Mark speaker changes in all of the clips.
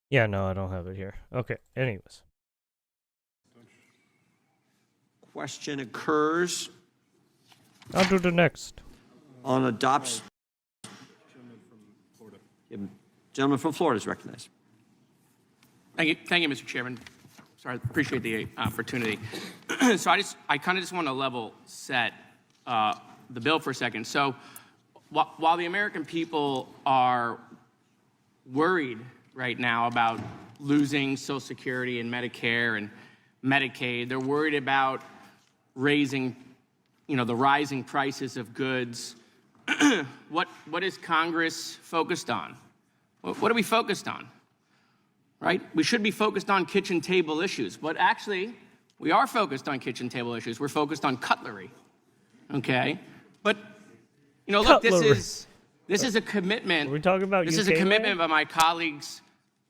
Speaker 1: Yeah, no, I don't have it here. Okay, anyways.
Speaker 2: Question occurs
Speaker 1: I'll do the next.
Speaker 2: on adoption. Gentleman from Florida is recognized.
Speaker 3: Thank you, Mr. Chairman. Sorry, appreciate the opportunity. So I kind of just want to level set the bill for a second. So while the American people are worried right now about losing Social Security and Medicare and Medicaid, they're worried about raising, the rising prices of goods. What is Congress focused on? What are we focused on? Right? We should be focused on kitchen table issues, but actually, we are focused on kitchen table issues. We're focused on cutlery, okay? But, look, this is a commitment.
Speaker 1: Are we talking about
Speaker 3: This is a commitment by my colleagues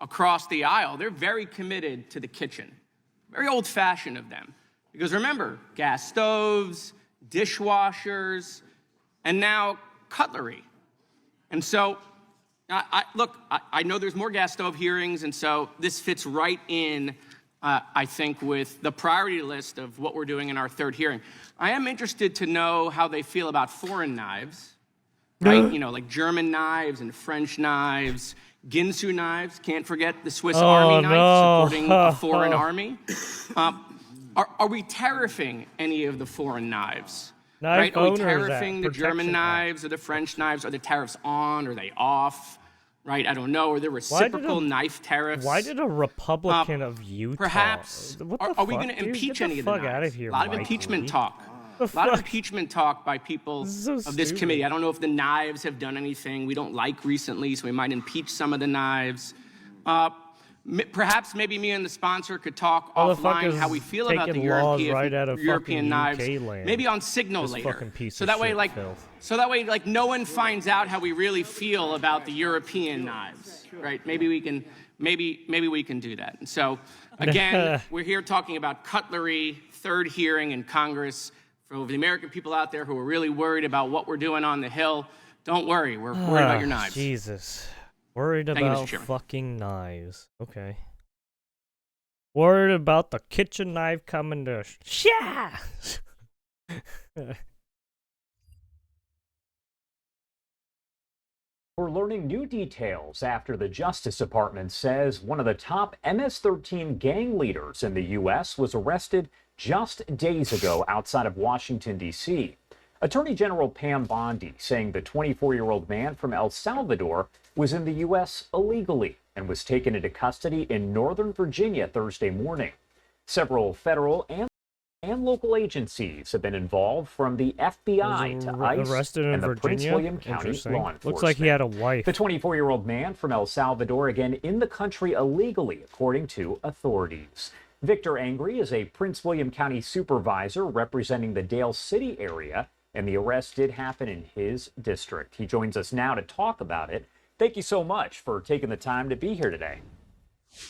Speaker 3: across the aisle. They're very committed to the kitchen. Very old-fashioned of them. Because remember, gas stoves, dishwashers, and now cutlery. And so, I know there's more gas stove hearings, and so this fits right in, I think, with the priority list of what we're doing in our third hearing. I am interested to know how they feel about foreign knives, right? Like German knives and French knives, Ginsu knives. Can't forget the Swiss Army knife supporting a foreign army. Are we tariffing any of the foreign knives? Right? Are we tariffing the German knives or the French knives? Are the tariffs on? Are they off? Right? I don't know. Are there reciprocal knife tariffs?
Speaker 1: Why did a Republican of Utah?
Speaker 3: Perhaps. Are we going to impeach any of the knives? A lot of impeachment talk. A lot of impeachment talk by people of this committee. I don't know if the knives have done anything we don't like recently, so we might impeach some of the knives. Perhaps maybe me and the sponsor could talk offline how we feel about the European knives, maybe on Signal later. So that way, no one finds out how we really feel about the European knives, right? Maybe we can do that. And so, again, we're here talking about cutlery, third hearing in Congress. For the American people out there who are really worried about what we're doing on the Hill, don't worry. We're worried about your knives.
Speaker 1: Jesus. Worried about fucking knives. Okay. Worried about the kitchen knife coming to
Speaker 4: We're learning new details after the Justice Department says one of the top MS-13 gang leaders in the U.S. was arrested just days ago outside of Washington, D.C. Attorney General Pam Bondi saying the 24-year-old man from El Salvador was in the U.S. illegally and was taken into custody in Northern Virginia Thursday morning. Several federal and local agencies have been involved, from the FBI to ICE and the Prince William County law enforcement.
Speaker 1: Looks like he had a wife.
Speaker 4: The 24-year-old man from El Salvador, again in the country illegally, according to authorities. Victor Angry is a Prince William County supervisor representing the Dale City area, and the arrest did happen in his district. He joins us now to talk about it. Thank you so much for taking the time to be here today.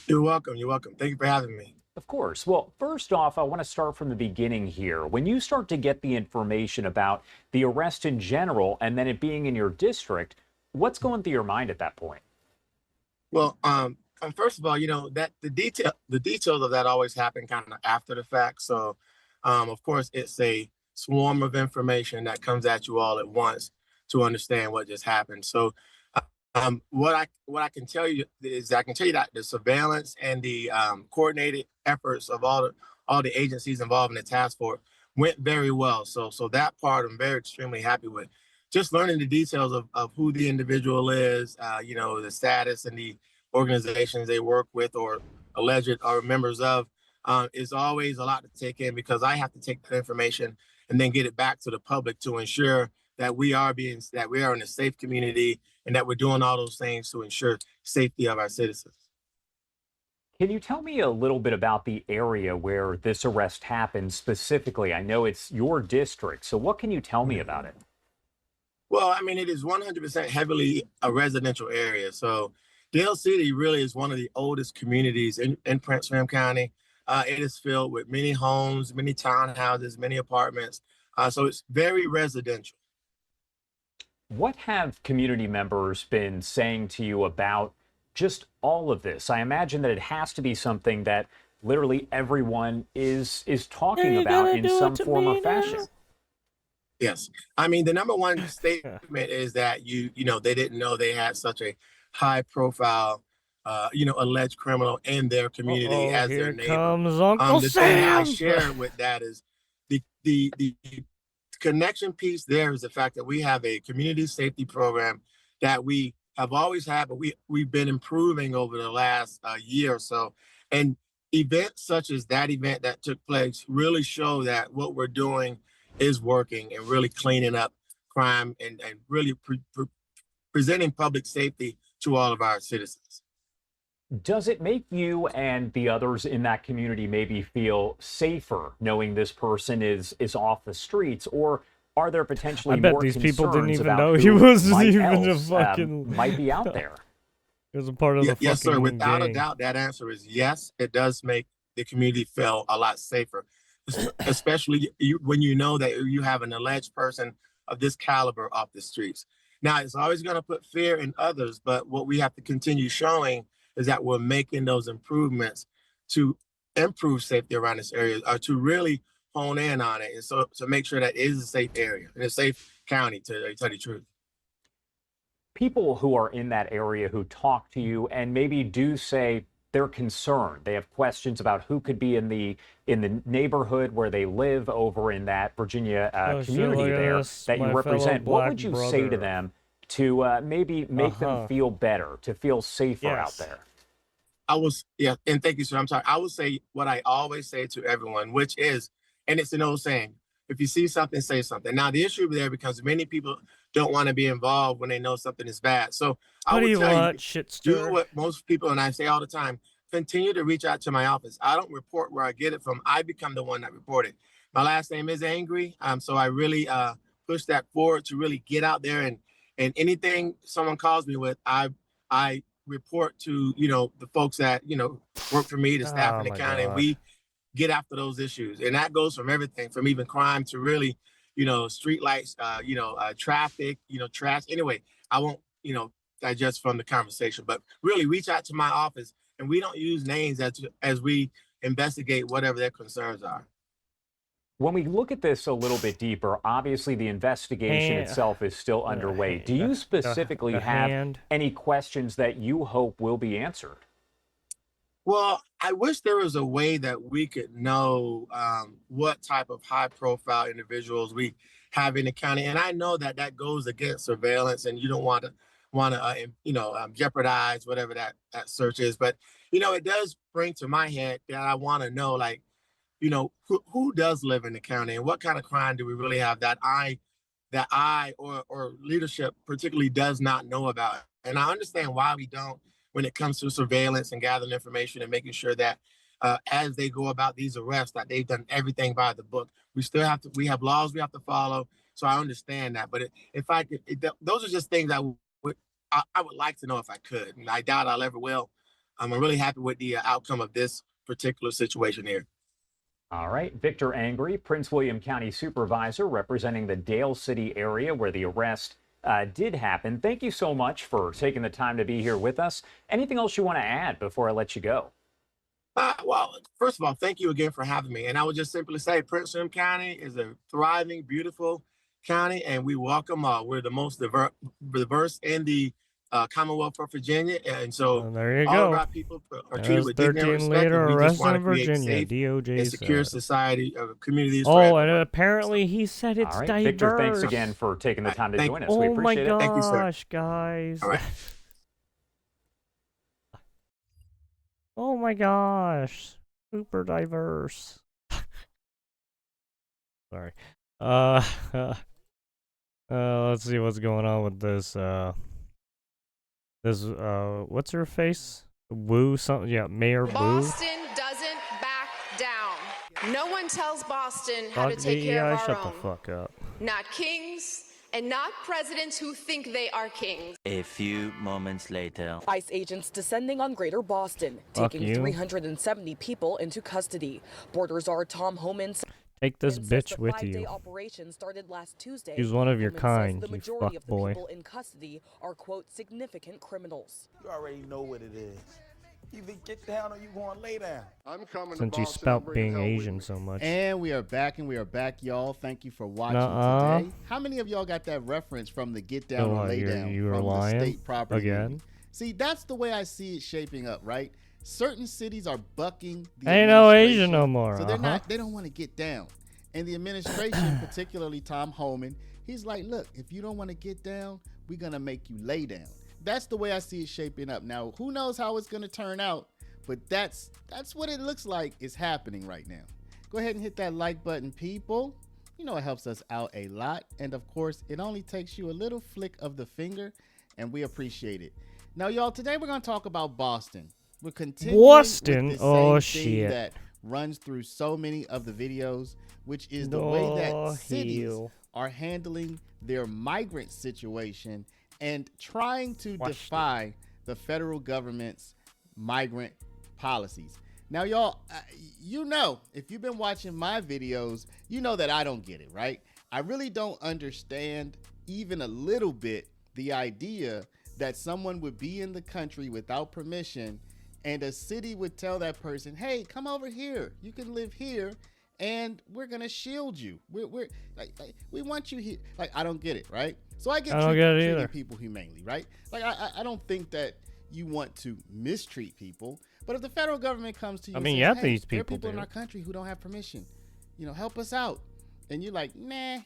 Speaker 5: You're welcome. You're welcome. Thank you for having me.
Speaker 4: Of course. Well, first off, I want to start from the beginning here. When you start to get the information about the arrest in general and then it being in your district, what's going through your mind at that point?
Speaker 5: Well, first of all, that the details of that always happen kind of after the fact. So, of course, it's a swarm of information that comes at you all at once to understand what just happened. So, what I can tell you is that the surveillance and the coordinated efforts of all the agencies involved in the task force went very well. So that part I'm very extremely happy with. Just learning the details of who the individual is, the status and the organizations they work with or alleged or members of, is always a lot to take in, because I have to take that information and then get it back to the public to ensure that we are in a safe community and that we're doing all those things to ensure safety of our citizens.
Speaker 4: Can you tell me a little bit about the area where this arrest happened specifically? I know it's your district, so what can you tell me about it?
Speaker 5: Well, I mean, it is 100% heavily a residential area. So Dale City really is one of the oldest communities in Prince William County. It is filled with many homes, many townhouses, many apartments. So it's very residential.
Speaker 4: What have community members been saying to you about just all of this, I imagine that it has to be something that literally everyone is talking about in some form or fashion.
Speaker 5: Yes. I mean, the number one statement is that they didn't know they had such a high profile, alleged criminal in their community as their neighbor.
Speaker 1: Here comes Uncle
Speaker 5: The
Speaker 1: Sam.
Speaker 5: thing I share with that is the connection piece there is the fact that we have a community safety program that we have always had, but we've been improving over the last year or so. And events such as that event that took place really show that what we're doing is working and really cleaning up crime and really presenting public safety to all of our citizens.
Speaker 4: Does it make you and the others in that community maybe feel safer knowing this person is off the streets, or are there potentially
Speaker 1: I bet
Speaker 4: more
Speaker 1: these people didn't
Speaker 4: concerns
Speaker 1: even
Speaker 4: about
Speaker 1: know
Speaker 4: who
Speaker 1: he was
Speaker 4: might
Speaker 1: even a
Speaker 4: else,
Speaker 1: fucking
Speaker 4: might be out there?
Speaker 1: It was a part of the fucking
Speaker 5: Yes, sir. Without
Speaker 1: gang.
Speaker 5: a doubt, that answer is yes. It does make the community feel a lot safer, especially when you know that you have an alleged person of this caliber off the streets. Now, it's always going to put fear in others, but what we have to continue showing is that we're making those improvements to improve safety around this area, or to really hone in on it, and so to make sure that it is a safe area and a safe county, to tell the truth.
Speaker 4: People who are in that area who talk to you and maybe do say they're concerned, they have questions about who could be in the neighborhood where they live over in that Virginia community there that you represent, what would you say to them to maybe make them feel better, to feel safer out there?
Speaker 5: And thank you, sir. I'm sorry. I will say what I always say to everyone, which is, and it's an old saying, if you see something, say something. Now, the issue there, because many people don't want to be involved when they know something is bad. So I would tell you, do what most people, and I say all the time, continue to reach out to my office. I don't report where I get it from. I become the one that reported. My last name is Angry. So I really push that forward to really get out there, and anything someone calls me with, I report to, the folks that, work for me, the staff in the county, and we get after those issues. And that goes from everything from even crime to really, street lights, traffic, trash. Anyway, I won't, digest from the conversation, but really reach out to my office, and we don't use names as we investigate whatever their concerns are.
Speaker 4: When we look at this a little bit deeper, obviously the investigation itself is still underway. Do you specifically have any questions that you hope will be answered?
Speaker 5: Well, I wish there was a way that we could know what type of high-profile individuals we have in the county, and I know that that goes against surveillance, and you don't want to jeopardize whatever that search is. But it does bring to my head that I want to know, like, who does live in the county, and what kind of crime do we really have that I or leadership particularly does not know about. And I understand why we don't, when it comes to surveillance and gathering information and making sure that as they go about these arrests, that they've done everything by the book. We have laws we have to follow. So I understand that. But if I could, those are just things I would like to know if I could. And I doubt I'll ever will. I'm really happy with the outcome of this particular situation here.
Speaker 4: All right. Victor Angry, Prince William County Supervisor representing the Dale City area where the arrest did happen. Thank you so much for taking the time to be here with us. Anything else you want to add before I let you go?
Speaker 5: Well, first of all, thank you again for having me. And I would just simply say Prince William County is a thriving, beautiful county, and we welcome all. We're the most diverse in the Commonwealth of Virginia, and so
Speaker 1: there you
Speaker 5: all
Speaker 1: go.
Speaker 5: of our people are treated with dignity and respect.
Speaker 1: Later
Speaker 5: And we just want to create
Speaker 1: Virginia,
Speaker 5: safe
Speaker 1: DOJ
Speaker 5: and secure society, communities.
Speaker 1: Oh, and apparently he said it's diverse.
Speaker 4: Victor, thanks again for taking the time to join us. We appreciate it.
Speaker 5: Thank you, sir.
Speaker 1: Guys.
Speaker 5: All right.
Speaker 1: Oh my gosh, super diverse. Sorry. Let's see what's going on with this. What's her face? Wu something? Yeah, Mayor Wu.
Speaker 6: Boston doesn't back down. No one tells Boston how to take care of our
Speaker 1: shut
Speaker 6: own.
Speaker 1: the fuck up.
Speaker 6: Not kings and not presidents who think they are kings.
Speaker 7: A few moments later.
Speaker 8: ICE agents descending on Greater Boston, taking 370 people into custody. Border Czar Tom Homan.
Speaker 1: Take this
Speaker 8: Homan says
Speaker 1: bitch
Speaker 8: the
Speaker 1: with
Speaker 8: five-day
Speaker 1: you.
Speaker 8: operation started last Tuesday.
Speaker 1: He's one of your
Speaker 8: Homan says
Speaker 1: kind,
Speaker 8: the
Speaker 1: you
Speaker 8: majority of the
Speaker 1: fuckboy.
Speaker 8: people in custody are, quote, significant criminals.
Speaker 9: You already know what it is. Either get down or you going to lay down.
Speaker 10: I'm coming
Speaker 1: Since
Speaker 10: to
Speaker 1: you
Speaker 10: Boston,
Speaker 1: spout
Speaker 10: I'm bringing
Speaker 1: being
Speaker 10: hell with
Speaker 1: Asian
Speaker 10: me.
Speaker 1: so much.
Speaker 11: And we are back, y'all. Thank you for watching
Speaker 1: Nuh-uh.
Speaker 11: today. How many of y'all got that reference from the Get Down
Speaker 1: Oh,
Speaker 11: or Lay Down
Speaker 1: you were
Speaker 11: from
Speaker 1: lying?
Speaker 11: the state property
Speaker 1: Again?
Speaker 11: movie? See, that's the way I see it shaping up, right? Certain cities are bucking the
Speaker 1: Ain't no
Speaker 11: administration,
Speaker 1: Asian no more.
Speaker 11: So they don't want to get down. And the administration, particularly Tom Homan, he's like, look, if you don't want to get down, we're going to make you lay down. That's the way I see it shaping up. Now, who knows how it's going to turn out, but that's what it looks like is happening right now. Go ahead and hit that like button, people. You know it helps us out a lot. And of course, it only takes you a little flick of the finger, and we appreciate it. Now, y'all, today we're going to talk about Boston. We're continuing
Speaker 1: Boston?
Speaker 11: with the
Speaker 1: Oh,
Speaker 11: same theme
Speaker 1: shit.
Speaker 11: that runs through so many of the videos, which is the way that cities are handling their migrant situation and trying to defy the federal government's migrant policies. Now, y'all, you know, if you've been watching my videos, you know that I don't get it, right? I really don't understand even a little bit the idea that someone would be in the country without permission and a city would tell that person, hey, come over here. You can live here and we're going to shield you. We're like, we want you here. Like, I don't get it, right? So I
Speaker 1: don't get it
Speaker 11: treating
Speaker 1: either.
Speaker 11: people humanely, right? Like, I don't think that you want to mistreat people. But if the federal government comes to you and says, hey,
Speaker 1: these
Speaker 11: there are
Speaker 1: people
Speaker 11: people in
Speaker 1: do.
Speaker 11: our country who don't have permission, you know, help us out. And you're like, nah,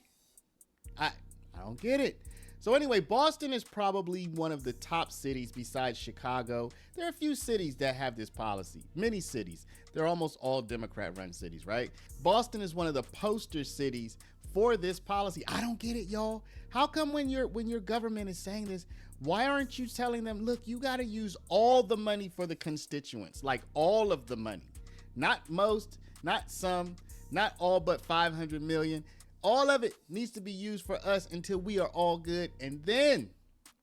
Speaker 11: I don't get it. So anyway, Boston is probably one of the top cities besides Chicago. There are a few cities that have this policy, many cities. They're almost all Democrat-run cities, right? Boston is one of the poster cities for this policy. I don't get it, y'all. How come when your government is saying this, why aren't you telling them, look, you got to use all the money for the constituents, like all of the money, not most, not some, not all but 500 million. All of it needs to be used for us until we are all good, and then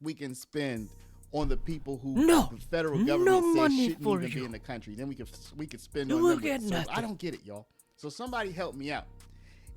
Speaker 11: we can spend on the people who the federal government says shouldn't even be in the country. Then we could spend on them. So I don't get it, y'all. So somebody help me out.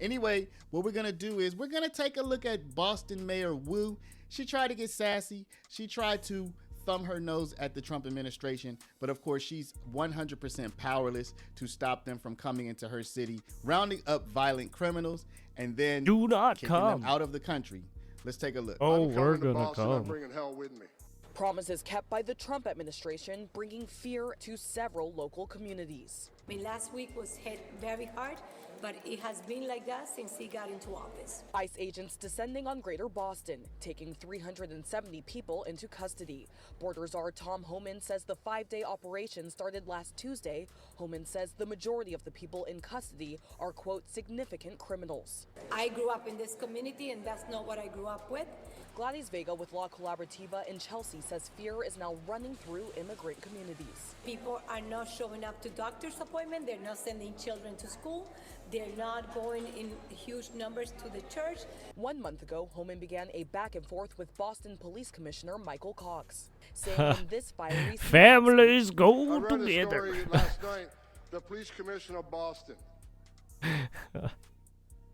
Speaker 11: Anyway, what we're gonna do is we're gonna take a look at Boston Mayor Wu. She tried to get sassy. She tried to thumb her nose at the Trump administration, but of course she's 100% powerless to stop them from coming into her city, rounding up violent criminals, and then kicking them out of the country. Let's take a look.
Speaker 1: Oh,
Speaker 10: I'm
Speaker 1: we're
Speaker 10: coming to
Speaker 1: gonna
Speaker 10: Boston,
Speaker 1: come.
Speaker 10: I'm bringing hell with me.
Speaker 8: Promises kept by the Trump administration, bringing fear to several local communities.
Speaker 12: I mean, last week was hit very hard, but it has been like that since he got into office.
Speaker 8: ICE agents descending on Greater Boston, taking 370 people into custody. Border czar Tom Homan says the 5-day operation started last Tuesday. Homan says the majority of the people in custody are, quote, significant criminals.
Speaker 12: I grew up in this community, and that's not what I grew up with.
Speaker 8: Gladys Vega with La Colaborativa in Chelsea says fear is now running through immigrant communities.
Speaker 12: People are not showing up to doctor's appointments. They're not sending children to school. They're not going in huge numbers to the church.
Speaker 8: 1 month ago, Homan began a back and forth with Boston Police Commissioner Michael Cox, saying in this fiery
Speaker 1: families
Speaker 10: I
Speaker 1: go
Speaker 10: read a
Speaker 1: together.
Speaker 10: story last night. The police commissioner of Boston.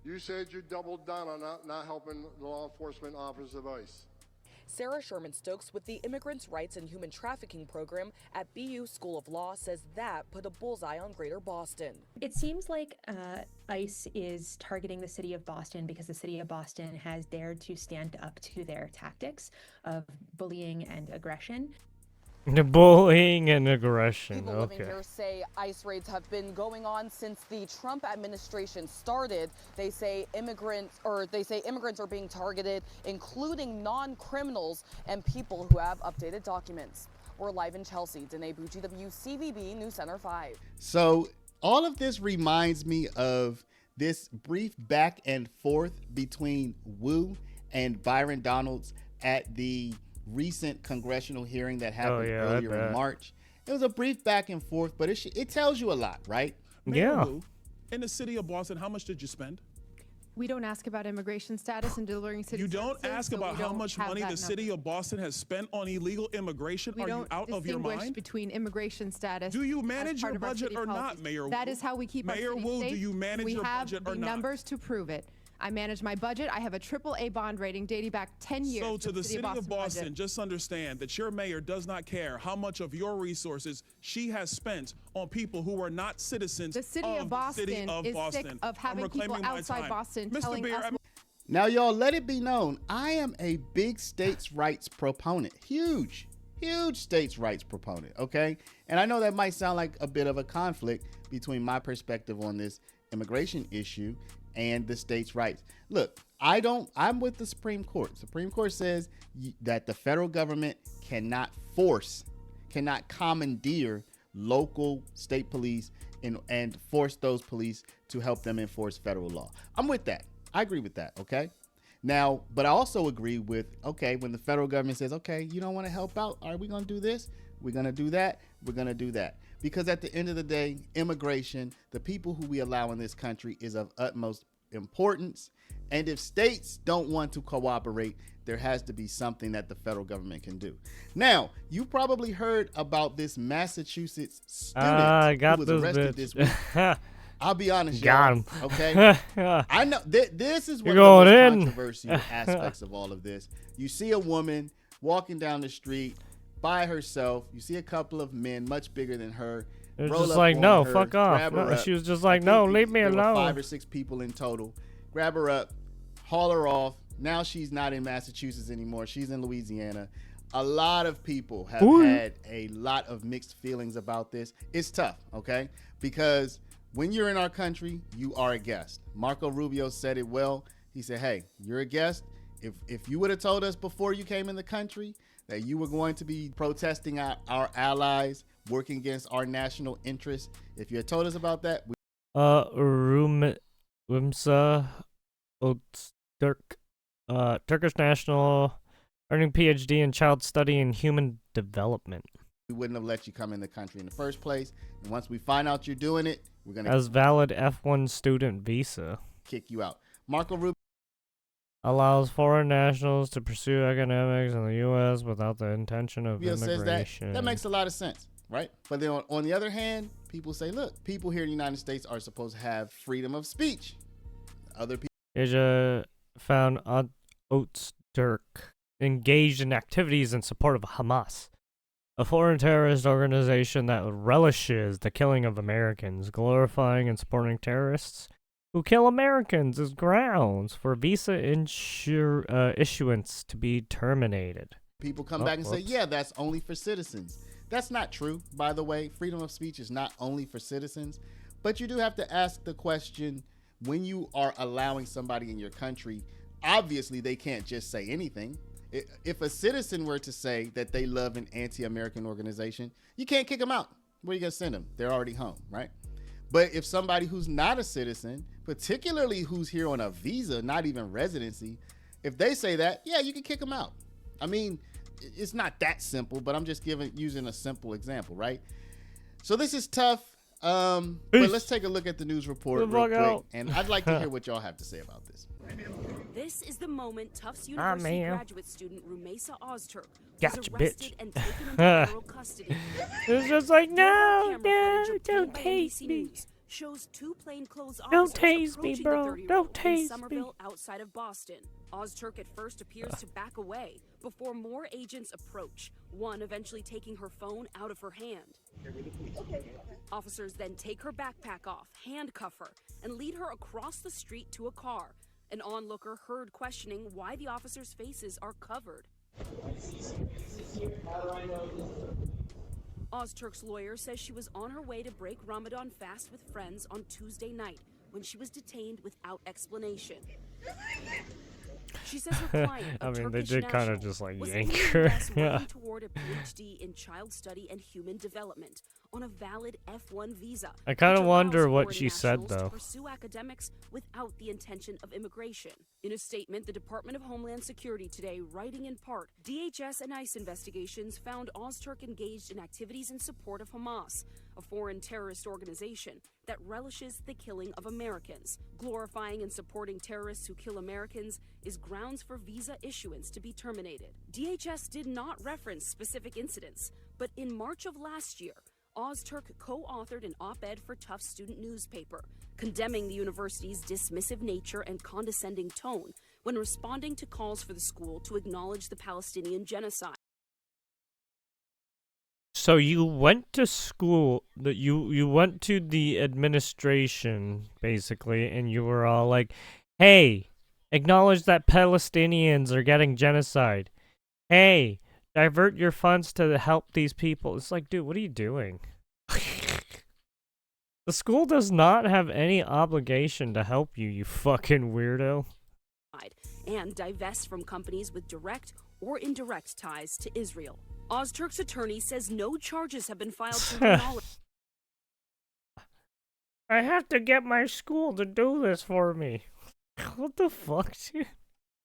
Speaker 10: You said you doubled down on not helping the law enforcement officers of ICE.
Speaker 8: Sarah Sherman Stokes with the Immigrants' Rights and Human Trafficking Program at BU School of Law says that put a bullseye on Greater Boston.
Speaker 13: It seems like ICE is targeting the city of Boston because the city of Boston has dared to stand up to their tactics of bullying and aggression.
Speaker 1: The bullying and aggression.
Speaker 8: People living here say ICE raids have been going on since the Trump administration started. They say immigrants are being targeted, including non-criminals and people who have updated documents. We're live in Chelsea. Danae Bucci, WCVB News Center 5.
Speaker 11: So all of this reminds me of this brief back and forth between Wu and Byron Donalds at the recent congressional hearing that happened earlier in March. It was a brief back and forth, but it tells you a lot, right?
Speaker 1: Yeah.
Speaker 14: In the city of Boston, how much did you spend? We don't ask about immigration status and delivering city
Speaker 15: You don't
Speaker 14: services,
Speaker 15: ask
Speaker 14: so
Speaker 15: about
Speaker 14: we
Speaker 15: how
Speaker 14: don't
Speaker 15: much
Speaker 14: have
Speaker 15: money
Speaker 14: that
Speaker 15: the city of Boston has spent on illegal immigration.
Speaker 14: We
Speaker 15: Are
Speaker 14: don't
Speaker 15: you out of your
Speaker 14: distinguish
Speaker 15: mind?
Speaker 14: between immigration status.
Speaker 15: Do you
Speaker 14: as
Speaker 15: manage your
Speaker 14: part of our
Speaker 15: budget
Speaker 14: city
Speaker 15: or not,
Speaker 14: policies.
Speaker 15: Mayor
Speaker 14: That
Speaker 15: Wu?
Speaker 14: is how we keep
Speaker 15: Mayor
Speaker 14: our city
Speaker 15: Wu,
Speaker 14: safe.
Speaker 15: do you manage
Speaker 14: we
Speaker 15: your
Speaker 14: have
Speaker 15: budget
Speaker 14: the
Speaker 15: or not?
Speaker 14: numbers to prove it. I manage my budget. I have a AAA bond rating dating back 10 years.
Speaker 15: So to the city of Boston,
Speaker 14: budget.
Speaker 15: just understand that your mayor does not care how much of your resources she has spent on people who are not citizens
Speaker 14: The city
Speaker 15: of
Speaker 14: of Boston
Speaker 15: the city of
Speaker 14: is
Speaker 15: Boston.
Speaker 14: sick of having
Speaker 15: I'm
Speaker 14: people
Speaker 15: reclaiming my
Speaker 14: outside
Speaker 15: time.
Speaker 14: Boston
Speaker 15: Mr.
Speaker 14: telling
Speaker 15: Beer,
Speaker 14: us.
Speaker 11: Now, y'all, let it be known, I am a big states' rights proponent. Huge states' rights proponent, okay? And I know that might sound like a bit of a conflict between my perspective on this immigration issue and the states' rights. Look, I'm with the Supreme Court. Supreme Court says that the federal government cannot commandeer local state police and force those police to help them enforce federal law. I'm with that. I agree with that, okay? Now, but I also agree with, okay, when the federal government says, okay, you don't want to help out, are we going to do this? We're going to do that. We're going to do that. Because at the end of the day, immigration, the people who we allow in this country is of utmost importance. And if states don't want to cooperate, there has to be something that the federal government can do. Now, you probably heard about this Massachusetts student who was arrested this week. I'll be honest,
Speaker 1: Got
Speaker 11: y'all,
Speaker 1: him.
Speaker 11: okay? I know this is one
Speaker 1: You're
Speaker 11: of the
Speaker 1: going
Speaker 11: most
Speaker 1: in.
Speaker 11: controversial aspects of all of this. You see a woman walking down the street by herself. You see a couple of men much bigger than her.
Speaker 1: They're
Speaker 11: roll
Speaker 1: just
Speaker 11: up
Speaker 1: like,
Speaker 11: on
Speaker 1: no,
Speaker 11: her,
Speaker 1: fuck off.
Speaker 11: grab her
Speaker 1: No,
Speaker 11: up.
Speaker 1: she was just
Speaker 11: I
Speaker 1: like,
Speaker 11: think
Speaker 1: no, leave me
Speaker 11: there were
Speaker 1: alone.
Speaker 11: 5 or 6 people in total. Grab her up, haul her off. Now she's not in Massachusetts anymore. She's in Louisiana. A lot of people have had a lot of mixed feelings about this. It's tough, okay? Because when you're in our country, you are a guest. Marco Rubio said it well. He said, hey, you're a guest. If you would have told us before you came in the country that you were going to be protesting our allies, working against our national interests, if you had told us about that,
Speaker 1: Rumsa Öztürk, Turkish national, earning PhD in child study and human development.
Speaker 11: we wouldn't have let you come in the country in the first place. And once we find out you're doing it, we're going to
Speaker 1: As valid F1 student visa.
Speaker 11: kick you out. Marco Rubio
Speaker 1: Allows foreign nationals to pursue academics in the U.S. without the intention of
Speaker 11: says
Speaker 1: immigration.
Speaker 11: that makes a lot of sense, right? But then on the other hand, people say, look, people here in the United States are supposed to have freedom of speech. Other people.
Speaker 1: Asia found Öztürk engaged in activities in support of Hamas, a foreign terrorist organization that relishes the killing of Americans, glorifying and supporting terrorists who kill Americans as grounds for visa issuance to be terminated.
Speaker 11: People come back and say, yeah, that's only for citizens. That's not true, by the way. Freedom of speech is not only for citizens. But you do have to ask the question, when you are allowing somebody in your country, obviously they can't just say anything. If a citizen were to say that they love an anti-American organization, you can't kick them out. Where are you going to send them? They're already home, right? But if somebody who's not a citizen, particularly who's here on a visa, not even residency, if they say that, yeah, you can kick them out. I mean, it's not that simple, but I'm just using a simple example, right? So this is tough. But let's take a look at the news report real quick, and I'd like to hear what y'all have to say about this.
Speaker 16: This is the moment Tufts University graduate student Rumeysa Öztürk was
Speaker 1: Gotcha,
Speaker 16: arrested
Speaker 1: bitch.
Speaker 16: and taken into federal custody.
Speaker 1: It's just like, no, don't
Speaker 16: tase
Speaker 1: tase
Speaker 16: me. Shows two plainclothes
Speaker 1: Don't
Speaker 16: officers
Speaker 1: tase me,
Speaker 16: approaching
Speaker 1: bro.
Speaker 16: the 30-year-old
Speaker 1: Don't
Speaker 16: in
Speaker 1: tase me.
Speaker 16: Somerville outside of Boston. Öztürk at first appears to back away before more agents approach, one eventually taking her phone out of her hand. Officers then take her backpack off, handcuff her, and lead her across the street to a car. An onlooker heard questioning why the officers' faces are covered. Öztürk's lawyer says she was on her way to break Ramadan fast with friends on Tuesday night when she was detained without explanation. She says her client,
Speaker 1: I
Speaker 16: a
Speaker 1: mean, they
Speaker 16: Turkish
Speaker 1: did kind of
Speaker 16: national,
Speaker 1: just like
Speaker 16: was
Speaker 1: yank
Speaker 16: in the
Speaker 1: her.
Speaker 16: US
Speaker 1: Yeah.
Speaker 16: working toward a PhD in child study and human development on a valid F1 visa.
Speaker 1: I kind of
Speaker 16: which
Speaker 1: wonder
Speaker 16: allows
Speaker 1: what
Speaker 16: foreign
Speaker 1: she said,
Speaker 16: nationals to
Speaker 1: though.
Speaker 16: pursue academics without the intention of immigration. In a statement, the Department of Homeland Security today, writing in part, DHS and ICE investigations found Öztürk engaged in activities in support of Hamas, a foreign terrorist organization that relishes the killing of Americans. Glorifying and supporting terrorists who kill Americans is grounds for visa issuance to be terminated. DHS did not reference specific incidents, but in March of last year, Ozturk co-authored an op-ed for Tufts student newspaper, condemning the university's dismissive nature and condescending tone when responding to calls for the school to acknowledge the Palestinian genocide.
Speaker 1: So you went to school, that you went to the administration, basically, and you were all like, hey, acknowledge that Palestinians are getting genocide. Hey, divert your funds to help these people. It's like, dude, what are you doing? The school does not have any obligation to help you, you fucking weirdo.
Speaker 16: And divest from companies with direct or indirect ties to Israel. Ozturk's attorney says no charges have been filed to her knowledge.
Speaker 1: I have to get my school to do this for me. What the fuck, dude?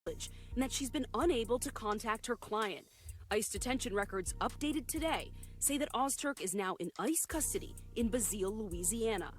Speaker 16: And that she's been unable to contact her client. ICE detention records updated today say that Ozturk is now in ICE custody in Basile, Louisiana.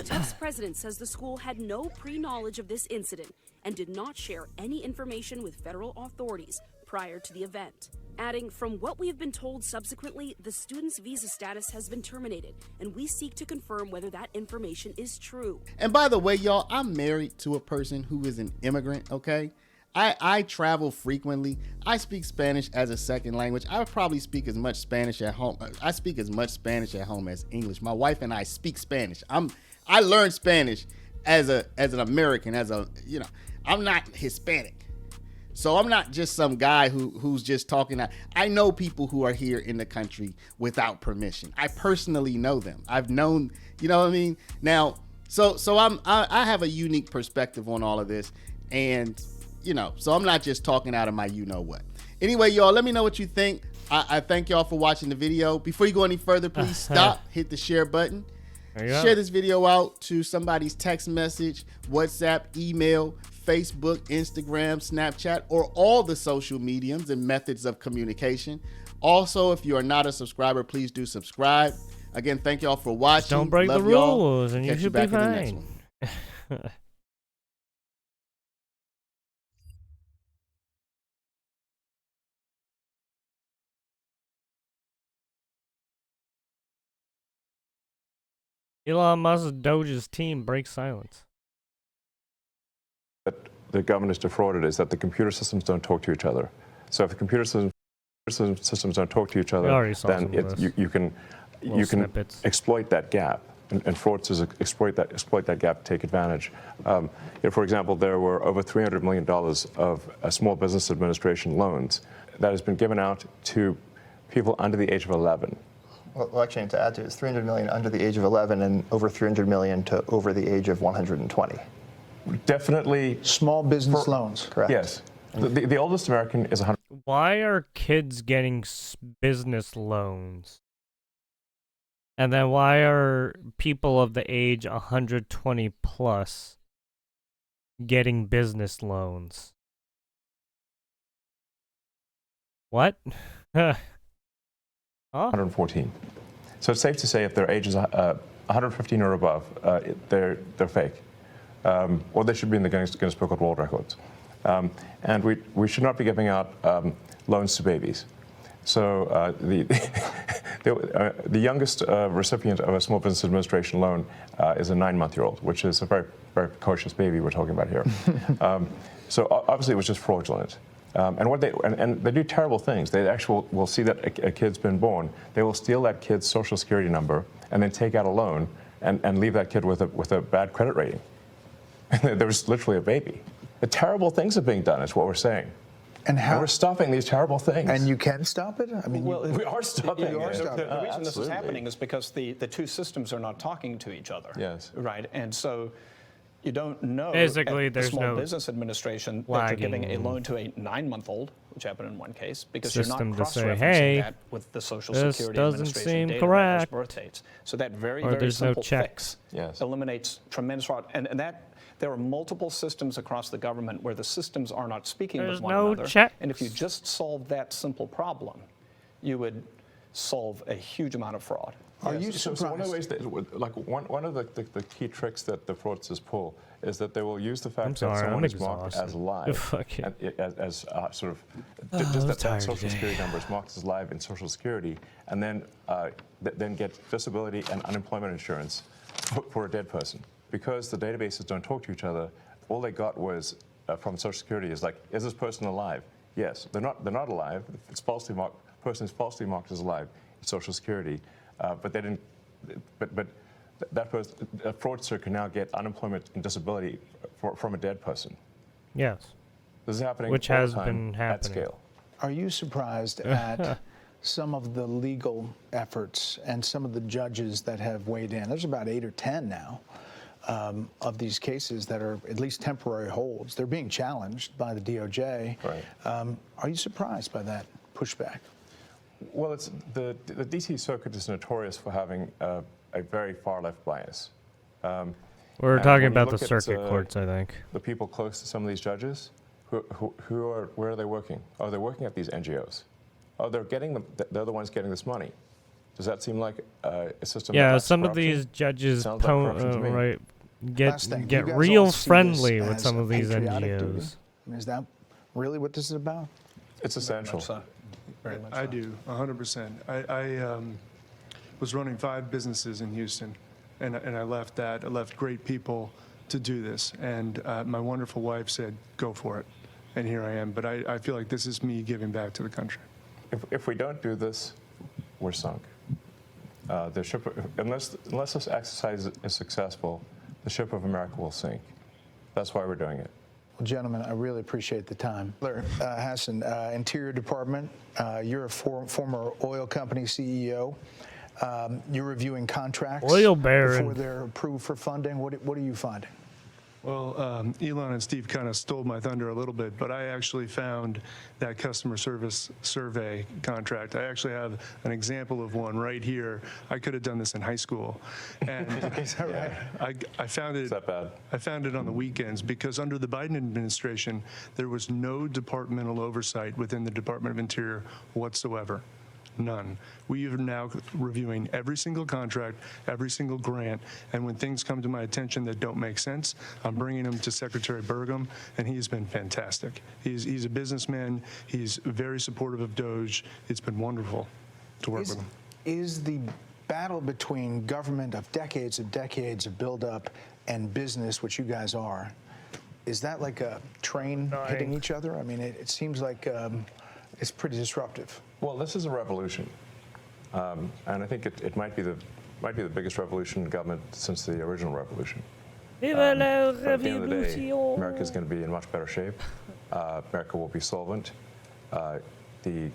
Speaker 16: Tufts president says the school had no pre-knowledge of this incident and did not share any information with federal authorities prior to the event. Adding, from what we have been told subsequently, the student's visa status has been terminated, and we seek to confirm whether that information is true.
Speaker 11: And by the way, y'all, I'm married to a person who is an immigrant, okay? I travel frequently. I speak Spanish as a second language. I probably speak as much Spanish at home. I speak as much Spanish at home as English. My wife and I speak Spanish. I learned Spanish as an American, I'm not Hispanic. So I'm not just some guy who's just talking. I know people who are here in the country without permission. I personally know them. I've known, you know what I mean? Now, so I have a unique perspective on all of this, and so I'm not just talking out of my you-know-what. Anyway, y'all, let me know what you think. I thank y'all for watching the video. Before you go any further, please stop, hit the share button. Share this video out to somebody's text message, WhatsApp, email, Facebook, Instagram, Snapchat, or all the social mediums and methods of communication. Also, if you are not a subscriber, please do subscribe. Again, thank y'all for watching.
Speaker 1: Don't break the rules, and you should be fine. Elon Musk's Doge's team breaks silence.
Speaker 17: That the government is defrauded is that the computer systems don't talk to each other. So if the computer systems don't talk to each other, then you can exploit that gap, and fraudsters exploit that gap to take advantage. For example, there were over $300 million of Small Business Administration loans that has been given out to people under the age of 11.
Speaker 18: Well, actually, to add to it, it's $300 million under the age of 11 and over $300 million to over the age of 120.
Speaker 17: Definitely.
Speaker 19: Small business loans.
Speaker 18: Correct.
Speaker 17: Yes. The oldest American is 100.
Speaker 1: Why are kids getting business loans? And then why are people of the age 120 plus getting business loans? What?
Speaker 17: 114. So it's safe to say if their age is 115 or above, they're fake. Or they should be in the Guinness Book of World Records. And we should not be giving out loans to babies. So the youngest recipient of a Small Business Administration loan is a 9-month-old, which is a very, very precocious baby we're talking about here. So obviously it was just fraudulent. And they do terrible things. They actually will see that a kid's been born. They will steal that kid's social security number and then take out a loan and leave that kid with a bad credit rating. There was literally a baby. The terrible things are being done is what we're saying.
Speaker 19: And how
Speaker 17: we're stopping these terrible things.
Speaker 19: And you can stop it? I mean,
Speaker 17: we are stopping it.
Speaker 20: The reason this is happening is because the two systems are not talking to each other.
Speaker 17: Yes.
Speaker 20: Right. And so you don't know.
Speaker 1: Basically, there's
Speaker 20: the Small
Speaker 1: no
Speaker 20: Business Administration that you're giving a loan to a 9-month-old, which happened in one case, because you're not cross-referencing that with the Social Security Administration data and birth dates. So that very simple fix eliminates tremendous fraud, and that. There are multiple systems across the government where the systems are not speaking with one another. And if you just solve that simple problem, you would solve a huge amount of fraud.
Speaker 17: Are you surprised? So one of the ways that, like one of the key tricks that the fraudsters pull is that they will use the fact that someone is marked as live, as sort of just that social security number is marked as live in Social Security, and then get disability and unemployment insurance for a dead person. Because the databases don't talk to each other, all they got was from Social Security is like, is this person alive? Yes, they're not alive. It's falsely marked. Person is falsely marked as alive in Social Security. But they didn't. But that person, a fraudster can now get unemployment and disability from a dead person.
Speaker 1: Yes.
Speaker 17: This is happening.
Speaker 1: Which has been happening
Speaker 17: at scale.
Speaker 19: Are you surprised at some of the legal efforts and some of the judges that have weighed in? There's about 8 or 10 now of these cases that are at least temporary holds. They're being challenged by the DOJ.
Speaker 17: Right.
Speaker 19: Are you surprised by that pushback?
Speaker 17: Well, it's the D.C. Circuit is notorious for having a very far-left bias.
Speaker 1: We're talking about the circuit courts, I think.
Speaker 17: The people close to some of these judges, where are they working? Oh, they're working at these NGOs. Oh, they're the ones getting this money. Does that seem like a system?
Speaker 1: Yeah, some of these judges get real friendly with some of these NGOs.
Speaker 19: Is that really what this is about?
Speaker 17: It's essential.
Speaker 20: Very much
Speaker 21: I do, 100%. I was running 5 businesses in Houston, and I left that. I left great people to do this, and my wonderful wife said, go for it, and here I am. But I feel like this is me giving back to the country.
Speaker 17: If we don't do this, we're sunk. The ship, unless this exercise is successful, the ship of America will sink. That's why we're doing it.
Speaker 19: Well, gentlemen, I really appreciate the time. Hassan, Interior Department, you're a former oil company CEO. You're reviewing contracts
Speaker 1: oil baron
Speaker 19: before they're approved for funding. What are you finding?
Speaker 21: Well, Elon and Steve kind of stole my thunder a little bit, but I actually found that customer service survey contract. I actually have an example of one right here. I could have done this in high school. And
Speaker 19: Is that right?
Speaker 21: I found it.
Speaker 17: Is that bad?
Speaker 21: I found it on the weekends because under the Biden administration, there was no departmental oversight within the Department of Interior whatsoever. None. We are now reviewing every single contract, every single grant, and when things come to my attention that don't make sense, I'm bringing them to Secretary Burgum, and he's been fantastic. He's a businessman. He's very supportive of DOJ. It's been wonderful to work with him.
Speaker 19: Is the battle between government of decades of buildup and business, which you guys are, is that like a train hitting each other? I mean, it seems like it's pretty disruptive.
Speaker 17: Well, this is a revolution, and I think it might be the biggest revolution in government since the original revolution.
Speaker 1: Viva la
Speaker 17: But at the end of the day,
Speaker 1: revolution!
Speaker 17: America is going to be in much better shape. America will be solvent. The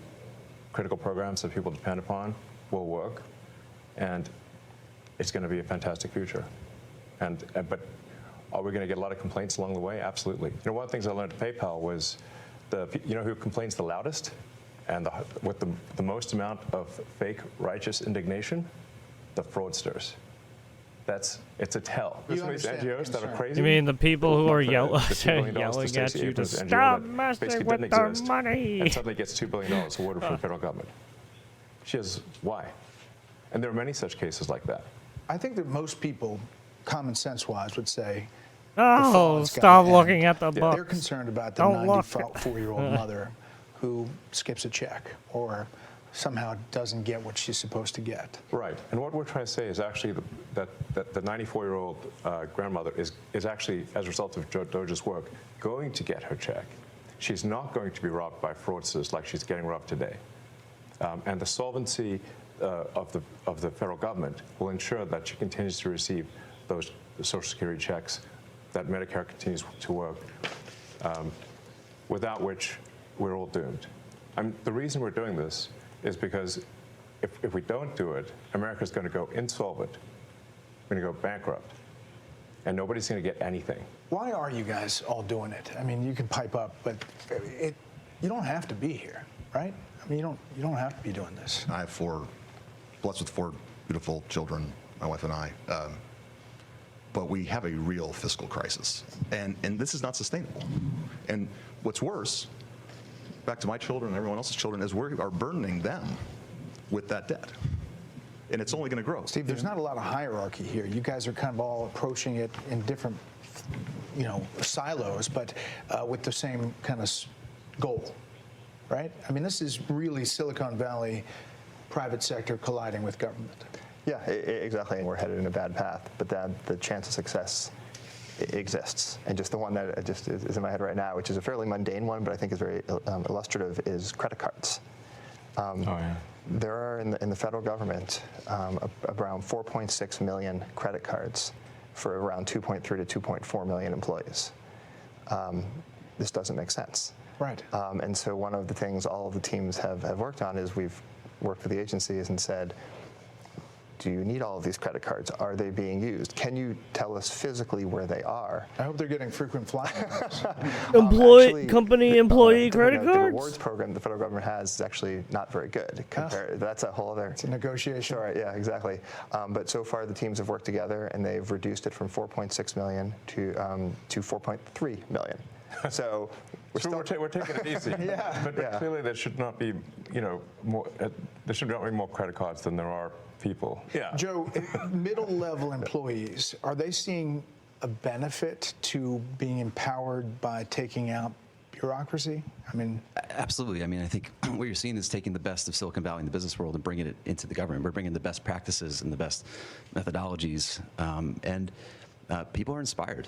Speaker 17: critical programs that people depend upon will work, and it's going to be a fantastic future. But are we going to get a lot of complaints along the way? Absolutely. You know, one of the things I learned at PayPal was you know who complains the loudest and with the most amount of fake righteous indignation? The fraudsters. It's a tell. There's some of these NGOs that are crazy.
Speaker 1: You mean the people who are yelling
Speaker 17: $2
Speaker 1: at you to stop messing with their money?
Speaker 17: And suddenly gets $2 billion awarded from the federal government. She has why? And there are many such cases like that.
Speaker 19: I think that most people, common sense-wise, would say,
Speaker 1: oh, stop looking at the book.
Speaker 19: They're concerned about the 94-year-old mother who skips a check or somehow doesn't get what she's supposed to get.
Speaker 17: Right. And what we're trying to say is actually that the 94-year-old grandmother is actually, as a result of DOJ's work, going to get her check. She's not going to be robbed by fraudsters like she's getting robbed today. And the solvency of the federal government will ensure that she continues to receive those Social Security checks, that Medicare continues to work, without which we're all doomed. The reason we're doing this is because if we don't do it, America's going to go insolvent. We're going to go bankrupt. And nobody's going to get anything.
Speaker 19: Why are you guys all doing it? I mean, you can pipe up, but you don't have to be here, right? I mean, you don't have to be doing this.
Speaker 22: I have blessed with 4 beautiful children, my wife and I. But we have a real fiscal crisis. And this is not sustainable. And what's worse, back to my children and everyone else's children, is we are burdening them with that debt. And it's only going to grow.
Speaker 19: Steve, there's not a lot of hierarchy here. You guys are kind of all approaching it in different, silos, but with the same kind of goal, right? I mean, this is really Silicon Valley, private sector colliding with government.
Speaker 18: Yeah, exactly. And we're headed in a bad path, but the chance of success exists. And just the one that just is in my head right now, which is a fairly mundane one, but I think is very illustrative, is credit cards. There are in the federal government around 4.6 million credit cards for around 2.3 to 2.4 million employees. This doesn't make sense.
Speaker 19: Right.
Speaker 18: And so one of the things all of the teams have worked on is we've worked with the agencies and said, do you need all of these credit cards? Are they being used? Can you tell us physically where they are?
Speaker 19: I hope they're getting frequent flyers.
Speaker 1: Company employee credit cards?
Speaker 18: The rewards program the federal government has is actually not very good. That's a whole other...
Speaker 19: It's a negotiation.
Speaker 18: Sorry, yeah, exactly. But so far the teams have worked together and they've reduced it from 4.6 million to 4.3 million. So
Speaker 17: we're taking it easy. But clearly there should not be, more. There should not be more credit cards than there are people. Yeah.
Speaker 19: Joe, middle-level employees, are they seeing a benefit to being empowered by taking out bureaucracy? I mean,
Speaker 2: absolutely. I mean, I think what you're seeing is taking the best of Silicon Valley and the business world and bringing it into the government. We're bringing the best practices and the best methodologies, and people are inspired.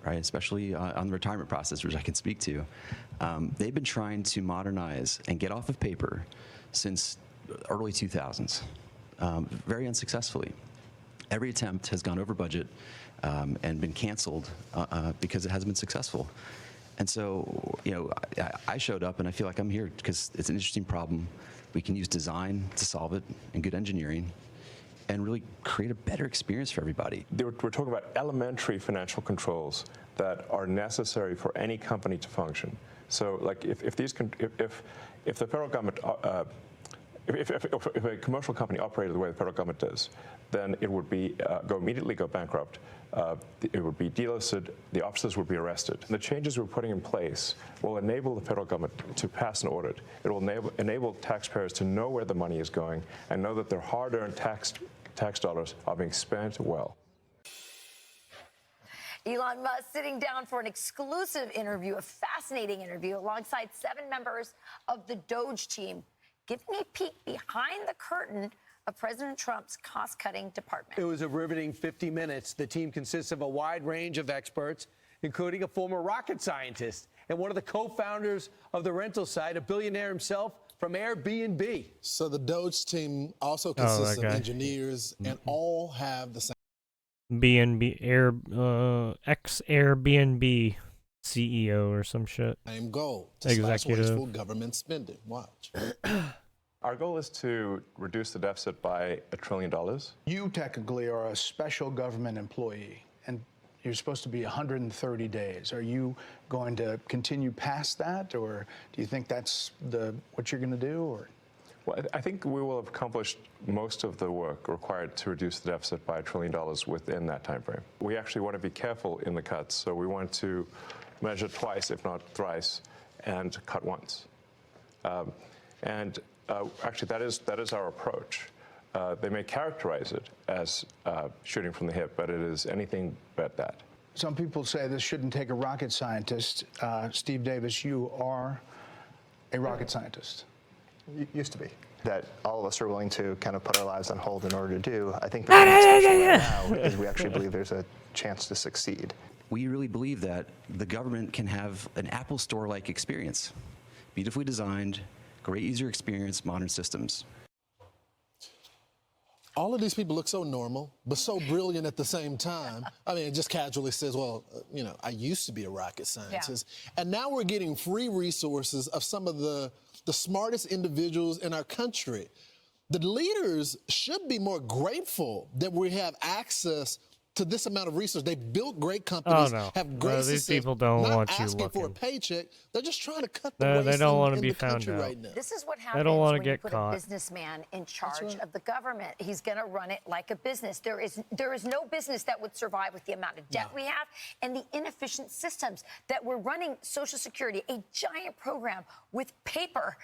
Speaker 2: Right, especially on the retirement process, which I can speak to. They've been trying to modernize and get off of paper since early 2000s, very unsuccessfully. Every attempt has gone over budget and been canceled because it hasn't been successful. And so, I showed up and I feel like I'm here because it's an interesting problem. We can use design to solve it and good engineering, and really create a better experience for everybody.
Speaker 17: We're talking about elementary financial controls that are necessary for any company to function. So, like, if the federal government, if a commercial company operated the way the federal government does, then it would be immediately go bankrupt. It would be delisted. The officers would be arrested. The changes we're putting in place will enable the federal government to pass an audit. It will enable taxpayers to know where the money is going and know that their hard-earned tax dollars are being spent well.
Speaker 3: Elon Musk sitting down for an exclusive interview, a fascinating interview, alongside 7 members of the Doge team, giving a peek behind the curtain of President Trump's cost-cutting department.
Speaker 23: It was a riveting 50 minutes. The team consists of a wide range of experts, including a former rocket scientist and one of the co-founders of the rental site, a billionaire himself from Airbnb.
Speaker 24: So the Doge team also consists of engineers and all have the same
Speaker 1: ex-Airbnb CEO or some shit.
Speaker 24: Same goal, to slash wasteful government spending. Watch.
Speaker 17: Our goal is to reduce the deficit by $1 trillion.
Speaker 19: You technically are a special government employee, and you're supposed to be 130 days. Are you going to continue past that, or do you think that's what you're going to do? Or?
Speaker 17: Well, I think we will have accomplished most of the work required to reduce the deficit by $1 trillion within that time frame. We actually want to be careful in the cuts, so we want to measure twice, if not thrice, and cut once. Actually, that is our approach. They may characterize it as shooting from the hip, but it is anything but that.
Speaker 19: Some people say this shouldn't take a rocket scientist. Steve Davis, you are a rocket scientist.
Speaker 18: Used to be. That all of us are willing to kind of put our lives on hold in order to do. I think the right now is we actually believe there's a chance to succeed.
Speaker 2: We really believe that the government can have an Apple Store-like experience, beautifully designed, great user experience, modern systems.
Speaker 24: All of these people look so normal, but so brilliant at the same time. I mean, it just casually says, well, I used to be a rocket scientist. Yeah. And now we're getting free resources of some of the smartest individuals in our country. The leaders should be more grateful that we have access to this amount of research. They built great companies, have great
Speaker 1: these
Speaker 24: success,
Speaker 1: people don't
Speaker 24: not
Speaker 1: want you
Speaker 24: asking for a
Speaker 1: looking.
Speaker 24: paycheck. They're just trying to cut the waste
Speaker 1: They don't want to
Speaker 24: in
Speaker 1: be
Speaker 24: the
Speaker 1: found
Speaker 24: country
Speaker 1: out.
Speaker 24: right now.
Speaker 3: This is what
Speaker 1: They
Speaker 3: happens
Speaker 1: don't want to
Speaker 3: when you
Speaker 1: get
Speaker 3: put
Speaker 1: caught.
Speaker 3: a businessman in charge of the government. He's going to run it like a business. There is no business that would survive with the amount of debt we have and the inefficient systems that we're running. Social Security, a giant program with paper,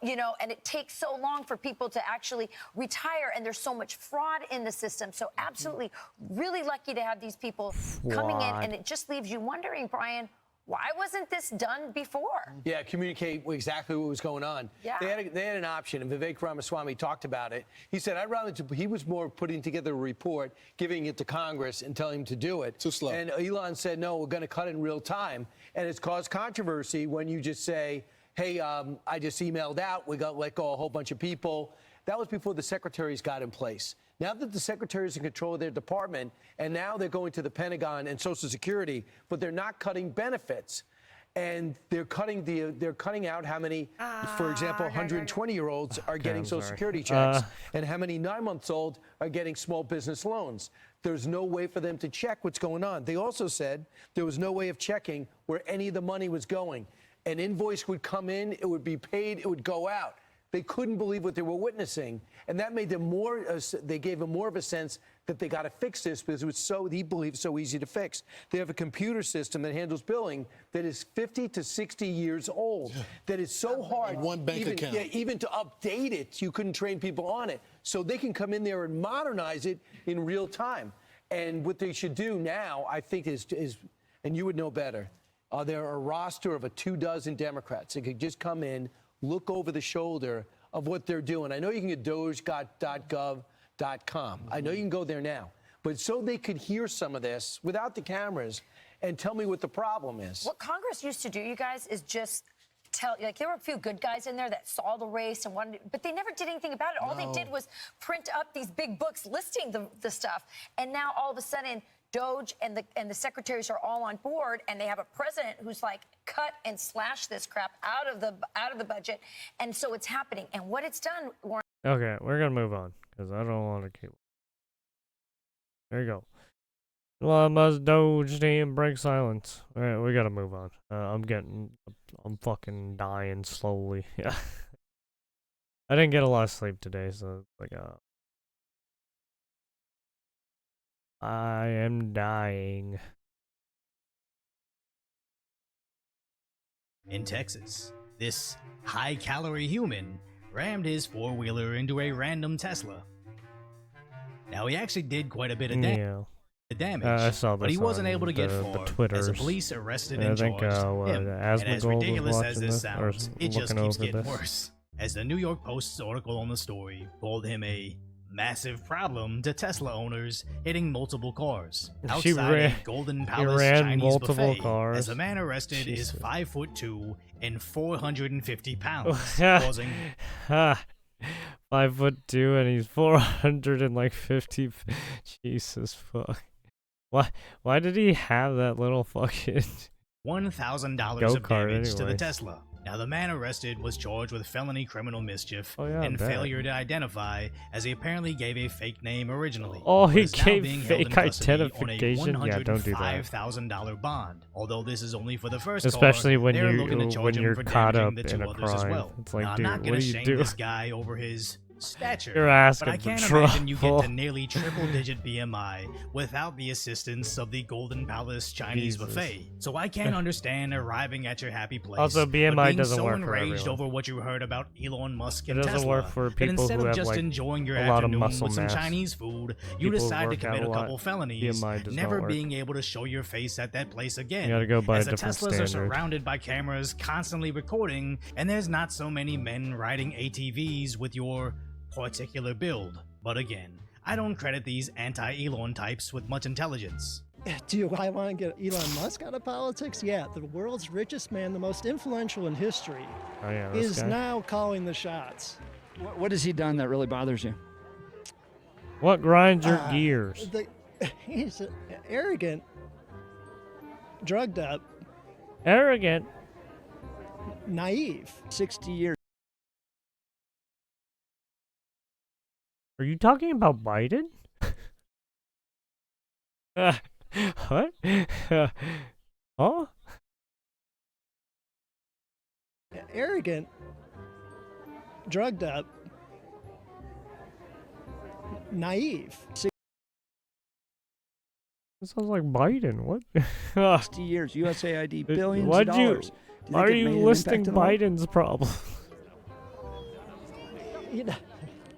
Speaker 3: you know, and it takes so long for people to actually retire, and there's so much fraud in the system. So absolutely, really lucky to have these people coming in, and it just leaves you wondering, Brian, why wasn't this done before?
Speaker 23: Yeah, communicate exactly what was going on.
Speaker 3: Yeah.
Speaker 23: They had an option, and Vivek Ramaswamy talked about it. He said, he was more putting together a report, giving it to Congress and telling them to do it.
Speaker 24: Too slow.
Speaker 23: And Elon said, no, we're going to cut it in real time. And it's caused controversy when you just say, hey, I just emailed out, we got to let go a whole bunch of people. That was before the secretaries got in place. Now that the secretaries are in control of their department, and now they're going to the Pentagon and Social Security, but they're not cutting benefits. And they're cutting out how many, for example, 120-year-olds are getting Social Security checks, and how many 9-month-olds are getting small business loans. There's no way for them to check what's going on. They also said there was no way of checking where any of the money was going. An invoice would come in, it would be paid, it would go out. They couldn't believe what they were witnessing, and that made them they gave them more of a sense that they got to fix this because it was he believes, so easy to fix. They have a computer system that handles billing that is 50 to 60 years old, that is so hard.
Speaker 24: One bank account.
Speaker 23: Yeah, even to update it, you couldn't train people on it. So they can come in there and modernize it in real time. And what they should do now, I think, is and you would know better, there are a roster of 24 Democrats that could just come in, look over the shoulder of what they're doing. I know you can get doge.gov.com. I know you can go there now. But so they could hear some of this without the cameras and tell me what the problem is.
Speaker 3: What Congress used to do, you guys, is just there were a few good guys in there that saw the race and wanted, but they never did anything about it. All they did was print up these big books listing the stuff. And now all of a sudden, Doge and the secretaries are all on board, and they have a president who's like, cut and slash this crap out of the budget, and so it's happening. And what it's done, Warren.
Speaker 1: Okay, we're gonna move on because I don't want to keep. There you go. Elon Musk Doge team break silence. All right, we gotta move on. I'm fucking dying slowly. Yeah. I didn't get a lot of sleep today, so like I am dying.
Speaker 4: In Texas, this high-calorie human rammed his four-wheeler into a random Tesla. Now, he actually did quite a bit of damage,
Speaker 1: I saw this,
Speaker 4: but he wasn't able to get
Speaker 1: the
Speaker 4: far
Speaker 1: Twitters.
Speaker 4: as the police arrested and
Speaker 1: think,
Speaker 4: charged him. And as
Speaker 1: Asmongold
Speaker 4: ridiculous
Speaker 1: was
Speaker 4: as
Speaker 1: watching
Speaker 4: this
Speaker 1: this,
Speaker 4: sounds,
Speaker 1: or
Speaker 4: it just
Speaker 1: looking
Speaker 4: keeps
Speaker 1: over
Speaker 4: getting
Speaker 1: this.
Speaker 4: worse. As the New York Post's article on the story called him a massive problem to Tesla owners hitting multiple cars outside a Golden Palace Chinese
Speaker 1: multiple
Speaker 4: buffet.
Speaker 1: cars.
Speaker 4: As the man arrested
Speaker 1: Jesus.
Speaker 4: is 5'2" and 450 pounds, causing
Speaker 1: 5'2" and he's 450. Jesus fuck. Why did he have that little fucking
Speaker 4: $1,000 of damage to the Tesla? Now, the man arrested was charged with felony criminal mischief and failure to identify, as he apparently gave a fake name originally.
Speaker 1: Oh,
Speaker 4: but
Speaker 1: he
Speaker 4: is now
Speaker 1: gave
Speaker 4: being held in
Speaker 1: fake
Speaker 4: custody
Speaker 1: identification?
Speaker 4: on a
Speaker 1: Yeah, don't do that.
Speaker 4: $105,000 bond. Although this is only for the first
Speaker 1: Especially
Speaker 4: car,
Speaker 1: when
Speaker 4: they're looking to charge him
Speaker 1: you're
Speaker 4: for
Speaker 1: caught
Speaker 4: damaging
Speaker 1: up
Speaker 4: the
Speaker 1: in
Speaker 4: two
Speaker 1: a
Speaker 4: others as
Speaker 1: crime.
Speaker 4: well.
Speaker 1: It's like,
Speaker 4: now,
Speaker 1: dude,
Speaker 4: I'm not
Speaker 1: what
Speaker 4: going
Speaker 1: do
Speaker 4: to
Speaker 1: you
Speaker 4: shame
Speaker 1: do?
Speaker 4: this guy over his stature,
Speaker 1: You're asking
Speaker 4: but I
Speaker 1: for
Speaker 4: can't imagine you get
Speaker 1: trouble.
Speaker 4: to nearly triple-digit BMI without the assistance of the Golden Palace Chinese
Speaker 1: Jesus.
Speaker 4: buffet. So I can't understand arriving at your happy place.
Speaker 1: Also,
Speaker 4: but
Speaker 1: BMI
Speaker 4: being
Speaker 1: doesn't
Speaker 4: so
Speaker 1: work for
Speaker 4: enraged
Speaker 1: everyone.
Speaker 4: over what you heard about Elon Musk
Speaker 1: It
Speaker 4: and
Speaker 1: doesn't
Speaker 4: Tesla,
Speaker 1: work for
Speaker 4: that
Speaker 1: people
Speaker 4: instead
Speaker 1: who
Speaker 4: of
Speaker 1: have
Speaker 4: just
Speaker 1: like
Speaker 4: enjoying your
Speaker 1: a lot of
Speaker 4: afternoon
Speaker 1: muscle
Speaker 4: with some
Speaker 1: mass.
Speaker 4: Chinese food, you
Speaker 1: People who
Speaker 4: decide to
Speaker 1: work out
Speaker 4: commit a
Speaker 1: lot.
Speaker 4: couple felonies,
Speaker 1: BMI does
Speaker 4: never
Speaker 1: not work.
Speaker 4: being able to show your face at that place again.
Speaker 1: You gotta go by
Speaker 4: as
Speaker 1: a
Speaker 4: the
Speaker 1: different
Speaker 4: Teslas are
Speaker 1: standard.
Speaker 4: surrounded by cameras constantly recording, and there's not so many men riding ATVs with your particular build. But again, I don't credit these anti-Elon types with much intelligence.
Speaker 5: Do I want to get Elon Musk out of politics? Yeah, the world's richest man, the most influential in history,
Speaker 1: Oh yeah, this
Speaker 5: is
Speaker 1: guy.
Speaker 5: now calling the shots.
Speaker 6: What has he done that really bothers you?
Speaker 1: What grinds your gears?
Speaker 5: He's arrogant, drugged up,
Speaker 1: Arrogant.
Speaker 5: naive.
Speaker 6: 60 years.
Speaker 1: Are you talking about Biden? What? Huh?
Speaker 5: Arrogant, drugged up, naive.
Speaker 1: This sounds like Biden. What?
Speaker 6: 60 years, USAID, billions of dollars.
Speaker 1: Why are you listing Biden's problem?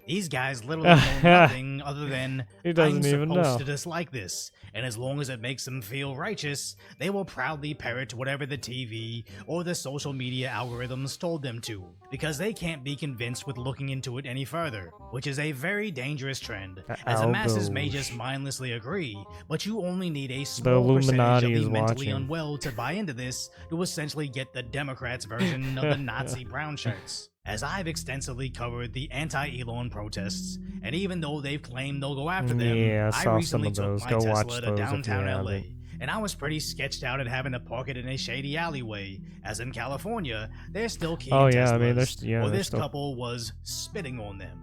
Speaker 4: These guys literally know nothing other than
Speaker 1: He doesn't
Speaker 4: I'm
Speaker 1: even
Speaker 4: supposed
Speaker 1: know.
Speaker 4: to dislike this, and as long as it makes them feel righteous, they will proudly parrot whatever the TV or the social media algorithms told them to, because they can't be convinced with looking into it any further, which is a very dangerous trend, as the masses may just mindlessly agree, but you only need a small percentage
Speaker 1: Illuminati
Speaker 4: of
Speaker 1: is
Speaker 4: the mentally
Speaker 1: watching.
Speaker 4: unwell to buy into this to essentially get the Democrats' version of the Nazi brown shirts. As I've extensively covered the anti-Elon protests, and even though they've claimed they'll go after them,
Speaker 1: Yeah, I
Speaker 4: I
Speaker 1: saw
Speaker 4: recently
Speaker 1: some of
Speaker 4: took
Speaker 1: those.
Speaker 4: my
Speaker 1: Go watch
Speaker 4: Tesla to
Speaker 1: those if you
Speaker 4: downtown LA,
Speaker 1: haven't.
Speaker 4: and I was pretty sketched out at having to park it in a shady alleyway, as in California, they're still keen
Speaker 1: Oh,
Speaker 4: Teslas,
Speaker 1: yeah, I mean,
Speaker 4: well,
Speaker 1: they're
Speaker 4: this
Speaker 1: still-
Speaker 4: couple was spitting on them.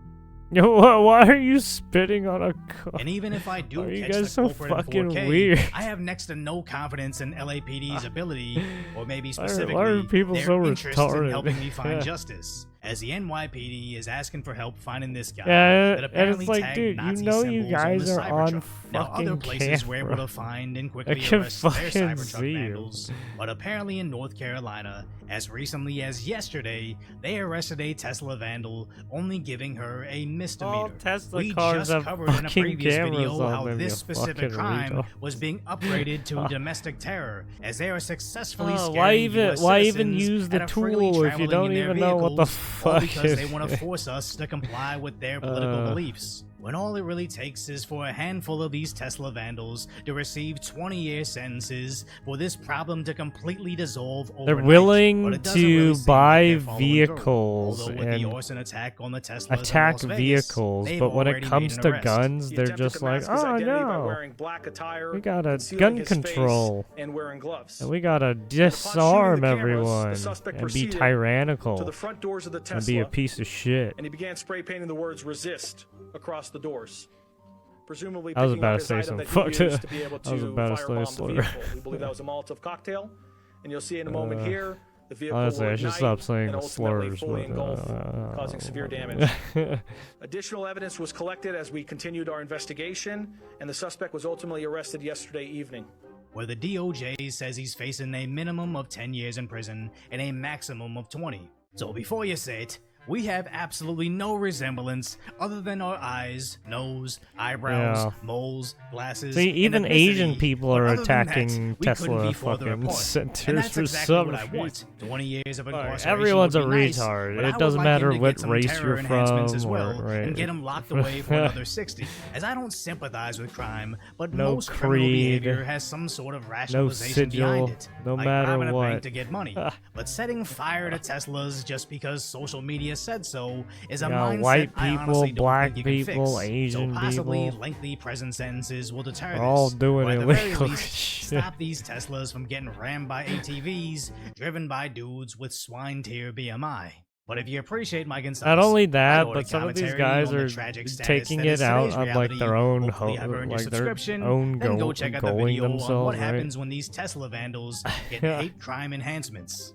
Speaker 1: Yo, why are you spitting on a car?
Speaker 4: And even if I do
Speaker 1: Why are you
Speaker 4: catch
Speaker 1: guys
Speaker 4: the
Speaker 1: so
Speaker 4: culprit in
Speaker 1: fucking
Speaker 4: 4K,
Speaker 1: weird?
Speaker 4: I have next to no confidence in LAPD's ability, or maybe
Speaker 1: Why are
Speaker 4: specifically
Speaker 1: people
Speaker 4: their
Speaker 1: so
Speaker 4: interest in
Speaker 1: retarded?
Speaker 4: helping me find
Speaker 1: Yeah.
Speaker 4: justice. As the NYPD is asking for help finding this guy
Speaker 1: Yeah,
Speaker 4: that
Speaker 1: and
Speaker 4: apparently
Speaker 1: it's like,
Speaker 4: tagged
Speaker 1: dude,
Speaker 4: Nazi
Speaker 1: you know you
Speaker 4: symbols
Speaker 1: guys
Speaker 4: on the
Speaker 1: are on
Speaker 4: Cybertruck. Now, other
Speaker 1: fucking
Speaker 4: places were able
Speaker 1: camera.
Speaker 4: to find and
Speaker 1: I
Speaker 4: quickly
Speaker 1: can
Speaker 4: arrest their
Speaker 1: fucking
Speaker 4: Cybertruck
Speaker 1: see you.
Speaker 4: vandals, but apparently in North Carolina, as recently as yesterday, they arrested a Tesla vandal, only giving her a misdemeanor.
Speaker 1: All Tesla
Speaker 4: We
Speaker 1: cars
Speaker 4: just
Speaker 1: have
Speaker 4: covered in a
Speaker 1: fucking
Speaker 4: previous
Speaker 1: cameras
Speaker 4: video
Speaker 1: on
Speaker 4: how
Speaker 1: them,
Speaker 4: this
Speaker 1: you
Speaker 4: specific
Speaker 1: fucking
Speaker 4: crime
Speaker 1: retard.
Speaker 4: was being upgraded to domestic terror, as they are successfully scaring
Speaker 1: why even
Speaker 4: US
Speaker 1: why even
Speaker 4: citizens
Speaker 1: use the
Speaker 4: that are freely
Speaker 1: tool if you
Speaker 4: traveling
Speaker 1: don't
Speaker 4: in their
Speaker 1: even know what the
Speaker 4: vehicles, all
Speaker 1: fuck
Speaker 4: because they
Speaker 1: it
Speaker 4: want to
Speaker 1: is?
Speaker 4: force us to comply with their political beliefs. When all it really takes is for a handful of these Tesla vandals to receive 20-year sentences for this problem to completely dissolve overnight.
Speaker 1: They're willing
Speaker 4: But it doesn't
Speaker 1: to
Speaker 4: really seem
Speaker 1: buy
Speaker 4: like they're following through.
Speaker 1: vehicles
Speaker 4: Although with the
Speaker 1: and
Speaker 4: arson attack on the Teslas in
Speaker 1: attack
Speaker 4: Las Vegas,
Speaker 1: vehicles,
Speaker 4: they've
Speaker 1: but when it
Speaker 4: already
Speaker 1: comes
Speaker 4: made an
Speaker 1: to
Speaker 4: arrest.
Speaker 1: guns,
Speaker 7: He
Speaker 1: they're
Speaker 7: attempted
Speaker 1: just
Speaker 7: to
Speaker 1: like,
Speaker 7: mask his
Speaker 1: oh
Speaker 7: identity by
Speaker 1: no,
Speaker 7: wearing black attire,
Speaker 1: we gotta
Speaker 7: concealing
Speaker 1: gun
Speaker 7: his face,
Speaker 1: control,
Speaker 7: and wearing gloves.
Speaker 1: and we gotta
Speaker 7: Upon shooting
Speaker 1: disarm
Speaker 7: the cameras,
Speaker 1: everyone
Speaker 7: the suspect
Speaker 1: and be
Speaker 7: proceeded
Speaker 1: tyrannical
Speaker 7: to the front doors of the
Speaker 1: and be a
Speaker 7: Tesla,
Speaker 1: piece of shit.
Speaker 7: and he began spray painting the words "resist" across the doors. Presumably
Speaker 1: I was
Speaker 7: picking
Speaker 1: about
Speaker 7: up
Speaker 1: to
Speaker 7: his
Speaker 1: say
Speaker 7: item
Speaker 1: some
Speaker 7: that he
Speaker 1: fucked
Speaker 7: used
Speaker 1: up-
Speaker 7: to be able
Speaker 1: I was
Speaker 7: to
Speaker 1: about to say a
Speaker 7: firebomb the
Speaker 1: slur.
Speaker 7: vehicle. We believe that was a Molotov cocktail, and you'll see in a moment here the vehicle
Speaker 1: Honestly,
Speaker 7: will
Speaker 1: I should
Speaker 7: ignite
Speaker 1: stop saying
Speaker 7: and
Speaker 1: the
Speaker 7: ultimately
Speaker 1: slurs,
Speaker 7: fully
Speaker 1: but,
Speaker 7: engulf, causing severe damage. Additional evidence was collected as we continued our investigation, and the suspect was ultimately arrested yesterday evening.
Speaker 4: Where the DOJ says he's facing a minimum of 10 years in prison and a maximum of 20. So before you say it, we have absolutely no resemblance other than our eyes, nose, eyebrows,
Speaker 1: Yeah.
Speaker 4: moles, glasses.
Speaker 1: See,
Speaker 4: and
Speaker 1: even Asian
Speaker 4: ethnicity,
Speaker 1: people
Speaker 4: but
Speaker 1: are
Speaker 4: other than that,
Speaker 1: attacking
Speaker 4: we couldn't
Speaker 1: Tesla
Speaker 4: be further
Speaker 1: fucking
Speaker 4: apart.
Speaker 1: centers
Speaker 4: And that's
Speaker 1: for
Speaker 4: exactly
Speaker 1: some
Speaker 4: what I want.
Speaker 1: reason.
Speaker 4: 20 years of
Speaker 1: Look,
Speaker 4: incarceration
Speaker 1: everyone's
Speaker 4: would
Speaker 1: a
Speaker 4: be nice,
Speaker 1: retard.
Speaker 4: but
Speaker 1: It
Speaker 4: I would
Speaker 1: doesn't
Speaker 4: like
Speaker 1: matter
Speaker 4: him to
Speaker 1: what
Speaker 4: get some
Speaker 1: race
Speaker 4: terror
Speaker 1: you're
Speaker 4: enhancements
Speaker 1: from
Speaker 4: as well,
Speaker 1: or
Speaker 4: and get him locked away for another 60. As I don't sympathize with crime, but
Speaker 1: No
Speaker 4: most criminal
Speaker 1: creed,
Speaker 4: behavior has some sort of
Speaker 1: no
Speaker 4: rationalization behind
Speaker 1: sigil,
Speaker 4: it.
Speaker 1: no
Speaker 4: like
Speaker 1: matter
Speaker 4: robbing a bank
Speaker 1: what.
Speaker 4: to get money. But setting fire to Teslas just because social media said so is a
Speaker 1: Yeah,
Speaker 4: mindset
Speaker 1: white
Speaker 4: I
Speaker 1: people,
Speaker 4: honestly don't
Speaker 1: black
Speaker 4: think you can
Speaker 1: people,
Speaker 4: fix.
Speaker 1: Asian
Speaker 4: so possibly
Speaker 1: people.
Speaker 4: lengthy prison sentences will deter
Speaker 1: They're
Speaker 4: this.
Speaker 1: all doing
Speaker 4: or at the very
Speaker 1: illegal
Speaker 4: least,
Speaker 1: shit.
Speaker 4: stop these Teslas from getting rammed by ATVs driven by dudes with swine tier BMI. But if you appreciate my concerns,
Speaker 1: Not only
Speaker 4: I
Speaker 1: that,
Speaker 4: wrote a
Speaker 1: but some of these
Speaker 4: commentary
Speaker 1: guys
Speaker 4: on the
Speaker 1: are
Speaker 4: tragic status
Speaker 1: taking
Speaker 4: that
Speaker 1: it
Speaker 4: is
Speaker 1: out
Speaker 4: today's
Speaker 1: on like
Speaker 4: reality.
Speaker 1: their own,
Speaker 4: Hopefully you have earned your
Speaker 1: like their
Speaker 4: subscription,
Speaker 1: own
Speaker 4: then go check out the
Speaker 1: going
Speaker 4: video on
Speaker 1: themselves,
Speaker 4: what
Speaker 1: right?
Speaker 4: happens when these Tesla vandals get
Speaker 1: Yeah.
Speaker 4: hate crime enhancements.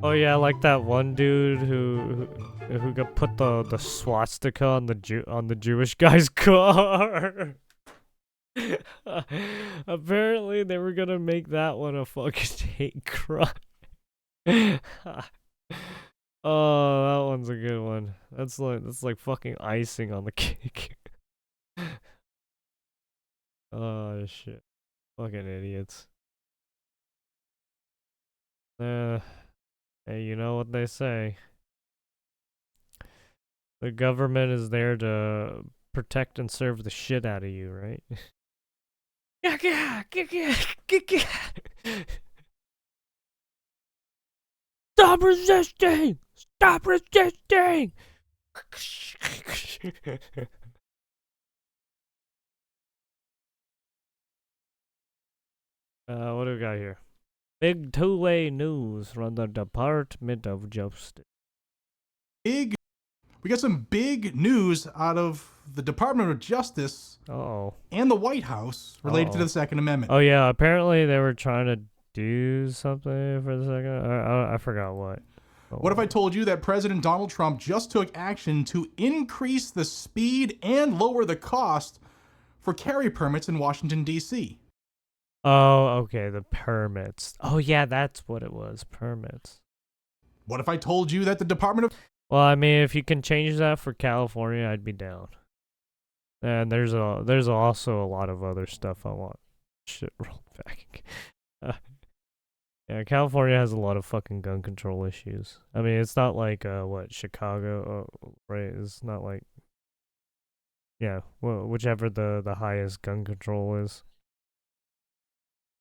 Speaker 1: Oh yeah, like that one dude who got put the swastika on the Jewish guy's car. Apparently they were gonna make that one a fucking hate crime. Oh, that one's a good one. That's like fucking icing on the cake. Oh shit. Fucking idiots. Hey, you know what they say. The government is there to protect and serve the shit out of you, right? Stop resisting! Stop resisting! What do we got here? Big two-way news from the Department of Justice.
Speaker 11: Big
Speaker 9: We got some big news out of the Department of Justice and the White House related to the Second Amendment.
Speaker 1: Oh, yeah. Apparently, they were trying to do something for the second. I forgot what.
Speaker 9: What if I told you that President Donald Trump just took action to increase the speed and lower the cost for carry permits in Washington, D.C.?
Speaker 1: Oh, okay. The permits. Oh, yeah. That's what it was. Permits.
Speaker 9: What if I told you that the Department of...
Speaker 1: Well, I mean, if you can change that for California, I'd be down. And there's also a lot of other stuff I want. Shit rolled back. Yeah, California has a lot of fucking gun control issues. I mean, it's not like Chicago, right? It's not like, yeah, whichever the highest gun control is.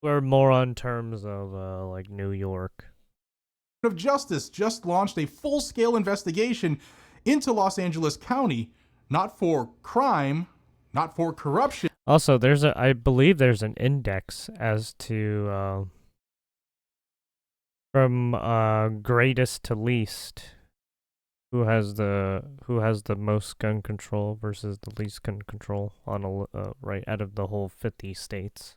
Speaker 1: We're more on terms of like New York.
Speaker 9: Of Justice just launched a full-scale investigation into Los Angeles County, not for crime, not for corruption.
Speaker 1: Also, I believe there's an index as to from greatest to least, who has the most gun control versus the least gun control on right out of the whole 50 states.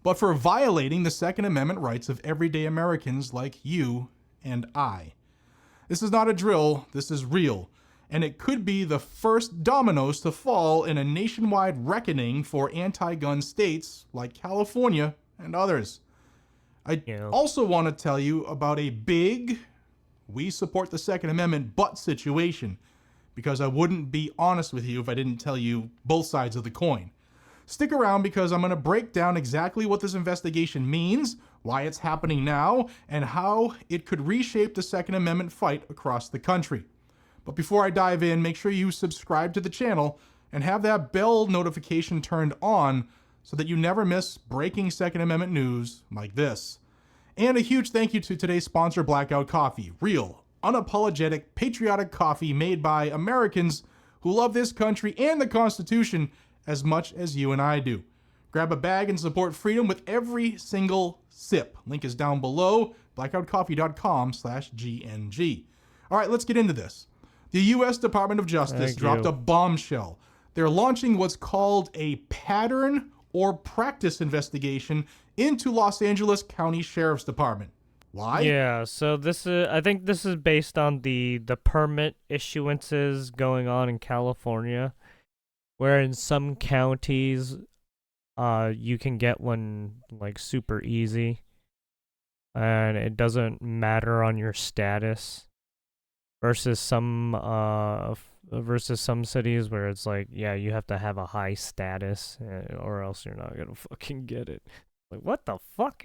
Speaker 9: But for violating the Second Amendment rights of everyday Americans like you and I. This is not a drill, this is real, and it could be the first dominoes to fall in a nationwide reckoning for anti-gun states like California and others. I also want to tell you about a big, we support the Second Amendment, but situation, because I wouldn't be honest with you if I didn't tell you both sides of the coin. Stick around because I'm going to break down exactly what this investigation means, why it's happening now, and how it could reshape the Second Amendment fight across the country. But before I dive in, make sure you subscribe to the channel and have that bell notification turned on so that you never miss breaking Second Amendment news like this. And a huge thank you to today's sponsor, Blackout Coffee. Real, unapologetic, patriotic coffee made by Americans who love this country and the Constitution as much as you and I do. Grab a bag and support freedom with every single sip. Link is down below, blackoutcoffee.com/GNG. All right, let's get into this. The U.S. Department of Justice dropped a bombshell. They're launching what's called a pattern or practice investigation into Los Angeles County Sheriff's Department. Why?
Speaker 1: Yeah, so I think this is based on the permit issuances going on in California, where in some counties, you can get one like super easy, and it doesn't matter on your status, versus some cities where it's like, yeah, you have to have a high status, or else you're not gonna fucking get it. Like, what the fuck?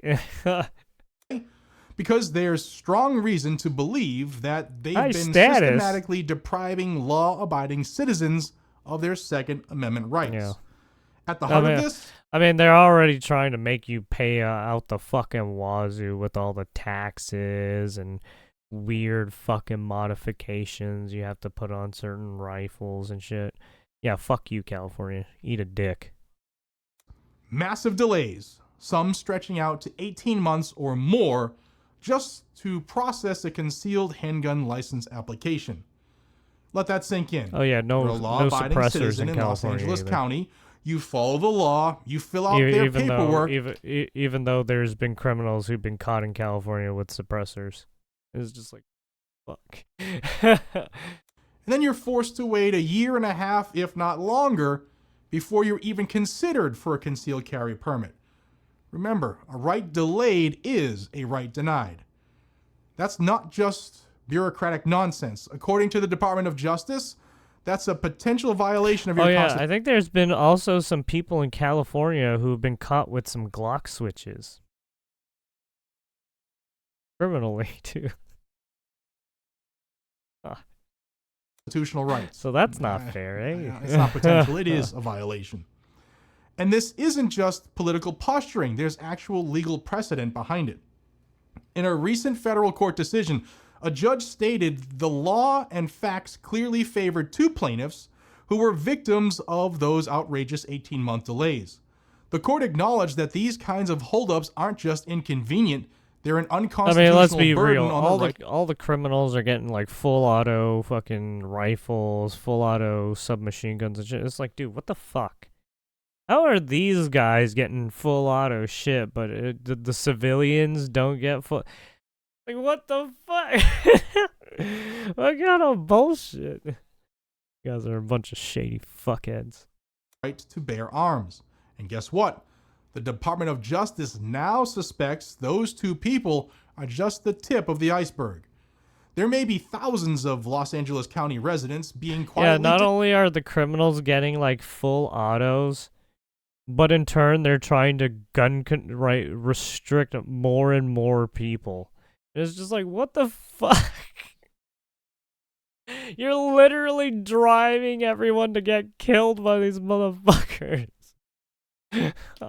Speaker 9: Because there's strong reason to believe that they've been systematically depriving law-abiding citizens of their Second Amendment rights.
Speaker 1: Yeah.
Speaker 9: At the heart of this...
Speaker 1: I mean, they're already trying to make you pay out the fucking wazoo with all the taxes and weird fucking modifications you have to put on certain rifles and shit. Yeah, fuck you, California. Eat a dick.
Speaker 9: Massive delays, some stretching out to 18 months or more, just to process a concealed handgun license application. Let that sink in.
Speaker 1: Oh yeah, no suppressors in California.
Speaker 9: Los Angeles County, you follow the law, you fill out their paperwork.
Speaker 1: Even though there's been criminals who've been caught in California with suppressors, it's just like, fuck.
Speaker 9: And then you're forced to wait 1.5 years, if not longer, before you're even considered for a concealed carry permit. Remember, a right delayed is a right denied. That's not just bureaucratic nonsense. According to the Department of Justice, that's a potential violation of your Constitution.
Speaker 1: I think there's been also some people in California who've been caught with some Glock switches. Criminally, too.
Speaker 9: Constitutional rights.
Speaker 1: So that's not fair, eh?
Speaker 9: It's not potential. It is a violation. And this isn't just political posturing. There's actual legal precedent behind it. In a recent federal court decision, a judge stated the law and facts clearly favored 2 plaintiffs who were victims of those outrageous 18-month delays. The court acknowledged that these kinds of holdups aren't just inconvenient, They're an unconstitutional
Speaker 1: let's be
Speaker 9: burden
Speaker 1: real.
Speaker 9: on
Speaker 1: All the criminals are getting like full auto fucking rifles, full auto submachine guns and shit. It's like, dude, what the fuck? How are these guys getting full auto shit, but the civilians don't get full? Like, what the fuck? What kind of bullshit? You guys are a bunch of shady fuckheads.
Speaker 9: Right to bear arms. And guess what? The Department of Justice now suspects those two people are just the tip of the iceberg. There may be thousands of Los Angeles County residents being quietly...
Speaker 1: Yeah, not only are the criminals getting like full autos, but in turn they're trying to restrict more and more people. It's just like, what the fuck? You're literally driving everyone to get killed by these motherfuckers.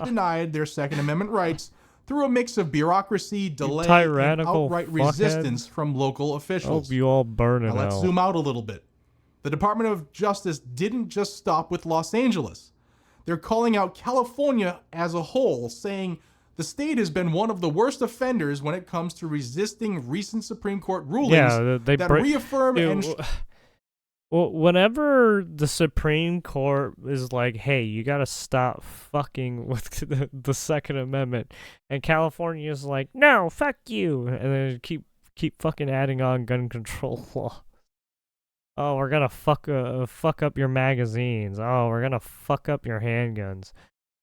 Speaker 9: Denied their Second Amendment rights through a mix of bureaucracy, delay, and outright resistance from local officials.
Speaker 1: Hope you all burn in
Speaker 9: Now let's
Speaker 1: hell.
Speaker 9: zoom out a little bit. The Department of Justice didn't just stop with Los Angeles. They're calling out California as a whole, saying the state has been one of the worst offenders when it comes to resisting recent Supreme Court rulings that reaffirm and...
Speaker 1: Well, whenever the Supreme Court is like, hey, you gotta stop fucking with the Second Amendment, and California is like, no, fuck you, and then keep fucking adding on gun control law. Oh, we're gonna fuck up your magazines. Oh, we're gonna fuck up your handguns.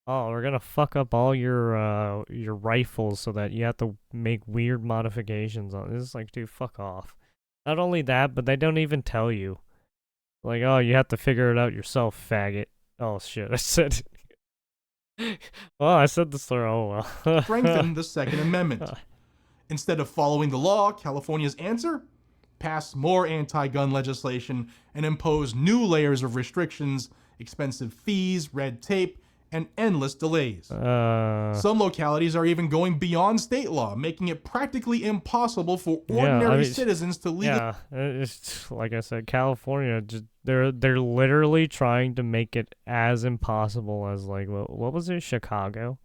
Speaker 1: Oh, we're gonna fuck up all your rifles so that you have to make weird modifications on. It's like, dude, fuck off. Not only that, but they don't even tell you. Like, oh, you have to figure it out yourself, faggot. Oh, shit, I said... Well, I said this through, oh well.
Speaker 9: strengthen the Second Amendment. Instead of following the law, California's answer? Pass more anti-gun legislation and impose new layers of restrictions, expensive fees, red tape, and endless delays. Some localities are even going beyond state law, making it practically impossible for ordinary citizens to legally...
Speaker 1: Yeah, it's like I said, California, just, they're literally trying to make it as impossible as, like, what was it, Chicago?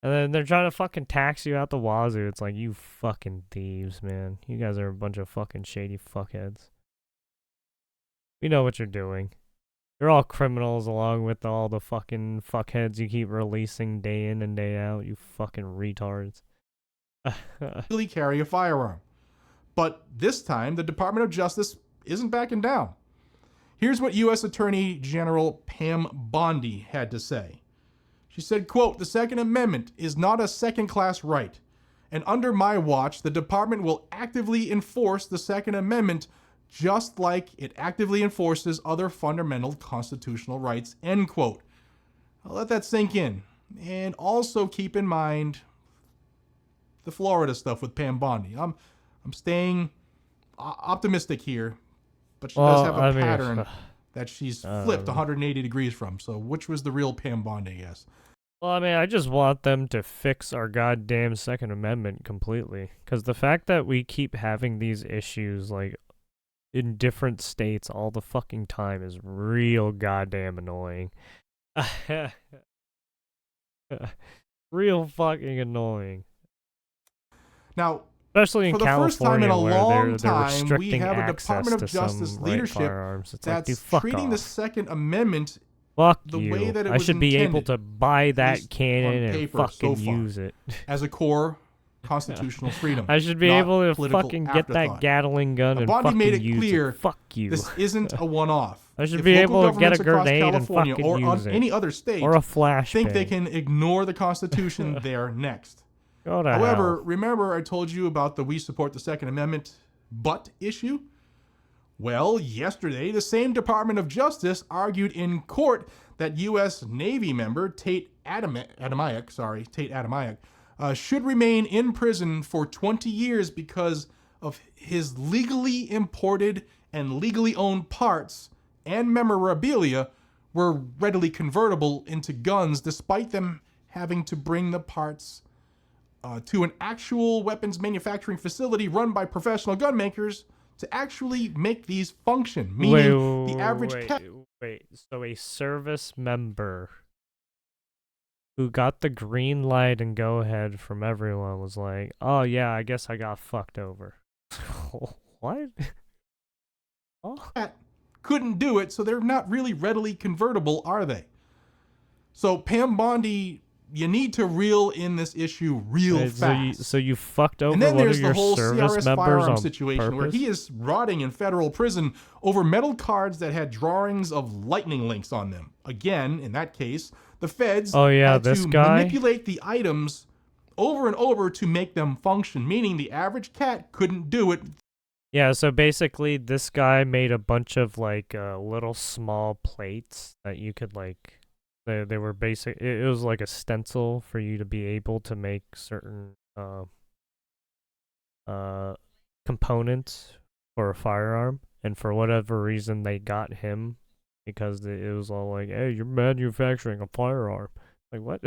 Speaker 1: And then they're trying to fucking tax you out the wazoo. It's like, you fucking thieves, man. You guys are a bunch of fucking shady fuckheads. We know what you're doing. You're all criminals along with all the fucking fuckheads you keep releasing day in and day out, you fucking retards.
Speaker 9: Really carry a firearm. But this time, the Department of Justice isn't backing down. Here's what U.S. Attorney General Pam Bondi had to say. She said, quote, "The Second Amendment is not a second-class right, and under my watch, the department will actively enforce the Second Amendment just like it actively enforces other fundamental constitutional rights," end quote. I'll let that sink in. And also keep in mind the Florida stuff with Pam Bondi. I'm staying optimistic here, but she does have a pattern that she's flipped 180 degrees from. So which was the real Pam Bondi, I guess?
Speaker 1: Well, I mean, I just want them to fix our goddamn Second Amendment completely. Because the fact that we keep having these issues, like, in different states all the fucking time is real goddamn annoying. Real fucking annoying.
Speaker 9: Now,
Speaker 1: especially in
Speaker 9: for the
Speaker 1: California,
Speaker 9: first time in a long
Speaker 1: they're
Speaker 9: time, we
Speaker 1: restricting
Speaker 9: have a Department of Justice leadership that's treating the Second Amendment
Speaker 1: Fuck
Speaker 9: the
Speaker 1: you.
Speaker 9: way that it
Speaker 1: I
Speaker 9: was
Speaker 1: should be able
Speaker 9: intended,
Speaker 1: to buy that cannon and
Speaker 9: paper
Speaker 1: fucking
Speaker 9: so far,
Speaker 1: use it.
Speaker 9: as a core constitutional freedom.
Speaker 1: I should be
Speaker 9: not
Speaker 1: able to
Speaker 9: political
Speaker 1: fucking get that
Speaker 9: afterthought.
Speaker 1: Gatling gun
Speaker 9: Now,
Speaker 1: and
Speaker 9: Bondi
Speaker 1: fucking
Speaker 9: made it
Speaker 1: use
Speaker 9: clear
Speaker 1: it. Fuck you.
Speaker 9: This isn't a one-off.
Speaker 1: I should
Speaker 9: If
Speaker 1: be
Speaker 9: local
Speaker 1: able to get a
Speaker 9: governments across
Speaker 1: grenade and
Speaker 9: California
Speaker 1: fucking
Speaker 9: or
Speaker 1: use
Speaker 9: on
Speaker 1: it.
Speaker 9: any other state
Speaker 1: Or a flashbang.
Speaker 9: think they can ignore the Constitution, they're next.
Speaker 1: Go to
Speaker 9: However,
Speaker 1: hell.
Speaker 9: remember I told you about the "we support the Second Amendment" but issue? Well, yesterday, the same Department of Justice argued in court that U.S. Navy member Tate Adamayak should remain in prison for 20 years because of his legally imported and legally owned parts and memorabilia were readily convertible into guns despite them having to bring the parts to an actual weapons manufacturing facility run by professional gun makers to actually make these function. Meaning the average
Speaker 1: Wait, so a service member who got the green light and go ahead from everyone was like, oh yeah, I guess I got fucked over. What?
Speaker 9: Oh. Couldn't do it, so they're not really readily convertible, are they? So Pam Bondi, you need to reel in this issue real fast.
Speaker 1: So you fucked over
Speaker 9: and then
Speaker 1: one
Speaker 9: there's
Speaker 1: of
Speaker 9: the
Speaker 1: your
Speaker 9: whole
Speaker 1: service
Speaker 9: CRS
Speaker 1: members
Speaker 9: firearm
Speaker 1: on
Speaker 9: situation
Speaker 1: purpose?
Speaker 9: where he is rotting in federal prison over metal cards that had drawings of lightning links on them. Again, in that case, the feds had to manipulate the items over and over to make them function, meaning the average cat couldn't do it.
Speaker 1: Yeah, so basically this guy made a bunch of like little small plates that you could like, they were basic, it was like a stencil for you to be able to make certain components for a firearm, and for whatever reason they got him because it was all like, hey, you're manufacturing a firearm. Like, what?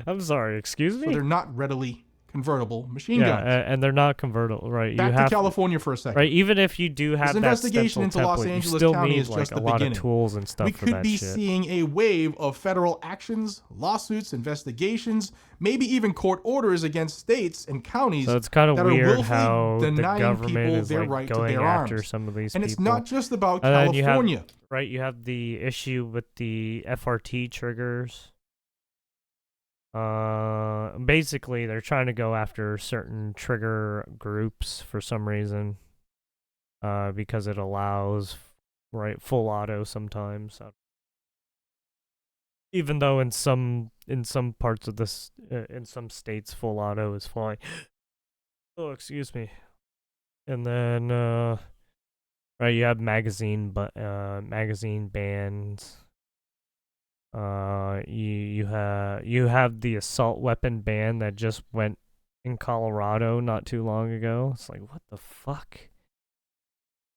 Speaker 1: I'm sorry, excuse me?
Speaker 9: So they're not readily convertible machine guns.
Speaker 1: And they're not convertible, right?
Speaker 9: Back to California for a second.
Speaker 1: Right, even if you do have
Speaker 9: this investigation into Los Angeles
Speaker 1: you still
Speaker 9: County
Speaker 1: need
Speaker 9: is just
Speaker 1: like
Speaker 9: the
Speaker 1: a lot
Speaker 9: beginning.
Speaker 1: of tools and stuff
Speaker 9: we
Speaker 1: for
Speaker 9: could
Speaker 1: that
Speaker 9: be
Speaker 1: shit.
Speaker 9: seeing a wave of federal actions, lawsuits, investigations, maybe even court orders against states and counties.
Speaker 1: So it's kind of
Speaker 9: that
Speaker 1: weird
Speaker 9: are willfully
Speaker 1: how the
Speaker 9: denying
Speaker 1: government
Speaker 9: people
Speaker 1: is
Speaker 9: their
Speaker 1: like
Speaker 9: right to
Speaker 1: going
Speaker 9: bear
Speaker 1: after
Speaker 9: arms.
Speaker 1: some of these
Speaker 9: and
Speaker 1: people.
Speaker 9: it's not just about
Speaker 1: And then
Speaker 9: California.
Speaker 1: Right, you have the issue with the FRT triggers. Basically, they're trying to go after certain trigger groups for some reason, because it allows, right, full auto sometimes. Even though in some parts of this, in some states, full auto is fine. Oh, excuse me. And then, right, you have magazine bans. You have the assault weapon ban that just went in Colorado not too long ago. It's like, what the fuck?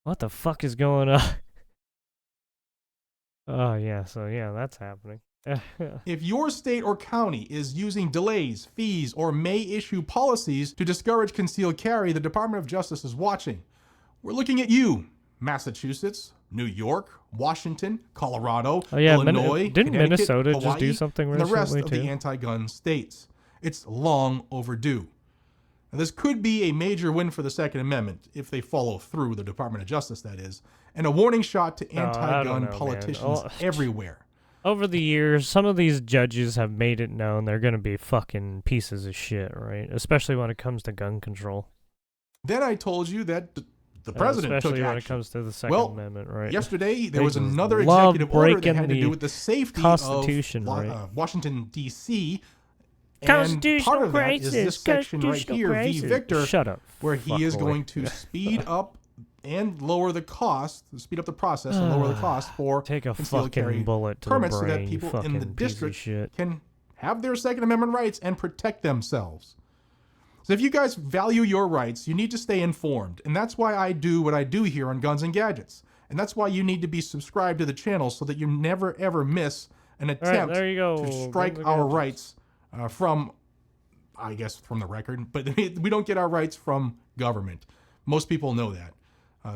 Speaker 1: What the fuck is going on? Oh yeah, so yeah, that's happening.
Speaker 9: If your state or county is using delays, fees, or may issue policies to discourage concealed carry, the Department of Justice is watching. We're looking at you, Massachusetts, New York, Washington, Colorado, Illinois,
Speaker 1: didn't
Speaker 9: Connecticut,
Speaker 1: Minnesota
Speaker 9: Hawaii,
Speaker 1: just do something
Speaker 9: and the rest
Speaker 1: recently
Speaker 9: of
Speaker 1: too?
Speaker 9: the anti-gun states. It's long overdue. Now, this could be a major win for the Second Amendment, if they follow through, the Department of Justice, that is, and a warning shot to anti-gun politicians everywhere.
Speaker 1: Over the years, some of these judges have made it known they're going to be fucking pieces of shit, right? Especially when it comes to gun control.
Speaker 9: Then I told you that the president took
Speaker 1: especially
Speaker 9: action.
Speaker 1: when it comes to the Second Amendment, right?
Speaker 9: Yesterday, there
Speaker 1: They
Speaker 9: was
Speaker 1: just
Speaker 9: another
Speaker 1: love
Speaker 9: executive order that
Speaker 1: breaking
Speaker 9: had to
Speaker 1: the
Speaker 9: do with the safety
Speaker 1: Constitution,
Speaker 9: of
Speaker 1: right?
Speaker 9: Washington, D.C. And
Speaker 1: Constitutional
Speaker 9: part of that is this
Speaker 1: crisis,
Speaker 9: section right
Speaker 1: constitutional
Speaker 9: here,
Speaker 1: crisis.
Speaker 9: V. Victor,
Speaker 1: Shut up,
Speaker 9: where he is
Speaker 1: fuckboy.
Speaker 9: going to speed up and lower the cost, speed up the process and lower the cost for
Speaker 1: Take a
Speaker 9: concealed
Speaker 1: fucking
Speaker 9: carry
Speaker 1: bullet to the
Speaker 9: permits so that
Speaker 1: brain, you
Speaker 9: people in the
Speaker 1: fucking piece of
Speaker 9: district
Speaker 1: shit.
Speaker 9: can have their Second Amendment rights and protect themselves. So if you guys value your rights, you need to stay informed. And that's why I do what I do here on Guns and Gadgets. And that's why you need to be subscribed to the channel so that you never ever miss an attempt
Speaker 1: there you go.
Speaker 9: to strike
Speaker 1: Guns and
Speaker 9: our
Speaker 1: Gadgets.
Speaker 9: rights from, I guess, from the record. But we don't get our rights from government. Most people know that.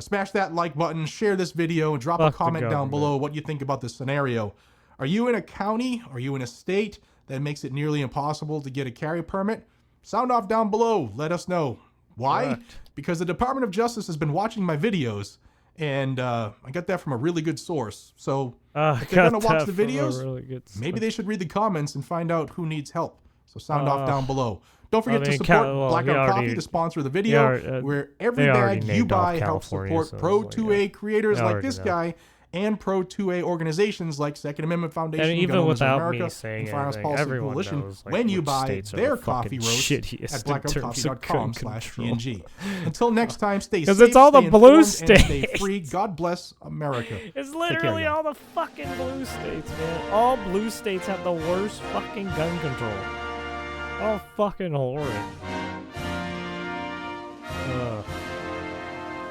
Speaker 9: Smash that like button, share this video, and drop a
Speaker 1: Fuck the
Speaker 9: comment down
Speaker 1: government.
Speaker 9: below what you think about this scenario. Are you in a county? Are you in a state that makes it nearly impossible to get a carry permit? Sound off down below. Let us know. Why?
Speaker 1: Correct.
Speaker 9: Because the Department of Justice has been watching my videos, and I got that from a really good source. So if they're going to watch the videos, maybe they should read the comments and find out who needs help. So sound off down below. Don't forget to support Blackout Coffee to sponsor the video, where every bag you buy helps support Pro 2A creators like this guy and Pro 2A organizations like Second Amendment Foundation,
Speaker 1: And even
Speaker 9: Gun Owners of
Speaker 1: without
Speaker 9: America,
Speaker 1: me saying
Speaker 9: and Firearms
Speaker 1: anything,
Speaker 9: Policy
Speaker 1: everyone
Speaker 9: Coalition
Speaker 1: knows, like,
Speaker 9: when you
Speaker 1: which
Speaker 9: buy
Speaker 1: states are
Speaker 9: their
Speaker 1: the
Speaker 9: coffee
Speaker 1: fucking
Speaker 9: roast
Speaker 1: shittiest
Speaker 9: at
Speaker 1: in terms of gun control.
Speaker 9: blackoutcoffee.com/GNG. Until next time, stay safe,
Speaker 1: Because it's all the
Speaker 9: stay
Speaker 1: blue
Speaker 9: informed, and stay
Speaker 1: states.
Speaker 9: free. God bless America.
Speaker 1: It's
Speaker 9: Take care,
Speaker 1: literally
Speaker 9: y'all.
Speaker 1: all the fucking blue states, man. All blue states have the worst fucking gun control. All fucking horrid.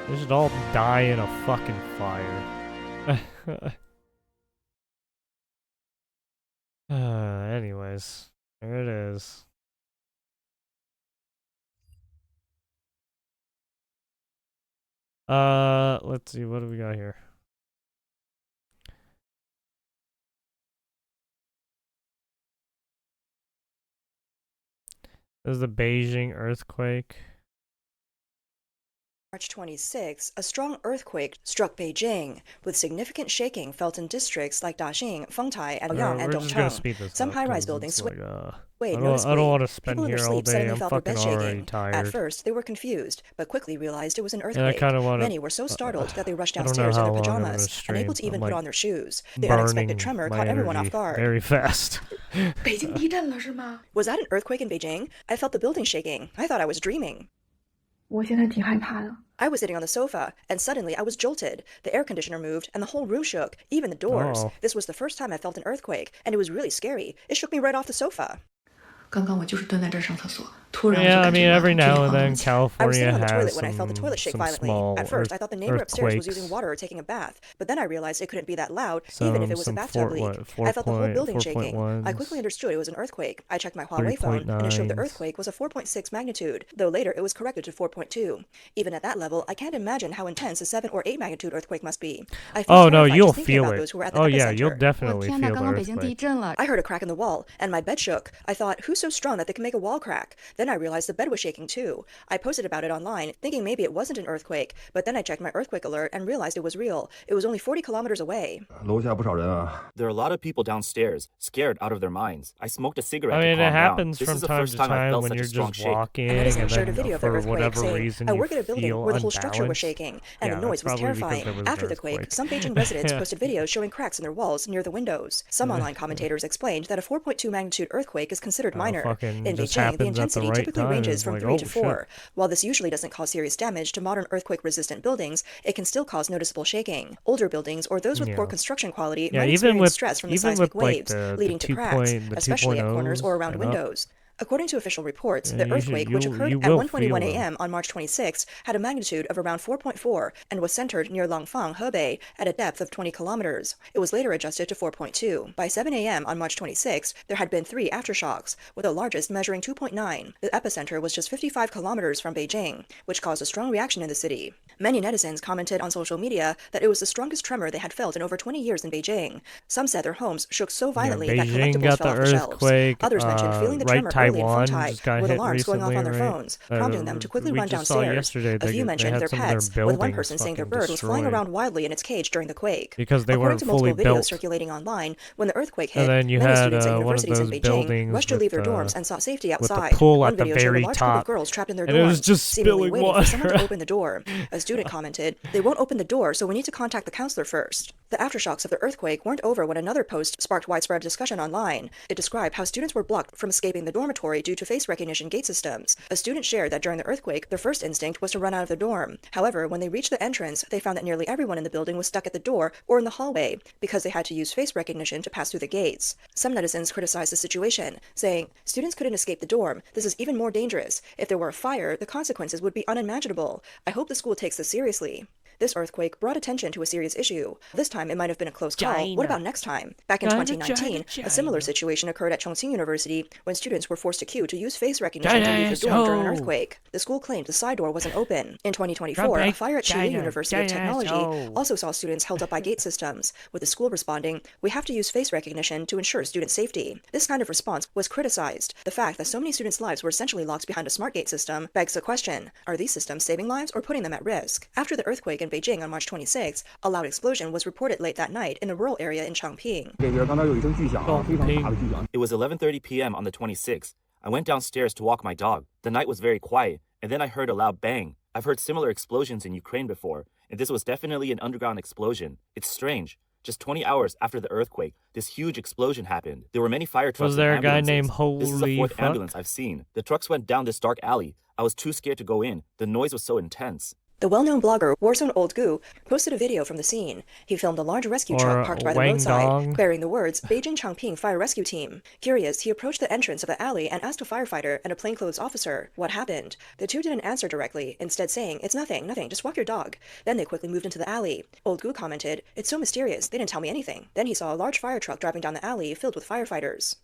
Speaker 1: They should all die in a fucking fire. Anyways, there it is. Let's see, what do we got here? This is the Beijing earthquake.
Speaker 8: March 26, a strong earthquake struck Beijing, with significant shaking felt in districts like Daxing, Fengtai, and Luoyang and Dongcheng. Some high-rise buildings swayed noticeably.
Speaker 1: I don't want to spend
Speaker 8: People in
Speaker 1: here
Speaker 8: their
Speaker 1: all
Speaker 8: sleep
Speaker 1: day.
Speaker 8: suddenly
Speaker 1: I'm
Speaker 8: felt their
Speaker 1: fucking
Speaker 8: bed
Speaker 1: already
Speaker 8: shaking.
Speaker 1: tired.
Speaker 8: At first, they were confused, but quickly realized it was an
Speaker 1: And
Speaker 8: earthquake.
Speaker 1: I kinda wanna-
Speaker 8: Many were so startled that they rushed
Speaker 1: I don't know
Speaker 8: downstairs in
Speaker 1: how
Speaker 8: their
Speaker 1: long I'm gonna
Speaker 8: pajamas,
Speaker 1: stream.
Speaker 8: unable to even
Speaker 1: I'm,
Speaker 8: put
Speaker 1: like,
Speaker 8: on their shoes. The
Speaker 1: burning
Speaker 8: unexpected tremor
Speaker 1: my
Speaker 8: caught everyone
Speaker 1: energy
Speaker 8: off guard.
Speaker 1: very fast.
Speaker 8: Was that an earthquake in Beijing? I felt the building shaking. I thought I was dreaming.
Speaker 10: 我现在挺害怕的。
Speaker 8: I was sitting on the sofa, and suddenly I was jolted. The air conditioner moved, and the whole room shook, even the doors.
Speaker 1: Oh.
Speaker 8: This was the first time I felt an earthquake, and it was really scary. It shook me right off the sofa.
Speaker 10: 刚刚我就是蹲在这儿上厕所，突然我就
Speaker 1: Yeah, I
Speaker 8: 感觉
Speaker 1: mean,
Speaker 8: 马桶
Speaker 1: every
Speaker 8: 剧烈
Speaker 1: now and
Speaker 8: 晃
Speaker 1: then
Speaker 8: 动起来。I was
Speaker 1: California
Speaker 8: sitting on the
Speaker 1: has
Speaker 8: toilet when I felt the toilet shake
Speaker 1: some
Speaker 8: violently.
Speaker 1: small
Speaker 8: At first, I thought the neighbor upstairs was
Speaker 1: earthquakes.
Speaker 8: using water or taking a bath, but then I realized it couldn't be that loud, even if it was a
Speaker 1: Some
Speaker 8: bathtub leak. I felt the whole building shaking. I
Speaker 1: 4.1s.
Speaker 8: quickly understood it was an earthquake. I checked my Huawei phone, and it showed the
Speaker 1: 3.9s.
Speaker 8: earthquake was a 4.6 magnitude, though later it was corrected to 4.2. Even at that level, I can't imagine how intense a 7 or 8 magnitude earthquake must be. I feel
Speaker 1: Oh no,
Speaker 8: terrified
Speaker 1: you'll
Speaker 8: just thinking
Speaker 1: feel
Speaker 8: about
Speaker 1: it.
Speaker 8: those who were at the
Speaker 1: Oh yeah,
Speaker 8: epicenter.
Speaker 1: you'll definitely feel the
Speaker 10: 刚刚北京地
Speaker 1: earthquake.
Speaker 10: 震了。
Speaker 8: I heard a crack in the wall, and my bed shook. I thought, who's so strong that they can make a wall crack? Then I realized the bed was shaking too. I posted about it online, thinking maybe it wasn't an earthquake, but then I checked my earthquake alert and realized it was real. It was only 40 kilometers away.
Speaker 12: There are a lot of people downstairs, scared out of their minds. I smoked a cigarette
Speaker 1: I mean,
Speaker 12: to
Speaker 1: it
Speaker 12: calm
Speaker 1: happens
Speaker 12: down. This
Speaker 1: from
Speaker 12: is the
Speaker 1: time
Speaker 12: first
Speaker 1: to
Speaker 12: time I
Speaker 1: time
Speaker 12: felt
Speaker 1: when
Speaker 12: such
Speaker 1: you're
Speaker 12: a strong
Speaker 1: just
Speaker 12: shake.
Speaker 1: walking,
Speaker 8: A netizen
Speaker 1: and
Speaker 8: shared a
Speaker 1: then
Speaker 8: video of the
Speaker 1: for
Speaker 8: earthquake
Speaker 1: whatever
Speaker 8: saying,
Speaker 1: reason
Speaker 8: I
Speaker 1: you
Speaker 8: work at a building
Speaker 1: feel
Speaker 8: where the whole structure was
Speaker 1: unbalanced.
Speaker 8: shaking, and
Speaker 1: Yeah,
Speaker 8: the noise
Speaker 1: that's
Speaker 8: was
Speaker 1: probably because
Speaker 8: terrifying.
Speaker 1: there was an
Speaker 8: After the quake,
Speaker 1: earthquake.
Speaker 8: some Beijing residents
Speaker 1: Yeah.
Speaker 8: posted videos showing cracks in their walls near the windows. Some online commentators explained that a 4.2 magnitude earthquake is considered minor.
Speaker 1: fucking
Speaker 8: In
Speaker 1: just
Speaker 8: Beijing, the
Speaker 1: happens at the
Speaker 8: intensity
Speaker 1: right
Speaker 8: typically
Speaker 1: time.
Speaker 8: ranges
Speaker 1: It's
Speaker 8: from
Speaker 1: like,
Speaker 8: 3
Speaker 1: oh,
Speaker 8: to
Speaker 1: shit.
Speaker 8: 4. While this usually doesn't cause serious damage to modern earthquake-resistant buildings, it can still cause noticeable shaking. Older buildings or those with
Speaker 1: Yeah.
Speaker 8: poor construction quality
Speaker 1: Yeah,
Speaker 8: might
Speaker 1: even
Speaker 8: experience
Speaker 1: with
Speaker 8: stress from the
Speaker 1: even
Speaker 8: seismic
Speaker 1: with like
Speaker 8: waves,
Speaker 1: the
Speaker 8: leading to
Speaker 1: 2
Speaker 8: cracks,
Speaker 1: point, the
Speaker 8: especially at corners
Speaker 1: 2.0s
Speaker 8: or around
Speaker 1: and up.
Speaker 8: windows. According to official reports,
Speaker 1: Yeah,
Speaker 8: the
Speaker 1: you should-
Speaker 8: earthquake, which
Speaker 1: you'll-
Speaker 8: occurred
Speaker 1: you
Speaker 8: at
Speaker 1: will
Speaker 8: 1:21
Speaker 1: feel them.
Speaker 8: a.m. on March 26, had a magnitude of around 4.4 and was centered near Langfang, Hebei, at a depth of 20 kilometers. It was later adjusted to 4.2. By 7 a.m. on March 26, there had been 3 aftershocks, with the largest measuring 2.9. The epicenter was just 55 kilometers from Beijing, which caused a strong reaction in the city. Many netizens commented on social media that it was the strongest tremor they had felt in over 20 years in Beijing. Some said their homes shook so violently that
Speaker 1: Beijing
Speaker 8: collectibles
Speaker 1: got
Speaker 8: fell
Speaker 1: the
Speaker 8: off the shelves.
Speaker 1: earthquake.
Speaker 8: Others mentioned feeling the
Speaker 1: right
Speaker 8: tremor early in
Speaker 1: Taiwan
Speaker 8: Fengtai,
Speaker 1: just got
Speaker 8: with
Speaker 1: hit
Speaker 8: alarms going off on their
Speaker 1: recently,
Speaker 8: phones,
Speaker 1: right?
Speaker 8: prompting them to quickly
Speaker 1: we
Speaker 8: run
Speaker 1: just saw
Speaker 8: downstairs.
Speaker 1: yesterday
Speaker 8: A
Speaker 1: they-
Speaker 8: few
Speaker 1: they
Speaker 8: mentioned
Speaker 1: had
Speaker 8: their
Speaker 1: some of their
Speaker 8: pets, with one
Speaker 1: buildings
Speaker 8: person saying their
Speaker 1: fucking
Speaker 8: bird was flying
Speaker 1: destroyed.
Speaker 8: around wildly in its cage during the quake.
Speaker 1: Because they
Speaker 8: According
Speaker 1: weren't
Speaker 8: to multiple
Speaker 1: fully
Speaker 8: videos
Speaker 1: built.
Speaker 8: circulating online, when the earthquake
Speaker 1: And
Speaker 8: hit,
Speaker 1: then you
Speaker 8: many
Speaker 1: had
Speaker 8: students at
Speaker 1: one of
Speaker 8: universities in
Speaker 1: those
Speaker 8: Beijing
Speaker 1: buildings
Speaker 8: rushed to leave their
Speaker 1: with the-
Speaker 8: dorms and sought safety
Speaker 1: with the
Speaker 8: outside.
Speaker 1: pool
Speaker 8: One
Speaker 1: at the
Speaker 8: video showed a
Speaker 1: very
Speaker 8: large group of
Speaker 1: top.
Speaker 8: girls trapped in their
Speaker 1: And it was
Speaker 8: dorms,
Speaker 1: just
Speaker 8: seemingly
Speaker 1: spilling
Speaker 8: waiting for someone to
Speaker 1: water.
Speaker 8: open the door. A student commented, "They won't open the door, so we need to contact the counselor first." The aftershocks of the earthquake weren't over when another post sparked widespread discussion online. It described how students were blocked from escaping the dormitory due to face recognition gate systems. A student shared that during the earthquake, their first instinct was to run out of the dorm. However, when they reached the entrance, they found that nearly everyone in the building was stuck at the door or in the hallway because they had to use face recognition to pass through the gates. Some netizens criticized the situation, saying, "Students couldn't escape the dorm. This is even more dangerous. If there were a fire, the consequences would be unimaginable. I hope the school takes this seriously." This earthquake brought attention to a serious issue. This time, it might have been a close call. What about next time? Back in 2019, a similar situation occurred at Chongqing University when students were forced to queue to use face recognition to leave the dorm during an earthquake. The school claimed the side door wasn't open. In 2024, a fire at Tsinghua University of Technology also saw students held up by gate systems, with the school responding, "We have to use face recognition to ensure student safety." This kind of response was criticized. The fact that so many students' lives were essentially locked behind a smart gate system begs the question, are these systems saving lives or putting them at risk? After the earthquake in Beijing on March 26, a loud explosion was reported late that night in a rural area in Changping.
Speaker 12: It was 11:30 p.m. on the 26th. I went downstairs to walk my dog. The night was very quiet, and then I heard a loud bang. I've heard similar explosions in Ukraine before, and this was definitely an underground explosion. It's strange. Just 20 hours after the earthquake, this huge explosion happened. There were many fire trucks.
Speaker 1: Was there
Speaker 12: and
Speaker 1: a guy
Speaker 12: ambulances.
Speaker 1: named
Speaker 12: This is the
Speaker 1: Holy
Speaker 12: 4th
Speaker 1: Fuck?
Speaker 12: ambulance I've seen. The trucks went down this dark alley. I was too scared to go in. The noise was so intense.
Speaker 8: The well-known blogger Warzone Old Goo posted a video from the scene. He filmed a large rescue truck parked by the
Speaker 1: Wang
Speaker 8: roadside,
Speaker 1: Dong.
Speaker 8: bearing the words Beijing Changping Fire Rescue Team. Curious, he approached the entrance of the alley and asked a firefighter and a plainclothes officer what happened. The two didn't answer directly, instead saying, "It's nothing, just walk your dog." Then they quickly moved into the alley. Old Goo commented, "It's so mysterious, they didn't tell me anything." Then he saw a large fire truck driving down the alley filled with firefighters.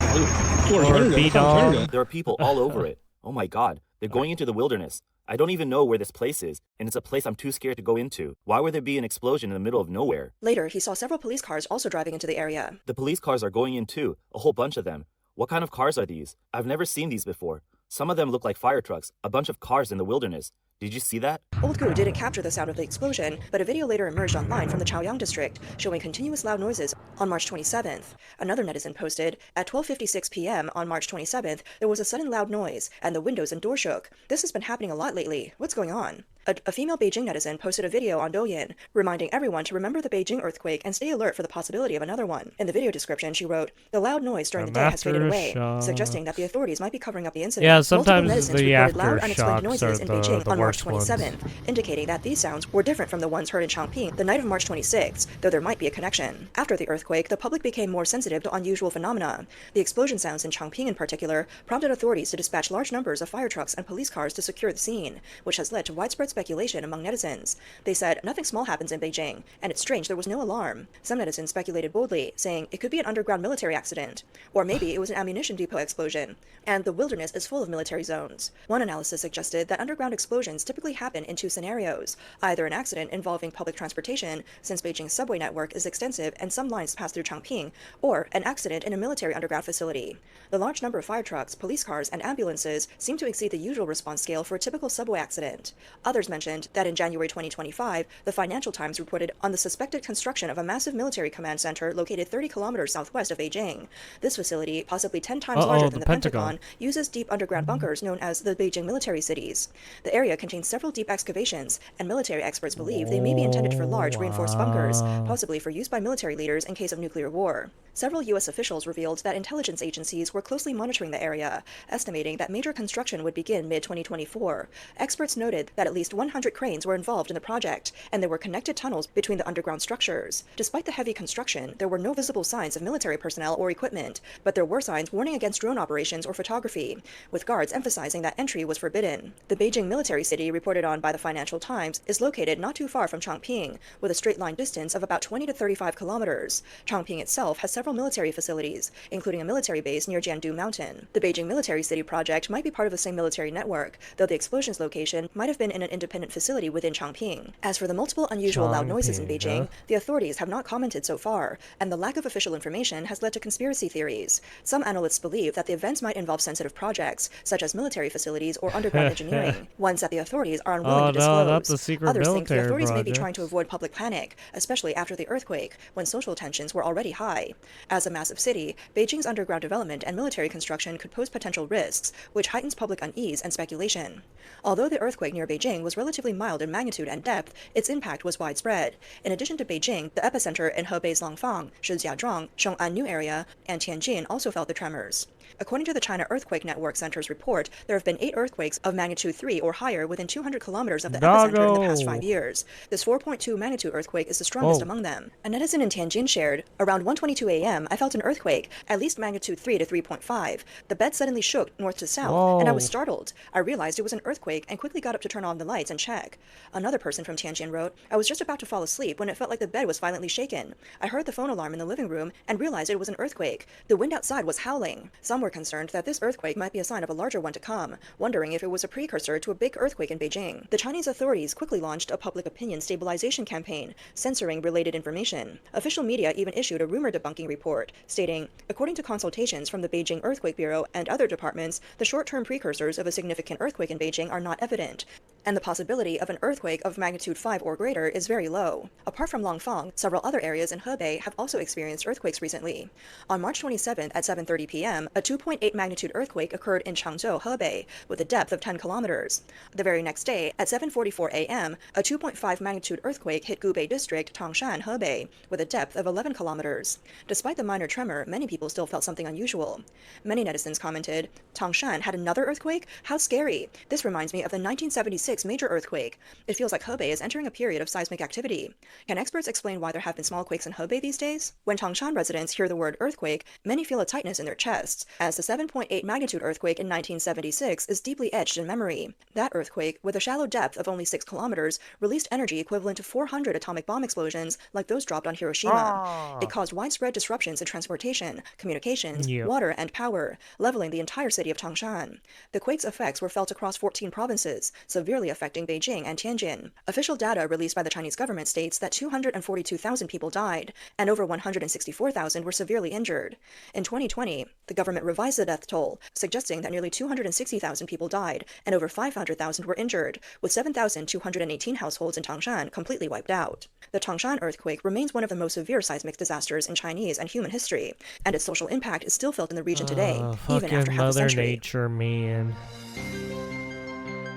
Speaker 12: There are people all over it. Oh my god, they're going into the wilderness. I don't even know where this place is, and it's a place I'm too scared to go into. Why would there be an explosion in the middle of nowhere?
Speaker 8: Later, he saw several police cars also driving into the area.
Speaker 12: The police cars are going in too, a whole bunch of them. What kind of cars are these? I've never seen these before. Some of them look like fire trucks, a bunch of cars in the wilderness. Did you see that?
Speaker 8: Old Gu didn't capture the sound of the explosion, but a video later emerged online from the Chaoyang district showing continuous loud noises on March 27th. Another netizen posted, at 12:56 p.m. on March 27th, there was a sudden loud noise, and the windows and door shook. This has been happening a lot lately. What's going on? A female Beijing netizen posted a video on Douyin, reminding everyone to remember the Beijing earthquake and stay alert for the possibility of another one. In the video description, she wrote, "The loud noise during the day has faded away," suggesting that the authorities might be covering up the incident.
Speaker 1: Yeah, sometimes
Speaker 8: Multiple
Speaker 1: the
Speaker 8: netizens reported loud, unexplained
Speaker 1: aftershocks
Speaker 8: noises
Speaker 1: are
Speaker 8: in Beijing
Speaker 1: the
Speaker 8: on March
Speaker 1: worst
Speaker 8: 27th, indicating that these sounds were different from the ones heard in Chongqing the night of March 26th, though there might be a connection. After the earthquake, the public became more sensitive to unusual phenomena. The explosion sounds in Chongqing in particular prompted authorities to dispatch large numbers of fire trucks and police cars to secure the scene, which has led to widespread speculation among netizens. They said, "Nothing small happens in Beijing, and it's strange there was no alarm." Some netizens speculated boldly, saying it could be an underground military accident, or maybe it was an ammunition depot explosion, and the wilderness is full of military zones. One analysis suggested that underground explosions typically happen in two scenarios, either an accident involving public transportation, since Beijing's subway network is extensive and some lines pass through Chongqing, or an accident in a military underground facility. The large number of fire trucks, police cars, and ambulances seem to exceed the usual response scale for a typical subway accident. Others mentioned that in January 2025, the Financial Times reported on the suspected construction of a massive military command center located 30 kilometers southwest of Beijing. This facility, possibly 10 times larger than the Pentagon, uses deep underground bunkers known as the Beijing military cities. The area contains several deep excavations, and military experts believe they may be intended for large reinforced bunkers, possibly for use by military leaders in case of nuclear war. Several U.S. officials revealed that intelligence agencies were closely monitoring the area, estimating that major construction would begin mid-2024. Experts noted that at least 100 cranes were involved in the project, and there were connected tunnels between the underground structures. Despite the heavy construction, there were no visible signs of military personnel or equipment, but there were signs warning against drone operations or photography, with guards emphasizing that entry was forbidden. The Beijing military city, reported on by the Financial Times, is located not too far from Chongqing, with a straight-line distance of about 20 to 35 kilometers. Chongqing itself has several military facilities, including a military base near Jiandu Mountain. The Beijing military city project might be part of the same military network, though the explosion's location might have been in an independent facility within Chongqing. As for the multiple unusual loud noises in Beijing, the authorities have not commented so far, and the lack of official information has led to conspiracy theories. Some analysts believe that the events might involve sensitive projects, such as military facilities or underground engineering, ones that the authorities are unwilling to disclose.
Speaker 1: That's a secret
Speaker 8: Others think the
Speaker 1: military
Speaker 8: authorities may be
Speaker 1: project.
Speaker 8: trying to avoid public panic, especially after the earthquake, when social tensions were already high. As a massive city, Beijing's underground development and military construction could pose potential risks, which heightens public unease and speculation. Although the earthquake near Beijing was relatively mild in magnitude and depth, its impact was widespread. In addition to Beijing, the epicenter in Hebei's Langfang, Shijiazhuang, Shong'an New Area, and Tianjin also felt the tremors. According to the China Earthquake Network Center's report, there have been 8 earthquakes of magnitude 3 or higher within 200 kilometers of the epicenter in the past 5 years. This 4.2 magnitude earthquake is the strongest among them. A netizen in Tianjin shared, "Around 1:22 a.m., I felt an earthquake, at least magnitude 3 to 3.5. The bed suddenly shook north to south, and I was startled. I realized it was an earthquake and quickly got up to turn on the lights and check." Another person from Tianjin wrote, "I was just about to fall asleep when it felt like the bed was violently shaken. I heard the phone alarm in the living room and realized it was an earthquake. The wind outside was howling." Some were concerned that this earthquake might be a sign of a larger one to come, wondering if it was a precursor to a big earthquake in Beijing. The Chinese authorities quickly launched a public opinion stabilization campaign, censoring related information. Official media even issued a rumor debunking report, stating, "According to consultations from the Beijing Earthquake Bureau and other departments, the short-term precursors of a significant earthquake in Beijing are not evident, and the possibility of an earthquake of magnitude 5 or greater is very low." Apart from Langfang, several other areas in Hebei have also experienced earthquakes recently. On March 27th at 7:30 p.m., a 2.8 magnitude earthquake occurred in Changzhou, Hebei, with a depth of 10 kilometers. The very next day, at 7:44 a.m., a 2.5 magnitude earthquake hit Gubei District, Tangshan, Hebei, with a depth of 11 kilometers. Despite the minor tremor, many people still felt something unusual. Many netizens commented, "Tangshan had another earthquake? How scary. This reminds me of the 1976 major earthquake. It feels like Hebei is entering a period of seismic activity. Can experts explain why there have been small quakes in Hebei these days?" When Tangshan residents hear the word earthquake, many feel a tightness in their chests, as the 7.8 magnitude earthquake in 1976 is deeply etched in memory. That earthquake, with a shallow depth of only 6 kilometers, released energy equivalent to 400 atomic bomb explosions like those dropped on Hiroshima. It caused widespread disruptions in transportation, communications, water, and power, leveling the entire city of Tangshan. The quake's effects were felt across 14 provinces, severely affecting affecting Beijing and Tianjin. Official data released by the Chinese government states that 242,000 people died, and over 164,000 were severely injured. In 2020, the government revised the death toll, suggesting that nearly 260,000 people died, and over 500,000 were injured, with 7,218 households in Tangshan completely wiped out. The Tangshan earthquake remains one of the most severe seismic disasters in Chinese and human history, and its social impact is still felt in the region today, even after half a century.
Speaker 1: Mother Nature, man.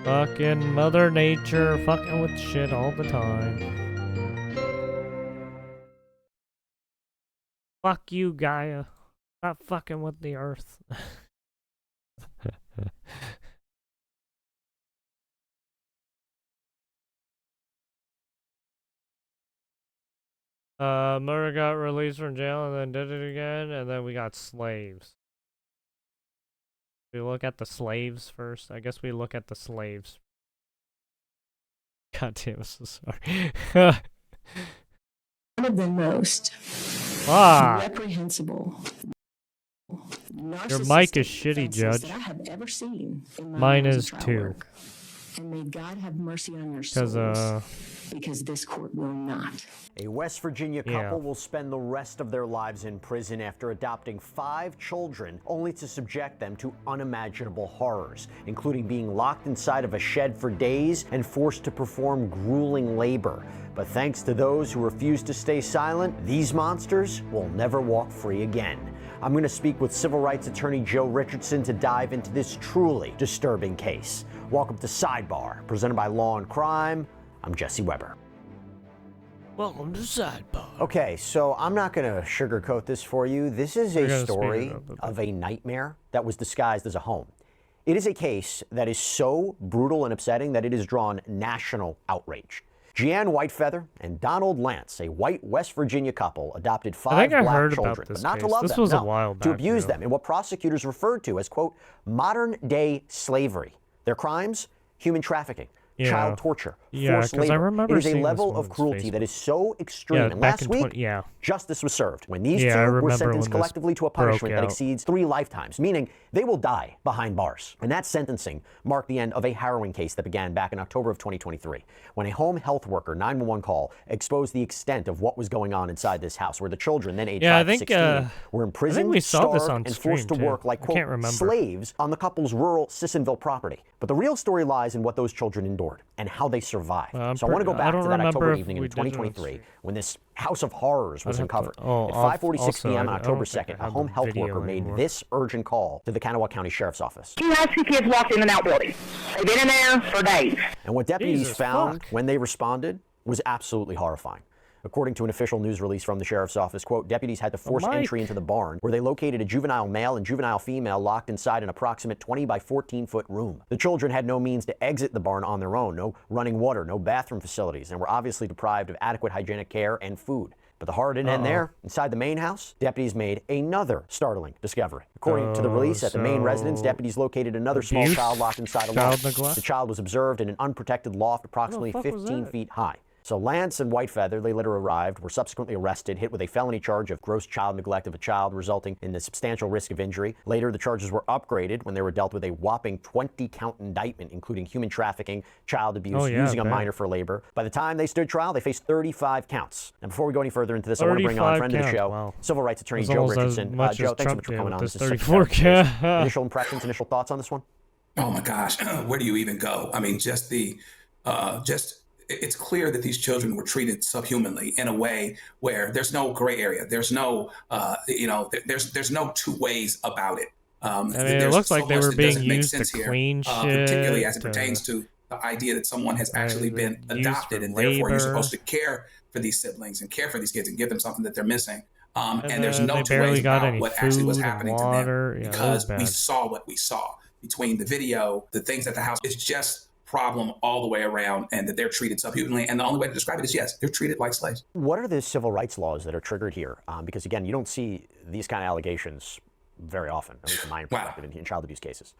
Speaker 1: Fucking Mother Nature, fucking with shit all the time. Fuck you, Gaia. Stop fucking with the earth. Murder got released from jail and then did it again, and then we got slaves. We look at the slaves first. I guess we look at the slaves. God damn, I'm so sorry.
Speaker 13: One of the most reprehensible.
Speaker 1: Your mic is shitty, Judge.
Speaker 13: That I have ever seen in my
Speaker 1: Mine
Speaker 13: years
Speaker 1: is
Speaker 13: of trial
Speaker 1: too.
Speaker 13: work. And may God have mercy on your souls, because this court will not.
Speaker 14: A West Virginia couple will spend the rest of their lives in prison after adopting 5 children, only to subject them to unimaginable horrors, including being locked inside of a shed for days and forced to perform grueling labor. But thanks to those who refuse to stay silent, these monsters will never walk free again. I'm going to speak with civil rights attorney Joe Richardson to dive into this truly disturbing case. Welcome to Sidebar, presented by Law and Crime. I'm Jesse Weber.
Speaker 1: Welcome to Sidebar.
Speaker 14: Okay, so I'm not going to sugarcoat this for you. This is a story of a nightmare that was disguised as a home. It is a case that is so brutal and upsetting that it has drawn national outrage. Jeanne Whitefeather and Donald Lance, a white West Virginia couple, adopted 5 black children, but not to love them, no, to abuse them in what prosecutors referred to as, quote, modern-day slavery. Their crimes? Human trafficking, child torture, forced labor. It is a level of cruelty that is so extreme. And last week, justice was served when these two were sentenced collectively to a punishment that exceeds 3 lifetimes, meaning they will die behind bars. And that sentencing marked the end of a harrowing case that began back in October of 2023, when a home health worker 911 call exposed the extent of what was going on inside this house, where the children, then aged 5 to 16, were imprisoned, starved, and forced to work like, quote, slaves on the couple's rural Sissonville property. But the real story lies in what those children endured and how they survived. So I want to go back to that October evening in 2023 when this house of horrors was uncovered. At 5:46 p.m. on October 2nd, a home health worker made this urgent call to the Kanawha County Sheriff's Office.
Speaker 13: 2 rescue kids walked in and out building. They've been in there for days.
Speaker 14: And what deputies found when they responded was absolutely horrifying. According to an official news release from the sheriff's office, quote, deputies had to force entry into the barn where they located a juvenile male and juvenile female locked inside an approximate 20 by 14-foot room. The children had no means to exit the barn on their own, no running water, no bathroom facilities, and were obviously deprived of adequate hygienic care and food. But the horror didn't end there. Inside the main house, deputies made another startling discovery. According to the release, at the main residence, deputies located another small child locked inside a loft. The child was observed in an unprotected loft approximately 15 feet high. So Lance and Whitefeather, they later arrived, were subsequently arrested, hit with a felony charge of gross child neglect of a child, resulting in the substantial risk of injury. Later, the charges were upgraded when they were dealt with a whopping 20-count indictment, including human trafficking, child abuse, using a minor for labor. By the time they stood trial, they faced 35 counts. And before we go any further into this, I want to bring on a friend of the show, civil rights attorney Joe Richardson. Joe, thanks so much for coming on. This is initial impressions, initial thoughts on this one?
Speaker 15: Oh my gosh, where do you even go? I mean, it's clear that these children were treated subhumanly in a way where there's no gray area. There's no, there's no 2 ways about it.
Speaker 1: I mean, it looks like they were being used to clean shit.
Speaker 15: Particularly as it pertains to the idea that someone has actually been adopted and therefore you're supposed to care for these siblings and care for these kids and give them something that they're missing. And there's no 2 ways about what actually was happening to them because we saw what we saw between the video, the things at the house. It's just problem all the way around, and that they're treated subhumanly. And the only way to describe it is, yes, they're treated like slaves.
Speaker 14: What are the civil rights laws that are triggered here? Because again, you don't see these kind of allegations very often, at least in my perspective, in child abuse cases.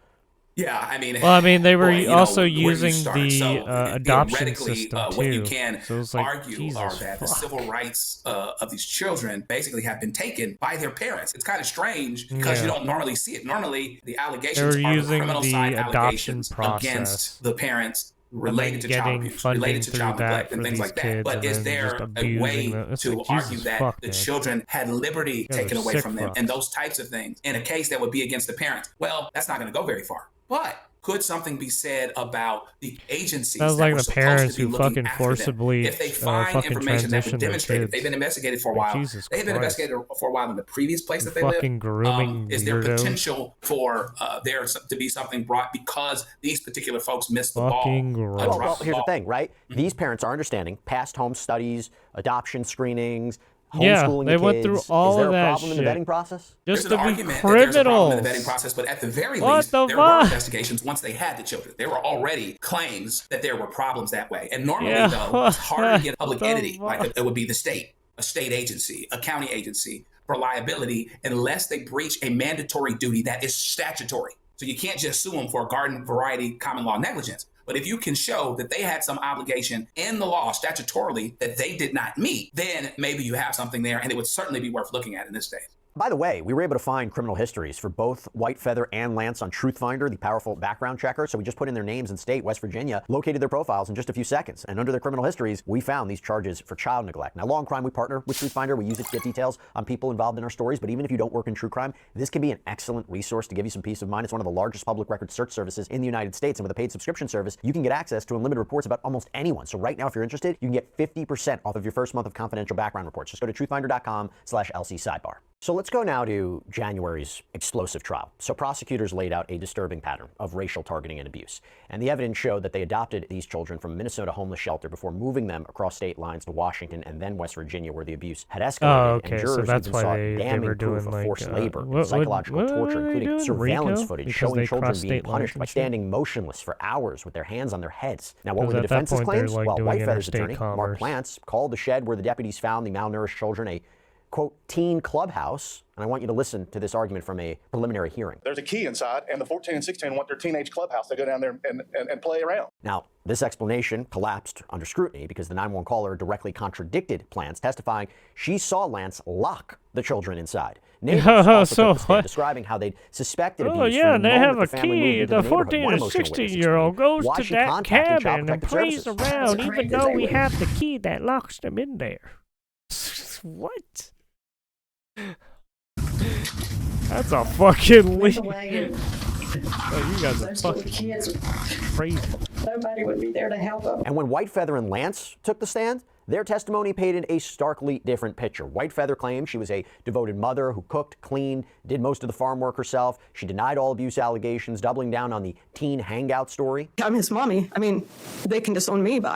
Speaker 15: Yeah, I mean,
Speaker 1: well, I mean, they were also using the adoption system too.
Speaker 15: What you can
Speaker 1: so like,
Speaker 15: argue are that the civil rights of these children basically have been taken by their parents. It's kind of strange because you don't normally see it. Normally, the allegations are the criminal side allegations against the parents related to child abuse, related to child neglect, and things like that. But is there a way to argue that the children had liberty taken away from them and those types of things in a case that would be against the parents? Well, that's not going to go very far. But could something be said about the agencies?
Speaker 1: Sounds
Speaker 15: that
Speaker 1: like
Speaker 15: were
Speaker 1: the parents
Speaker 15: supposed to be
Speaker 1: who
Speaker 15: looking
Speaker 1: fucking
Speaker 15: after them?
Speaker 1: forcibly
Speaker 15: If they find
Speaker 1: fucking
Speaker 15: information that would
Speaker 1: transition their
Speaker 15: demonstrate that
Speaker 1: kids.
Speaker 15: they've been investigated for a while,
Speaker 1: Jesus
Speaker 15: they've been
Speaker 1: Christ.
Speaker 15: investigated for a while in the previous place that they
Speaker 1: Fucking
Speaker 15: live.
Speaker 1: grooming
Speaker 15: Is there
Speaker 1: weirdo.
Speaker 15: potential for there to be something brought because these particular folks missed the
Speaker 1: Fucking
Speaker 15: ball?
Speaker 1: gross.
Speaker 14: Well, here's the thing, right? These parents are understanding past home studies, adoption screenings,
Speaker 1: Yeah,
Speaker 14: homeschooling
Speaker 1: they
Speaker 14: kids.
Speaker 1: went through all
Speaker 14: Is there
Speaker 1: of
Speaker 14: a
Speaker 1: that
Speaker 14: problem in the
Speaker 1: shit.
Speaker 14: vetting process?
Speaker 1: Just
Speaker 15: There's
Speaker 1: to
Speaker 15: an
Speaker 1: be
Speaker 15: argument that there's a problem in the
Speaker 1: criminals.
Speaker 15: vetting process, but at the very
Speaker 1: What
Speaker 15: least,
Speaker 1: the
Speaker 15: there were
Speaker 1: fuck?
Speaker 15: investigations once they had the children. There were already claims that there were problems that way. And normally,
Speaker 1: Yeah,
Speaker 15: though, it's harder to get a public
Speaker 1: what the
Speaker 15: entity, like
Speaker 1: fuck?
Speaker 15: it would be the state, a state agency, a county agency, for liability unless they breach a mandatory duty that is statutory. So you can't just sue them for garden variety common law negligence. But if you can show that they had some obligation in the law statutorily that they did not meet, then maybe you have something there, and it would certainly be worth looking at in this stage.
Speaker 14: By the way, we were able to find criminal histories for both Whitefeather and Lance on TruthFinder, the powerful background checker. So we just put in their names and state, West Virginia, located their profiles in just a few seconds. And under their criminal histories, we found these charges for child neglect. Now, Law and Crime, we partner with TruthFinder. We use it to get details on people involved in our stories. But even if you don't work in true crime, this can be an excellent resource to give you some peace of mind. It's one of the largest public record search services in the United States. And with a paid subscription service, you can get access to unlimited reports about almost anyone. So right now, if you're interested, you can get 50% off of your first month of confidential background reports. Just go to truthfinder.com/LC sidebar. So let's go now to January's explosive trial. So prosecutors laid out a disturbing pattern of racial targeting and abuse. And the evidence showed that they adopted these children from a Minnesota homeless shelter before moving them across state lines to Washington and then West Virginia, where the abuse had escalated.
Speaker 1: Oh, okay,
Speaker 14: and
Speaker 1: so
Speaker 14: jurors
Speaker 1: that's
Speaker 14: even
Speaker 1: why
Speaker 14: saw
Speaker 1: they
Speaker 14: damning
Speaker 1: were
Speaker 14: proof
Speaker 1: doing,
Speaker 14: of forced
Speaker 1: like,
Speaker 14: labor,
Speaker 1: what-
Speaker 14: psychological
Speaker 1: what
Speaker 14: torture,
Speaker 1: are they
Speaker 14: including
Speaker 1: doing?
Speaker 14: surveillance
Speaker 1: RICO?
Speaker 14: footage
Speaker 1: Because
Speaker 14: showing
Speaker 1: they
Speaker 14: children
Speaker 1: crossed
Speaker 14: being
Speaker 1: state lines
Speaker 14: punished
Speaker 1: and
Speaker 14: by
Speaker 1: shit?
Speaker 14: standing motionless for hours with their hands on their heads. Now, what were
Speaker 1: Because
Speaker 14: the
Speaker 1: at that
Speaker 14: defense's
Speaker 1: point, they're,
Speaker 14: claims?
Speaker 1: like,
Speaker 14: Well,
Speaker 1: doing
Speaker 14: Whitefeather's
Speaker 1: interstate
Speaker 14: attorney, Mark
Speaker 1: commerce.
Speaker 14: Plants, called the shed where the deputies found the malnourished children a quote, teen clubhouse. And I want you to listen to this argument from a preliminary hearing.
Speaker 16: There's a key inside, and the 14 and 16 want their teenage clubhouse. They go down there and play around.
Speaker 14: Now, this explanation collapsed under scrutiny because the 911 caller directly contradicted Plants, testifying she saw Lance lock the children inside. Neighbors also
Speaker 1: So
Speaker 14: took the stand,
Speaker 1: what?
Speaker 14: describing how they'd suspected
Speaker 1: Oh
Speaker 14: abuse
Speaker 1: yeah,
Speaker 14: from the
Speaker 1: they
Speaker 14: moment
Speaker 1: have
Speaker 14: the
Speaker 1: a
Speaker 14: family moved
Speaker 1: key.
Speaker 14: into
Speaker 1: The
Speaker 14: neighborhood.
Speaker 1: 14
Speaker 14: One
Speaker 1: and
Speaker 14: emotional witness
Speaker 1: 16-year-old goes
Speaker 14: why
Speaker 1: to
Speaker 14: she
Speaker 1: that
Speaker 14: contacted Child
Speaker 1: cabin and
Speaker 14: Protective
Speaker 1: plays
Speaker 14: Services.
Speaker 1: around, even
Speaker 13: crazy.
Speaker 1: though we have the key that locks them in there. What? That's a fucking leak. Oh, you guys are fucking
Speaker 13: kids.
Speaker 1: crazy.
Speaker 13: Nobody would be there to help them.
Speaker 14: And when Whitefeather and Lance took the stand, their testimony painted a starkly different picture. Whitefeather claimed she was a devoted mother who cooked, cleaned, did most of the farm work herself. She denied all abuse allegations, doubling down on the teen hangout story.
Speaker 10: I'm his mommy. I mean, they can disown me, but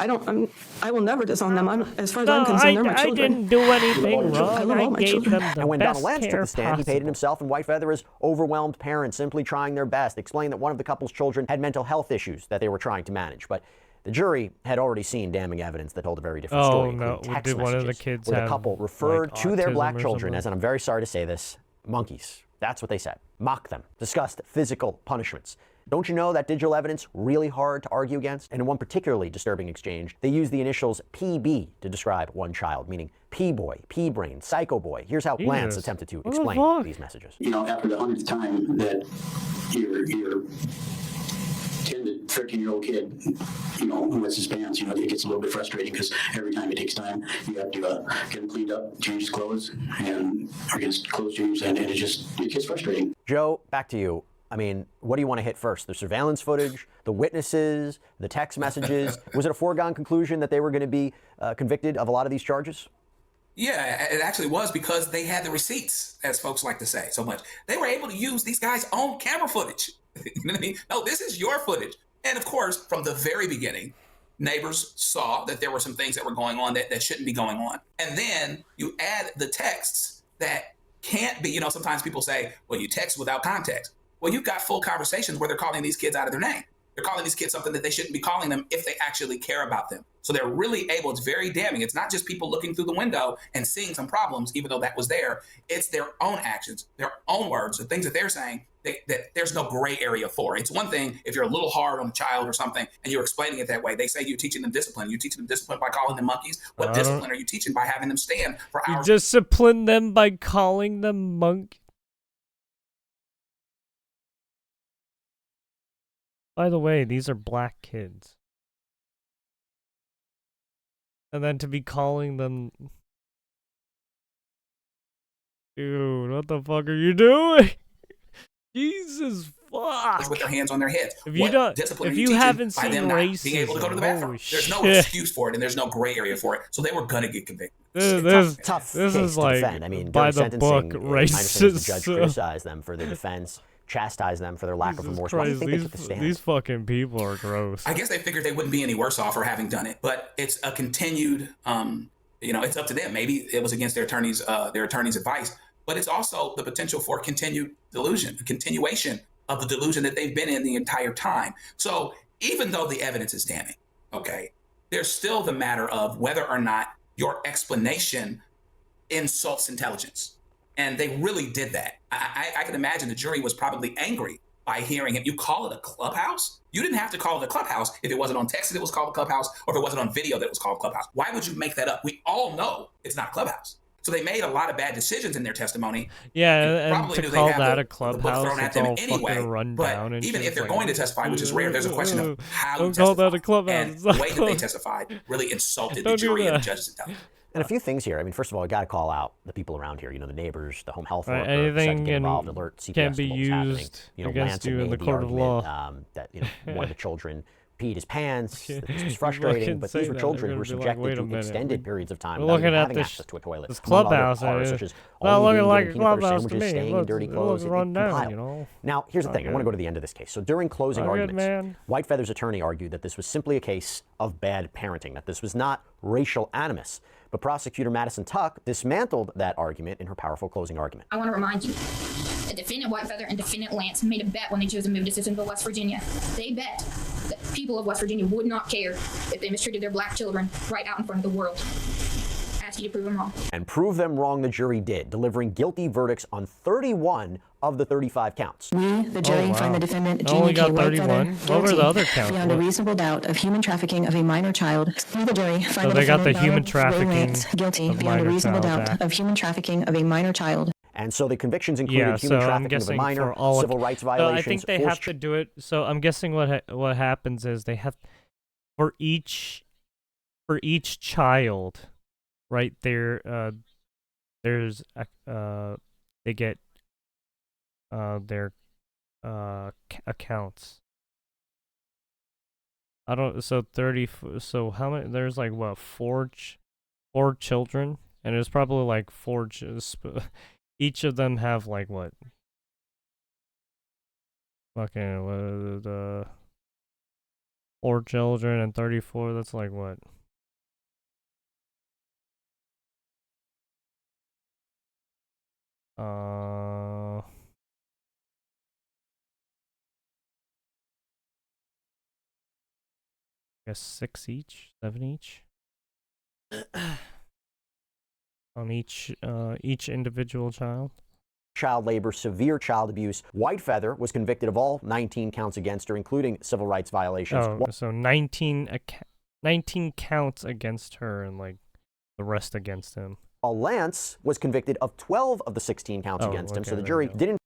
Speaker 10: I will never disown them. As far as I'm
Speaker 1: No,
Speaker 10: concerned, they're my
Speaker 1: I
Speaker 10: children.
Speaker 1: didn't do anything
Speaker 10: I
Speaker 1: wrong.
Speaker 10: love all
Speaker 1: I
Speaker 10: my
Speaker 1: gave
Speaker 10: children.
Speaker 1: them the
Speaker 14: And when
Speaker 1: best
Speaker 14: Donald Lance took
Speaker 1: care
Speaker 14: the stand, he painted
Speaker 1: possible.
Speaker 14: himself and Whitefeather as overwhelmed parents simply trying their best, explained that one of the couple's children had mental health issues that they were trying to manage. But the jury had already seen damning evidence that told a very different story, including text
Speaker 1: did one of the
Speaker 14: messages
Speaker 1: kids
Speaker 14: where the
Speaker 1: have,
Speaker 14: couple referred
Speaker 1: like,
Speaker 14: to their black
Speaker 1: autism or
Speaker 14: children
Speaker 1: something?
Speaker 14: as, and I'm very sorry to say this, monkeys. That's what they said. Mocked them, discussed physical punishments. Don't you know that digital evidence really hard to argue against? And in one particularly disturbing exchange, they used the initials PB to describe one child, meaning P-boy, P-brain, psycho boy. Here's how Lance
Speaker 1: Jesus.
Speaker 14: attempted to
Speaker 1: What the
Speaker 14: explain
Speaker 1: fuck?
Speaker 14: these messages.
Speaker 13: You know, after the 100th time that your 10 to 13-year-old kid, you know, who wets his pants, you know, it gets a little bit frustrating because every time it takes time, you have to get him cleaned up, change his clothes, and or get his clothes changed, and it gets frustrating.
Speaker 14: Joe, back to you. I mean, what do you want to hit first? The surveillance footage, the witnesses, the text messages? Was it a foregone conclusion that they were going to be convicted of a lot of these charges?
Speaker 15: Yeah, it actually was because they had the receipts, as folks like to say so much. They were able to use these guys' own camera footage. You know what I mean? No, this is your footage. And of course, from the very beginning, neighbors saw that there were some things that were going on that shouldn't be going on. And then you add the texts that can't be, you know, sometimes people say, well, you text without context. Well, you've got full conversations where they're calling these kids out of their name. They're calling these kids something that they shouldn't be calling them if they actually care about them. So they're really able, it's very damning. It's not just people looking through the window and seeing some problems, even though that was there. It's their own actions, their own words, the things that they're saying that there's no gray area for. It's one thing if you're a little hard on a child or something and you're explaining it that way. They say you're teaching them discipline. You're teaching them discipline by calling them monkeys. What discipline are you teaching by having them stand for
Speaker 1: You
Speaker 15: hours?
Speaker 1: discipline them by calling them monk. By the way, these are black kids. And then to be calling them... Dude, what the fuck are you doing? Jesus fuck.
Speaker 15: With their hands on their heads.
Speaker 1: If you don't, if you haven't seen racism,
Speaker 15: being able to go to the bathroom, there's no excuse for it, and there's no gray area for it. So they were gonna get convicted.
Speaker 14: Tough
Speaker 1: this
Speaker 14: case
Speaker 1: is
Speaker 14: to
Speaker 1: like
Speaker 14: defend. I mean,
Speaker 1: by
Speaker 14: during
Speaker 1: the book
Speaker 14: sentencing,
Speaker 1: racist.
Speaker 14: The judge criticized them for their defense, chastised them for their lack of remorse. Why do you think they took the stand?
Speaker 1: These fucking people are gross.
Speaker 15: I guess they figured they wouldn't be any worse off for having done it, but it's a continued. It's up to them. Maybe it was against their attorney's advice, but it's also the potential for continued delusion, a continuation of the delusion that they've been in the entire time. So even though the evidence is damning, okay, there's still the matter of whether or not your explanation insults intelligence. And they really did that. I can imagine the jury was probably angry by hearing him. You call it a clubhouse? You didn't have to call it a clubhouse if it wasn't on text that it was called a clubhouse, or if it wasn't on video that it was called a clubhouse. Why would you make that up? We all know it's not a clubhouse. So they made a lot of bad decisions in their testimony.
Speaker 1: Yeah, and to call that a clubhouse, it's all fucking run down.
Speaker 15: But even if they're going to testify, which is rare, there's a question of how you
Speaker 1: call that a
Speaker 15: testify.
Speaker 1: clubhouse.
Speaker 15: And the way that they testified really insulted the jury and the judge's intelligence.
Speaker 14: And a few things here. I mean, first of all, I got to call out the people around here. You know, the neighbors, the home health worker,
Speaker 1: anything
Speaker 14: get involved, alert CPS
Speaker 1: can be
Speaker 14: used
Speaker 1: against you in the court of law.
Speaker 14: That one of the children peed his pants. This was frustrating, but these were children who were subjected to extended periods of time without even having access to a toilet.
Speaker 1: This clubhouse,
Speaker 14: such as
Speaker 1: not looking like a
Speaker 14: peanut butter
Speaker 1: clubhouse to
Speaker 14: sandwiches,
Speaker 1: me.
Speaker 14: staying in dirty clothes.
Speaker 1: It run down, you know.
Speaker 14: Now, here's the thing. I want to go to the end of this case. So during closing arguments, Whitefeather's attorney argued that this was simply a case of bad parenting, that this was not racial animus. But prosecutor Madison Tuck dismantled that argument in her powerful closing argument.
Speaker 17: I want to remind you that defendant Whitefeather and defendant Lance made a bet when they chose to move to Sissonville, West Virginia. They bet that people of West Virginia would not care if they mistreated their black children right out in front of the world. I ask you to prove them wrong.
Speaker 14: And prove them wrong the jury did, delivering guilty verdicts on 31 of the 35 counts.
Speaker 10: We, the jury, find the defendant
Speaker 1: Only
Speaker 10: Jeannie K.
Speaker 1: got 31. What were the other counts?
Speaker 10: Beyond a reasonable doubt of human trafficking of a minor child. We, the jury, find
Speaker 1: so they got the human
Speaker 10: Donald
Speaker 1: trafficking
Speaker 10: Lance guilty beyond a reasonable doubt of human trafficking of a minor child.
Speaker 14: And so the convictions included human trafficking of a minor, civil rights violations.
Speaker 1: I think they have to do it. So I'm guessing what happens is they have for each child, right there. There's they get their accounts. I don't. So 30. So how many? There's like what four children, and there's probably like four. Each of them have like what? Fucking the 4 children and 34. That's like what? I guess 6 each, 7 each. On each individual child.
Speaker 14: Child labor, severe child abuse. Whitefeather was convicted of all 19 counts against her, including civil rights violations.
Speaker 1: Oh, so 19 counts against her and like the rest against him.
Speaker 14: While Lance was convicted of 12 of the 16 counts against him, so the jury didn't.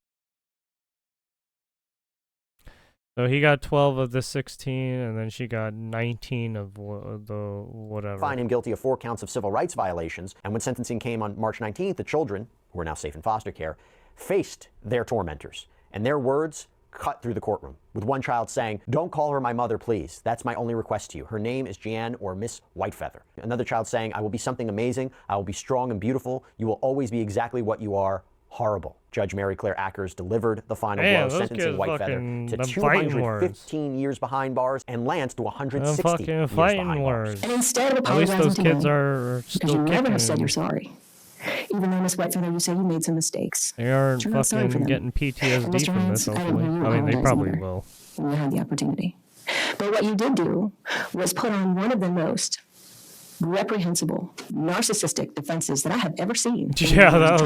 Speaker 1: So he got 12 of the 16, and then she got 19 of the whatever.
Speaker 14: Find him guilty of 4 counts of civil rights violations. And when sentencing came on March 19th, the children, who are now safe in foster care, faced their tormentors. And their words cut through the courtroom, with one child saying, "Don't call her my mother, please. That's my only request to you. Her name is Jan or Miss Whitefeather." Another child saying, "I will be something amazing. I will be strong and beautiful. You will always be exactly what you are. Horrible." Judge Mary Claire Ackers delivered the final blow, sentencing Whitefeather to 215 years behind bars and Lance to 160 years behind bars.
Speaker 10: And instead of apologizing to them, because you never have said you're sorry. Even though Miss Whitefeather, you say you made some mistakes.
Speaker 1: They aren't fucking getting PTSD from this, hopefully. I mean, they probably will.
Speaker 10: You had the opportunity. But what you did do was put on one of the most reprehensible, narcissistic defenses that I have ever seen.
Speaker 1: Yeah, that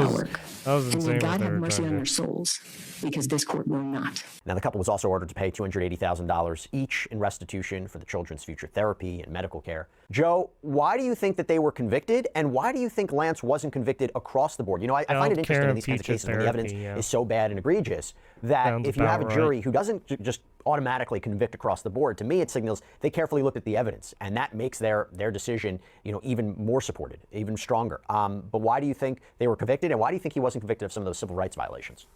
Speaker 1: was insane.
Speaker 10: And may God have mercy on their souls, because this court will not.
Speaker 14: Now, the couple was also ordered to pay $280,000 each in restitution for the children's future therapy and medical care. Joe, why do you think that they were convicted, and why do you think Lance wasn't convicted across the board? You know, I find it interesting in these kinds of cases when the evidence is so bad and egregious that if you have a jury who doesn't just automatically convict across the board. To me, it signals they carefully looked at the evidence, and that makes their decision, even more supported, even stronger. But why do you think they were convicted, and why do you think he wasn't convicted of some of those civil rights violations?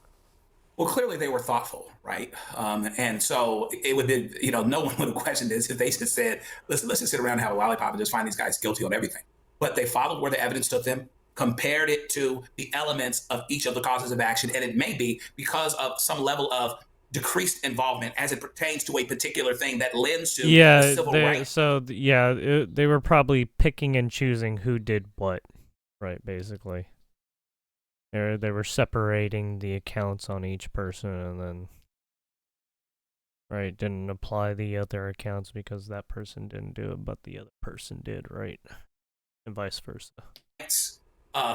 Speaker 15: Well, clearly they were thoughtful, right? And so it would be, no one would have questioned this if they just said, let's just sit around and have a lollipop and just find these guys guilty on everything. But they followed where the evidence took them, compared it to the elements of each of the causes of action. And it may be because of some level of decreased involvement as it pertains to a particular thing that lends to the civil rights.
Speaker 1: So, they were probably picking and choosing who did what, right, basically. They were separating the accounts on each person and then, right, didn't apply the other accounts because that person didn't do it, but the other person did, right? And vice versa.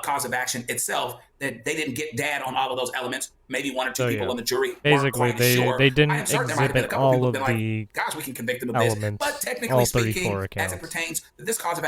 Speaker 15: Cause of action itself, that they didn't get dad on all of those elements. Maybe one or two people on the jury
Speaker 1: basically
Speaker 15: weren't quite sure.
Speaker 1: They didn't
Speaker 15: I am certain there might have been a
Speaker 1: exhibit
Speaker 15: couple
Speaker 1: all
Speaker 15: people
Speaker 1: of
Speaker 15: who've been
Speaker 1: the
Speaker 15: like, gosh, we can convict them of
Speaker 1: elements,
Speaker 15: this. But technically
Speaker 1: all
Speaker 15: speaking,
Speaker 1: 34
Speaker 15: as
Speaker 1: accounts.
Speaker 15: it pertains to this cause of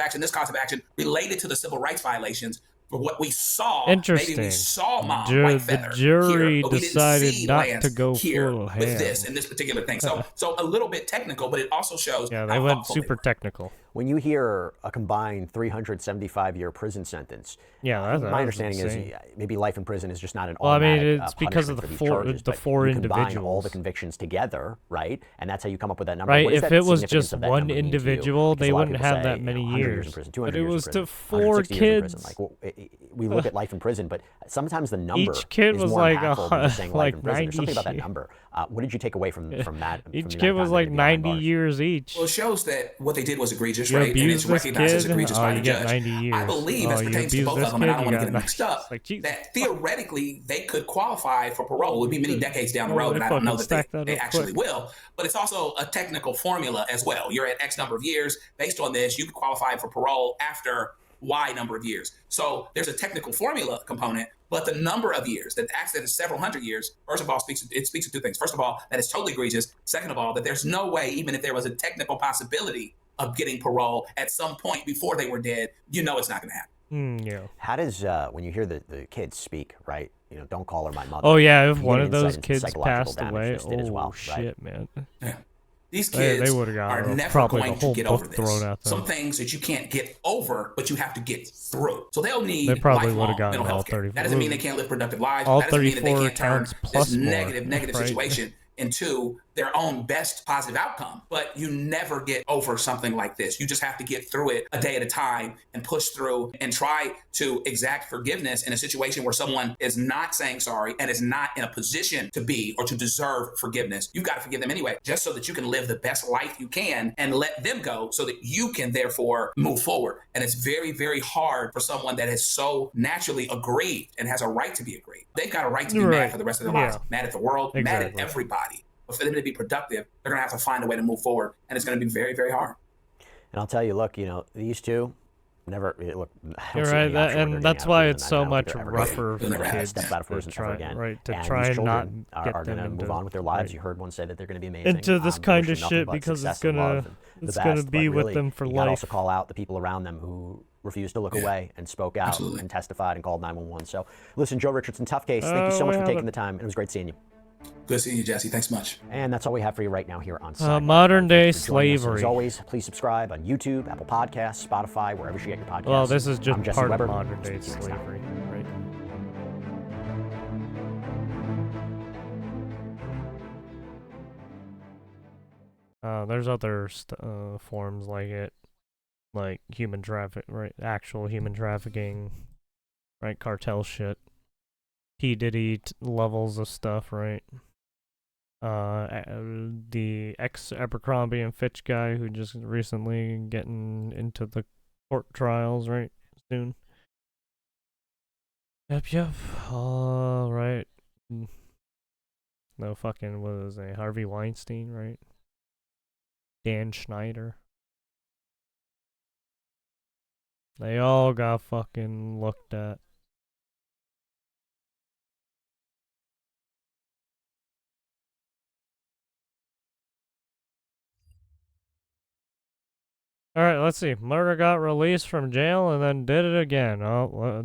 Speaker 15: action related to the civil rights violations, for what we saw,
Speaker 1: Interesting.
Speaker 15: maybe we saw Mom
Speaker 1: The
Speaker 15: Whitefeather
Speaker 1: jury
Speaker 15: here, but we
Speaker 1: decided
Speaker 15: didn't see
Speaker 1: not
Speaker 15: Lance
Speaker 1: to go
Speaker 15: here
Speaker 1: full
Speaker 15: with
Speaker 1: ham.
Speaker 15: this and this particular thing. So a little bit technical, but it also shows
Speaker 1: Yeah,
Speaker 15: how
Speaker 1: they went
Speaker 15: thoughtful
Speaker 1: super technical.
Speaker 14: When you hear a combined 375-year prison sentence, my understanding is maybe life in prison is just not an automatic
Speaker 1: it's because of
Speaker 14: punishment
Speaker 1: the
Speaker 14: for these charges, but
Speaker 1: four
Speaker 14: you combine
Speaker 1: individuals.
Speaker 14: all the convictions together, right? And that's how you come up with that number.
Speaker 1: Right,
Speaker 14: What does
Speaker 1: if
Speaker 14: that
Speaker 1: it was
Speaker 14: significance
Speaker 1: just
Speaker 14: of that
Speaker 1: one
Speaker 14: number mean to you?
Speaker 1: individual,
Speaker 14: Because
Speaker 1: they
Speaker 14: a lot of
Speaker 1: wouldn't
Speaker 14: people
Speaker 1: have
Speaker 14: say,
Speaker 1: that many
Speaker 14: 100 years
Speaker 1: years.
Speaker 14: in prison,
Speaker 1: But
Speaker 14: 200
Speaker 1: it
Speaker 14: years in
Speaker 1: was
Speaker 14: prison,
Speaker 1: to 4
Speaker 14: 160 years in prison.
Speaker 1: kids.
Speaker 14: Like, we look at life in prison, but sometimes the number
Speaker 1: Each kid
Speaker 14: is
Speaker 1: was
Speaker 14: more
Speaker 1: like
Speaker 14: impactful than just saying life
Speaker 1: like
Speaker 14: in prison. There's
Speaker 1: 90
Speaker 14: something about that number. What did you take away from that?
Speaker 1: Each kid was like 90 years each.
Speaker 15: Well, it shows that what they did was egregious,
Speaker 1: You
Speaker 15: right? And
Speaker 1: abuse
Speaker 15: it's
Speaker 1: this
Speaker 15: recognized as
Speaker 1: kid,
Speaker 15: egregious by
Speaker 1: you
Speaker 15: the
Speaker 1: get
Speaker 15: judge.
Speaker 1: 90 years.
Speaker 15: I believe, as
Speaker 1: You
Speaker 15: pertains to
Speaker 1: abuse
Speaker 15: both
Speaker 1: this
Speaker 15: of them, and I
Speaker 1: kid,
Speaker 15: don't
Speaker 1: you
Speaker 15: want to get
Speaker 1: got
Speaker 15: them mixed up,
Speaker 1: like, Jesus.
Speaker 15: that theoretically they could qualify for parole. It would be many decades down the
Speaker 1: Oh,
Speaker 15: road,
Speaker 1: they
Speaker 15: and I don't know
Speaker 1: fucking
Speaker 15: that
Speaker 1: stacked that
Speaker 15: they
Speaker 1: up
Speaker 15: actually
Speaker 1: quick.
Speaker 15: will. But it's also a technical formula as well. You're at X number of years. Based on this, you could qualify for parole after Y number of years. So there's a technical formula component, but the number of years that acts as several hundred years, first of all, speaks to two things. First of all, that it's totally egregious. Second of all, that there's no way, even if there was a technical possibility of getting parole at some point before they were dead, it's not going to happen.
Speaker 1: Yeah.
Speaker 14: How does, when you hear the kids speak, right? Don't call her my mother.
Speaker 1: Oh yeah, if
Speaker 14: you
Speaker 1: one
Speaker 14: get
Speaker 1: of
Speaker 14: an
Speaker 1: those
Speaker 14: insight into
Speaker 1: kids
Speaker 14: psychological
Speaker 1: passed
Speaker 14: damage
Speaker 1: away,
Speaker 14: this did as well,
Speaker 1: shit,
Speaker 14: right?
Speaker 1: man.
Speaker 15: Yeah. These
Speaker 1: They
Speaker 15: kids
Speaker 1: would've got
Speaker 15: are never
Speaker 1: probably
Speaker 15: going
Speaker 1: the whole
Speaker 15: to get
Speaker 1: book
Speaker 15: over
Speaker 1: thrown
Speaker 15: this.
Speaker 1: at them.
Speaker 15: Some things that you can't get over, but you have to get through. So they'll need
Speaker 1: They probably
Speaker 15: lifelong
Speaker 1: would've gotten
Speaker 15: mental
Speaker 1: all
Speaker 15: health care.
Speaker 1: 34.
Speaker 15: That doesn't mean they can't live productive lives.
Speaker 1: All
Speaker 15: That doesn't mean that they
Speaker 1: 34
Speaker 15: can't turn
Speaker 1: counts
Speaker 15: this
Speaker 1: plus more,
Speaker 15: negative
Speaker 1: right?
Speaker 15: situation into their own best positive outcome. But you never get over something like this. You just have to get through it a day at a time and push through and try to exact forgiveness in a situation where someone is not saying sorry and is not in a position to be or to deserve forgiveness. You've got to forgive them anyway, just so that you can live the best life you can and let them go so that you can therefore move forward. And it's very, very hard for someone that is so naturally aggrieved and has a right to be aggrieved. They've got a right to be mad for the rest of their lives, mad at the world, mad at everybody. But for them to be productive, they're going to have to find a way to move forward. And it's going to be very, very hard.
Speaker 14: And I'll tell you, look, these two never look.
Speaker 1: You're right, and that's why it's so much rougher for kids
Speaker 14: step out of prison
Speaker 1: to try,
Speaker 14: again.
Speaker 1: right, to
Speaker 14: and
Speaker 1: try
Speaker 14: these
Speaker 1: and not
Speaker 14: children
Speaker 1: get
Speaker 14: are going to
Speaker 1: them
Speaker 14: move
Speaker 1: into,
Speaker 14: on with their lives.
Speaker 1: right,
Speaker 14: You heard one say that they're going to be amazing.
Speaker 1: into this kind of
Speaker 14: wishing nothing
Speaker 1: shit
Speaker 14: but
Speaker 1: because
Speaker 14: success
Speaker 1: it's
Speaker 14: and
Speaker 1: gonna
Speaker 14: love and the
Speaker 1: it's gonna
Speaker 14: best,
Speaker 1: be
Speaker 14: but
Speaker 1: with
Speaker 14: really,
Speaker 1: them for
Speaker 14: you gotta
Speaker 1: life.
Speaker 14: also call out the people around them who refused to look away and spoke out and testified and called 911. So listen, Joe Richardson, tough case. Thank you so much for taking the time. It was great seeing you.
Speaker 15: Good seeing you, Jesse. Thanks much.
Speaker 14: And that's all we have for you right now here on Sidebar.
Speaker 1: Modern day
Speaker 14: Thanks for joining us.
Speaker 1: slavery.
Speaker 14: As always, please subscribe on YouTube, Apple Podcasts, Spotify, wherever you get your podcasts.
Speaker 1: Well, this is just
Speaker 14: I'm Jesse
Speaker 1: part
Speaker 14: Weber.
Speaker 1: of modern day
Speaker 14: See you next time.
Speaker 1: slavery, right? There's other forms like it, like human traffic, right? Actual human trafficking, right? Cartel shit. P. Diddy levels of stuff, right? The ex-Abercrombie and Fitch guy who just recently getting into the court trials, right? Soon. Yep. All right. No fucking, what was it? Harvey Weinstein, right? Dan Schneider. They all got fucking looked at. Alright, let's see. Murder got released from jail and then did it again. Oh, well,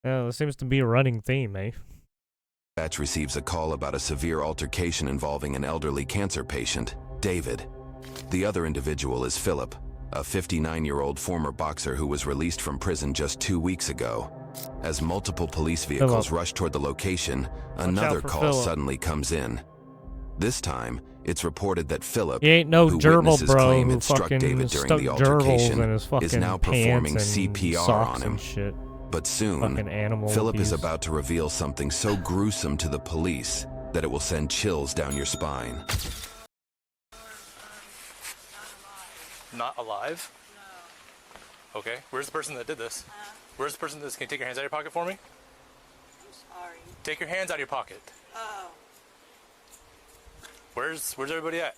Speaker 1: yeah, this seems to be a running theme, eh?
Speaker 19: Dispatch receives a call about a severe altercation involving an elderly cancer patient, David. The other individual is Philip, a 59-year-old former boxer who was released from prison just 2 weeks ago. As multiple police vehicles rush toward the location, another call suddenly comes in. This time, it's reported that Philip,
Speaker 1: He ain't no
Speaker 19: who
Speaker 1: gerbil,
Speaker 19: witnesses
Speaker 1: bro,
Speaker 19: claim
Speaker 1: who
Speaker 19: it struck
Speaker 1: fucking
Speaker 19: David during
Speaker 1: stuck
Speaker 19: the
Speaker 1: gerbils in
Speaker 19: altercation,
Speaker 1: his fucking
Speaker 19: is now
Speaker 1: pants
Speaker 19: performing
Speaker 1: and
Speaker 19: CPR
Speaker 1: socks
Speaker 19: on him.
Speaker 1: and shit.
Speaker 19: But soon,
Speaker 1: Fucking animal
Speaker 19: Philip is
Speaker 1: abuse.
Speaker 19: about to reveal something so gruesome to the police that it will send chills down your spine.
Speaker 20: Not alive? Okay, where's the person that did this? Where's the person that did this? Can you take your hands out of your pocket for me?
Speaker 21: I'm sorry.
Speaker 20: Take your hands out of your pocket.
Speaker 21: Oh.
Speaker 20: Where's everybody at?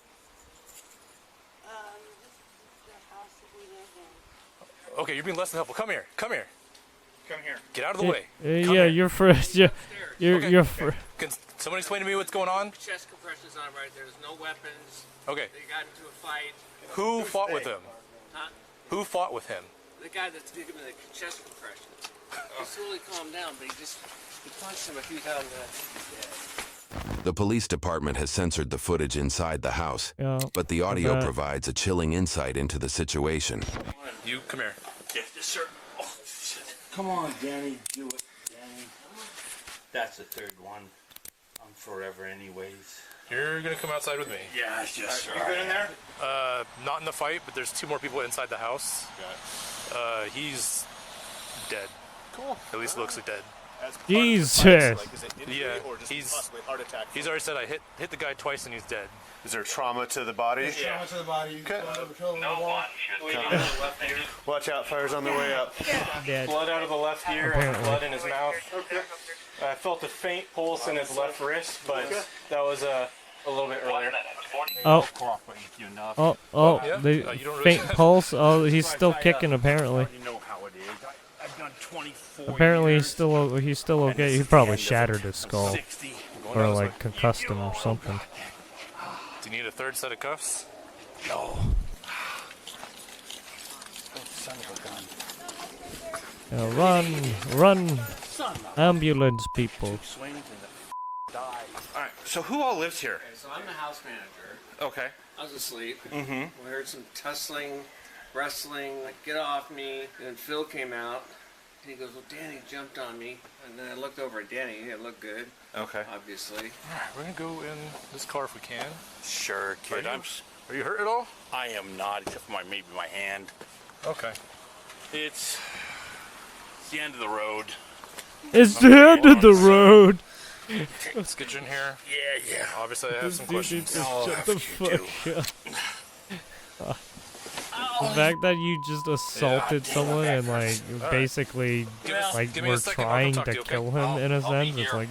Speaker 21: The house that we live in.
Speaker 20: Okay, you're being less than helpful. Come here. Come here.
Speaker 7: Come here.
Speaker 20: Get out of the way.
Speaker 1: Yeah, you're first. You're first.
Speaker 20: Can somebody explain to me what's going on?
Speaker 22: Chest compressions on right there. There's no weapons.
Speaker 20: Okay.
Speaker 22: They got into a fight.
Speaker 20: Who fought with him?
Speaker 22: Huh?
Speaker 20: Who fought with him?
Speaker 22: The guy that's giving the chest compressions. He slowly calmed down, but he punched him a few times.
Speaker 19: The police department has censored the footage inside the house, but the audio provides a chilling insight into the situation.
Speaker 20: You come here.
Speaker 25: Yes, sir. Oh, shit. Come on, Danny. Do it, Danny. That's the third one. I'm forever anyways.
Speaker 20: You're gonna come outside with me.
Speaker 25: Yes, sir.
Speaker 20: You been in there? Not in the fight, but there's 2 more people inside the house. He's dead.
Speaker 7: Cool.
Speaker 20: At least looks like dead.
Speaker 1: Jesus.
Speaker 20: Yeah, he's already said I hit the guy twice and he's dead.
Speaker 26: Is there trauma to the body?
Speaker 11: Trauma to the body.
Speaker 26: Watch out, fire's on the way up.
Speaker 1: Dead.
Speaker 27: Blood out of the left ear and blood in his mouth. I felt a faint pulse in his left wrist, but that was a little bit earlier.
Speaker 1: The faint pulse. Oh, he's still kicking apparently.
Speaker 25: You know how it is. I've done 24
Speaker 1: Apparently
Speaker 25: years.
Speaker 1: he's still okay. He probably shattered his skull, or like concussed him or something.
Speaker 20: Do you need a 3rd set of cuffs?
Speaker 25: No. Son of a gun.
Speaker 1: Run, ambulance people.
Speaker 26: Alright, so who all lives here?
Speaker 22: Okay, so I'm the house manager.
Speaker 26: Okay.
Speaker 22: I was asleep.
Speaker 26: Mm-hmm.
Speaker 22: We heard some tussling, wrestling, like, get off me. And then Phil came out, and he goes, well, Danny jumped on me. And then I looked over at Danny, and it looked good.
Speaker 26: Okay.
Speaker 22: Obviously.
Speaker 20: We're gonna go in this car if we can.
Speaker 25: Sure, kid.
Speaker 20: Are you hurt at all?
Speaker 25: I am not, except for maybe my hand.
Speaker 20: Okay.
Speaker 25: It's the end of the road.
Speaker 1: It's the end of the road.
Speaker 20: Let's get you in here.
Speaker 25: Yeah.
Speaker 20: Obviously, I have some questions.
Speaker 1: Shut the fuck up. The fact that you just assaulted someone and like basically were trying to kill him in a sense, it's like.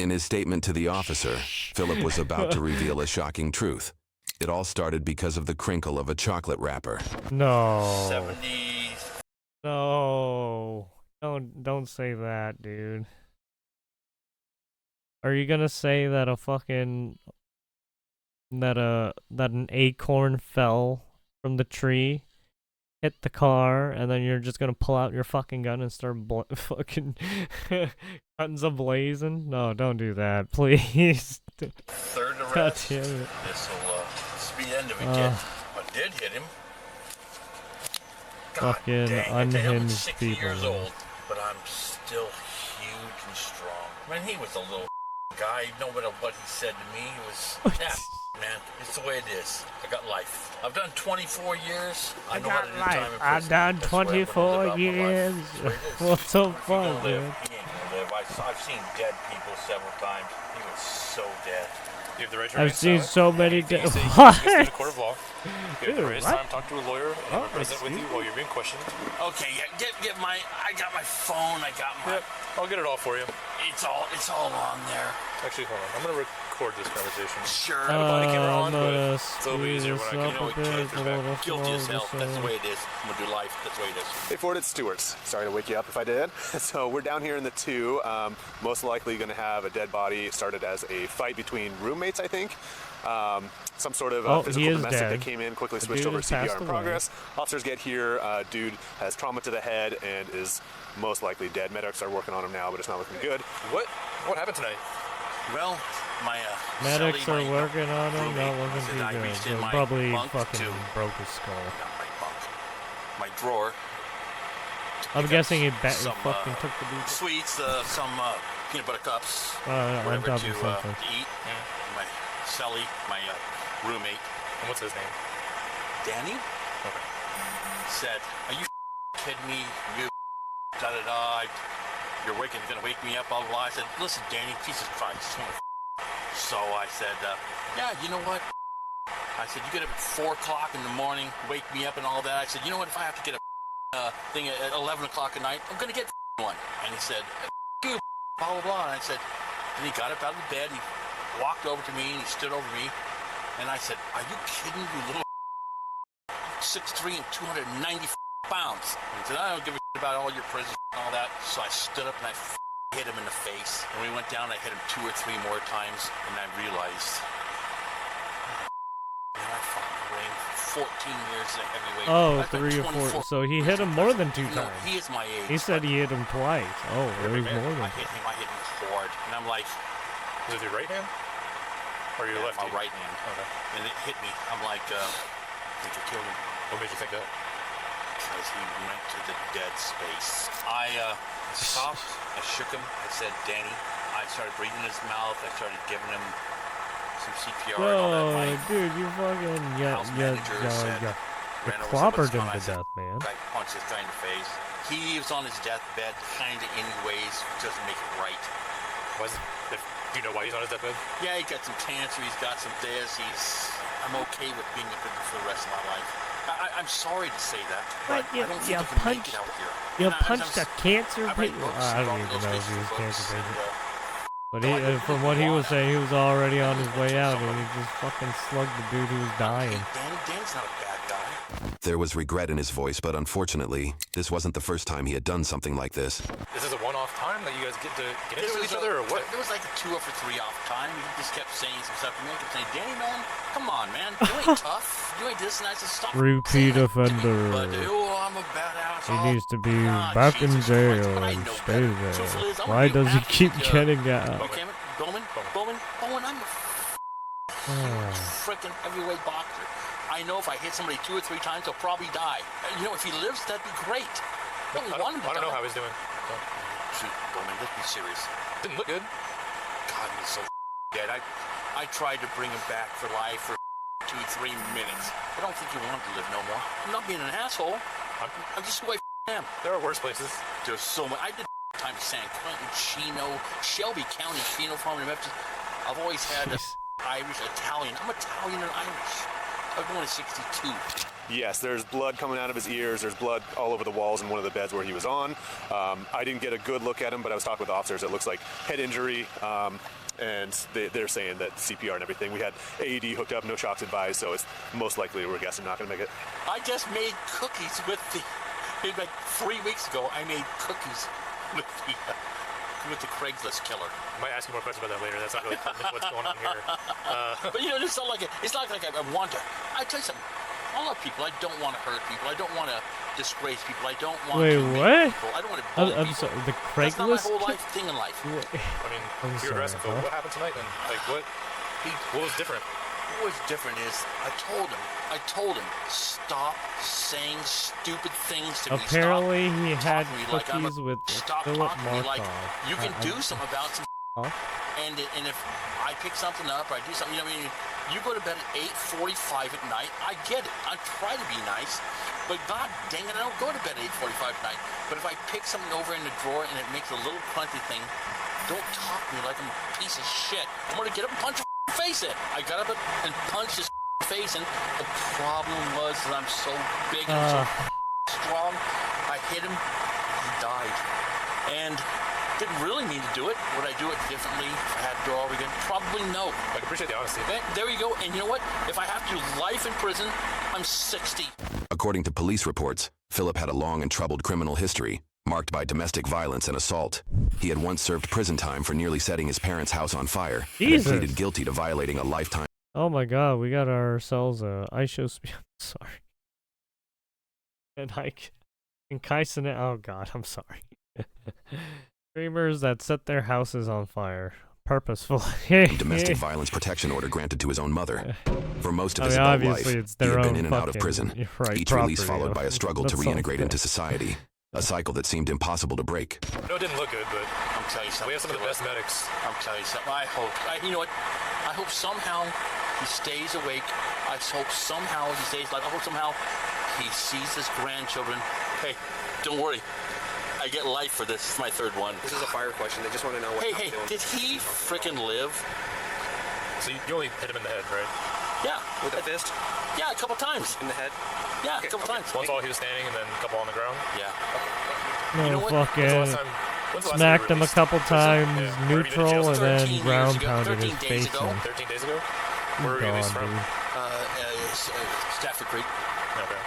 Speaker 19: In his statement to the officer, Philip was about to reveal a shocking truth. It all started because of the crinkle of a chocolate wrapper.
Speaker 1: No.
Speaker 25: 70s.
Speaker 1: No. Don't say that, dude. Are you gonna say that that an acorn fell from the tree, hit the car, and then you're just gonna pull out your fucking gun and start fucking guns ablazing? No, don't do that, please.
Speaker 25: Third
Speaker 1: God
Speaker 25: arrest.
Speaker 1: damn it.
Speaker 25: This'll be the end of it, kid. I did hit him.
Speaker 1: Fucking
Speaker 25: Dang,
Speaker 1: unhinged
Speaker 25: 60
Speaker 1: people.
Speaker 25: years old, but I'm still huge and strong. Man, he was a little guy. No matter what he said to me, he was, yeah, man, it's the way it is. I got life. I've done 24 years. I know how to do time in prison.
Speaker 1: I've done
Speaker 25: That's the way I'm gonna live
Speaker 1: 24
Speaker 25: out my life.
Speaker 1: years.
Speaker 25: That's the way it is.
Speaker 1: What's so
Speaker 25: If you're
Speaker 1: fun,
Speaker 25: gonna live,
Speaker 1: man?
Speaker 25: he ain't gonna live. I've seen dead people several times. He was so dead.
Speaker 20: You have the right to
Speaker 1: I've
Speaker 20: remain
Speaker 1: seen
Speaker 20: silent.
Speaker 1: so many
Speaker 20: Anything you
Speaker 1: dead.
Speaker 20: say, you
Speaker 1: What?
Speaker 20: can go to the court of law. You have the right
Speaker 1: Dude,
Speaker 20: time
Speaker 1: what?
Speaker 20: to talk to a lawyer and
Speaker 1: Oh,
Speaker 20: present with you while you're being questioned.
Speaker 25: Okay, yeah, get my. I got my phone. I got my.
Speaker 20: Yep, I'll get it all for you.
Speaker 25: It's all on there.
Speaker 20: Actually, hold on. I'm gonna record this conversation.
Speaker 25: Sure.
Speaker 20: I have a body camera on, but
Speaker 1: Yes,
Speaker 25: So easier when I
Speaker 1: up a bit,
Speaker 25: kids
Speaker 1: a
Speaker 25: are
Speaker 1: little
Speaker 25: back. Guilty as hell.
Speaker 1: slow,
Speaker 25: That's the way it is. I'm gonna do life. That's the way it is.
Speaker 26: Hey Ford, it's Stewart's. Sorry to wake you up if I did. So we're down here in the 2. Most likely going to have a dead body. It started as a fight between roommates, I think. Some sort of physical domestic that came in, quickly switched over CPR in progress. Officers get here. Dude has trauma to the head and is most likely dead. Medics are working on him now, but it's not looking good.
Speaker 20: What happened tonight?
Speaker 25: Well, my
Speaker 1: medics
Speaker 25: Sally,
Speaker 1: are working on him, not looking too
Speaker 25: I
Speaker 1: good.
Speaker 25: reached
Speaker 1: So
Speaker 25: in my
Speaker 1: probably
Speaker 25: bunk
Speaker 1: fucking
Speaker 25: to-
Speaker 1: broke his skull.
Speaker 25: my drawer.
Speaker 1: I'm guessing he
Speaker 25: some,
Speaker 1: fucking took the beat.
Speaker 25: Sweets, some peanut butter cups,
Speaker 1: on
Speaker 25: whatever
Speaker 1: top
Speaker 25: to
Speaker 1: of something.
Speaker 25: eat. My Sally, my roommate.
Speaker 20: And what's his name?
Speaker 25: Danny?
Speaker 20: Okay.
Speaker 25: Said, "Are you kidding me? You da da da. You're gonna wake me up, blah blah blah." I said, "Listen, Danny, Jesus Christ." So I said, "Yeah, you know what?" I said, "You get up at 4 o'clock in the morning, wake me up and all that." I said, "You know what? If I have to get a thing at 11 o'clock at night, I'm gonna get one." And he said, "You blah blah blah." And I said, and he got up out of the bed, he walked over to me, and he stood over me, and I said, "Are you kidding, you little 6'3" and 290 pounds?" And he said, "I don't give a about all your prisons and all that." So I stood up and I hit him in the face. And we went down, I hit him 2 or 3 more times, and I realized, man, I fought in the ring for 14 years as a heavyweight.
Speaker 1: Oh,
Speaker 25: That's like
Speaker 1: 3 or 4.
Speaker 25: 24.
Speaker 1: So he hit him more than 2
Speaker 25: No,
Speaker 1: times.
Speaker 25: he is my age.
Speaker 1: He said he hit him twice. Oh, it was more than
Speaker 25: I hit him hard. And I'm like,
Speaker 20: is it your right hand? Or your left?
Speaker 25: My right hand.
Speaker 20: Okay.
Speaker 25: And it hit me. I'm like, I think I killed him.
Speaker 20: What made you think that?
Speaker 25: Because he went to the dead space. I stopped. I shook him. I said, "Danny." I started breathing in his mouth. I started giving him some CPR and all that.
Speaker 1: Oh,
Speaker 25: My
Speaker 1: dude, you fucking
Speaker 25: house manager said,
Speaker 1: you
Speaker 25: ran over
Speaker 1: clobbered
Speaker 25: somebody's
Speaker 1: him
Speaker 25: gun. I
Speaker 1: to
Speaker 25: said,
Speaker 1: death, man.
Speaker 25: I punched this guy in the face. He was on his deathbed, kind of anyways. Doesn't make it right.
Speaker 20: Do you know why he's on his deathbed?
Speaker 25: Yeah, he got some cancer. He's got some this. I'm okay with being a victim for the rest of my life. I'm sorry to say that, but I don't think you can make it out here.
Speaker 1: You
Speaker 25: And
Speaker 1: punched a cancer patient? I don't even know if he was a cancer patient. But he, from what he was saying, he was already on his way out, and he just fucking slugged the dude who was dying.
Speaker 25: Dan's not a bad guy.
Speaker 19: There was regret in his voice, but unfortunately, this wasn't the first time he had done something like this.
Speaker 20: Is this a one-off time that you guys get to get into each other, or what?
Speaker 25: There was like a 2 or 3 off time. He just kept saying some stuff to me. I kept saying, "Danny, man, come on, man. You ain't tough. You ain't this." And I said, "Stop."
Speaker 1: Repeat offender.
Speaker 25: But, I'm a bad
Speaker 1: He
Speaker 25: asshole.
Speaker 1: needs to be back in jail and stay there. Why does he keep getting out?
Speaker 25: Okay, Bowman, I'm a freaking heavyweight boxer. I know if I hit somebody 2 or 3 times, he'll probably die. You know, if he lives, that'd be great.
Speaker 20: I don't know how he's doing.
Speaker 25: Shoot, Bowman, let's be serious.
Speaker 20: Didn't look good.
Speaker 25: God, he's so dead. I tried to bring him back for life for 2 or 3 minutes. I don't think he wanted to live no more. I'm not being an asshole. I'm just who I am.
Speaker 20: There are worse places.
Speaker 25: There's so much. I did time to San Quentin, Chino, Shelby County, Chino Farm, New Memphis. I've always had Irish, Italian. I'm Italian and Irish. I'm going to 62.
Speaker 26: Yes, there's blood coming out of his ears. There's blood all over the walls in one of the beds where he was on. I didn't get a good look at him, but I was talking with officers. It looks like head injury, and they're saying that CPR and everything. We had AED hooked up, no shocks advised, so it's most likely, we're guessing, not going to make it.
Speaker 25: I just made cookies with maybe like 3 weeks ago, I made cookies with the Craigslist killer.
Speaker 20: I might ask you more questions about that later. That's not really what's going on here.
Speaker 25: But you know, it's not like I want to. I tell you something. I love people. I don't want to hurt people. I don't want to disgrace people. I don't want
Speaker 1: Wait,
Speaker 25: to
Speaker 1: what?
Speaker 25: people. I don't want to bully
Speaker 1: I'm
Speaker 25: people.
Speaker 1: sorry, the
Speaker 25: That's not my
Speaker 1: Craigslist
Speaker 25: whole life thing in life.
Speaker 20: I mean,
Speaker 1: I'm
Speaker 20: you're
Speaker 1: sorry,
Speaker 20: asking for what happened tonight, then? Like, what was different?
Speaker 25: What was different is I told him, stop saying stupid things to me.
Speaker 1: Apparently, he had
Speaker 25: talking to me like I'm
Speaker 1: cookies with
Speaker 25: Stop
Speaker 1: Philip
Speaker 25: talking to me like
Speaker 1: Markov.
Speaker 25: you can do something about some. And if I pick something up or I do something, you know, I mean, you go to bed at 8:45 at night. I get it. I try to be nice, but God dang it, I don't go to bed at 8:45 at night. But if I pick something over in the drawer and it makes a little crunchy thing, don't talk to me like I'm a piece of shit. I'm gonna get up and punch your face in. I got up and punched his face in. The problem was that I'm so big and so strong. I hit him. He died. And Didn't really mean to do it. Would I do it differently if I had to do it all again? Probably no.
Speaker 20: I appreciate the honesty.
Speaker 25: There you go. And you know what? If I have to do life in prison, I'm 60.
Speaker 19: According to police reports, Philip had a long and troubled criminal history, marked by domestic violence and assault. He had once served prison time for nearly setting his parents' house on fire and had pleaded guilty to violating a lifetime.
Speaker 1: Oh my god, we got ourselves a sorry. And Kaisen. Oh god, I'm sorry. Streamers that set their houses on fire purposefully.
Speaker 19: Domestic violence protection order granted to his own mother. For most of his adult life, he had been in and out of prison, each release followed by a struggle to reintegrate into society, a cycle that seemed impossible to break.
Speaker 20: No, it didn't look good, but
Speaker 25: I'm telling you something.
Speaker 20: We have some of the best medics.
Speaker 25: I'm telling you something. You know what? I hope somehow he stays awake. I hope somehow he stays alive. I hope somehow he sees his grandchildren. Hey, don't worry. I get life for this. It's my third one.
Speaker 2: This is a fire question. They just want to know what.
Speaker 25: Hey, did he frickin' live?
Speaker 20: So you only hit him in the head, right?
Speaker 25: Yeah.
Speaker 2: With a fist?
Speaker 25: Yeah, a couple times.
Speaker 2: In the head?
Speaker 25: Yeah, a couple times.
Speaker 20: Once while he was standing and then a couple on the ground?
Speaker 25: Yeah.
Speaker 1: No,
Speaker 25: you know what?
Speaker 1: fucking smacked him a couple times, neutral, and then ground pounded his face in.
Speaker 20: 13 days ago? Where were you released from?
Speaker 25: Stafford Creek.
Speaker 20: Okay.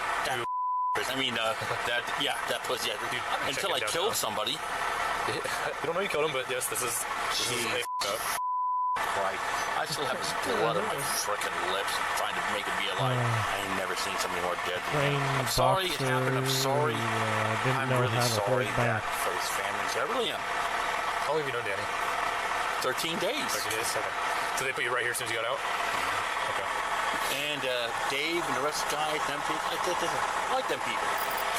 Speaker 25: I mean, that was, yeah, dude, until I killed somebody.
Speaker 20: You don't know you killed him, but yes, this is up.
Speaker 25: Right. I still have his blood on my frickin' lips trying to make him be alive. I ain't never seen somebody more dead than that. I'm sorry it happened. I'm sorry. I'm really sorry for his family. I really am.
Speaker 20: How long have you known Danny?
Speaker 25: 13 days.
Speaker 20: 13 days? Okay. So they put you right here as soon as you got out? Okay.
Speaker 25: And Dave and the rest of the guys, them people, I like them people.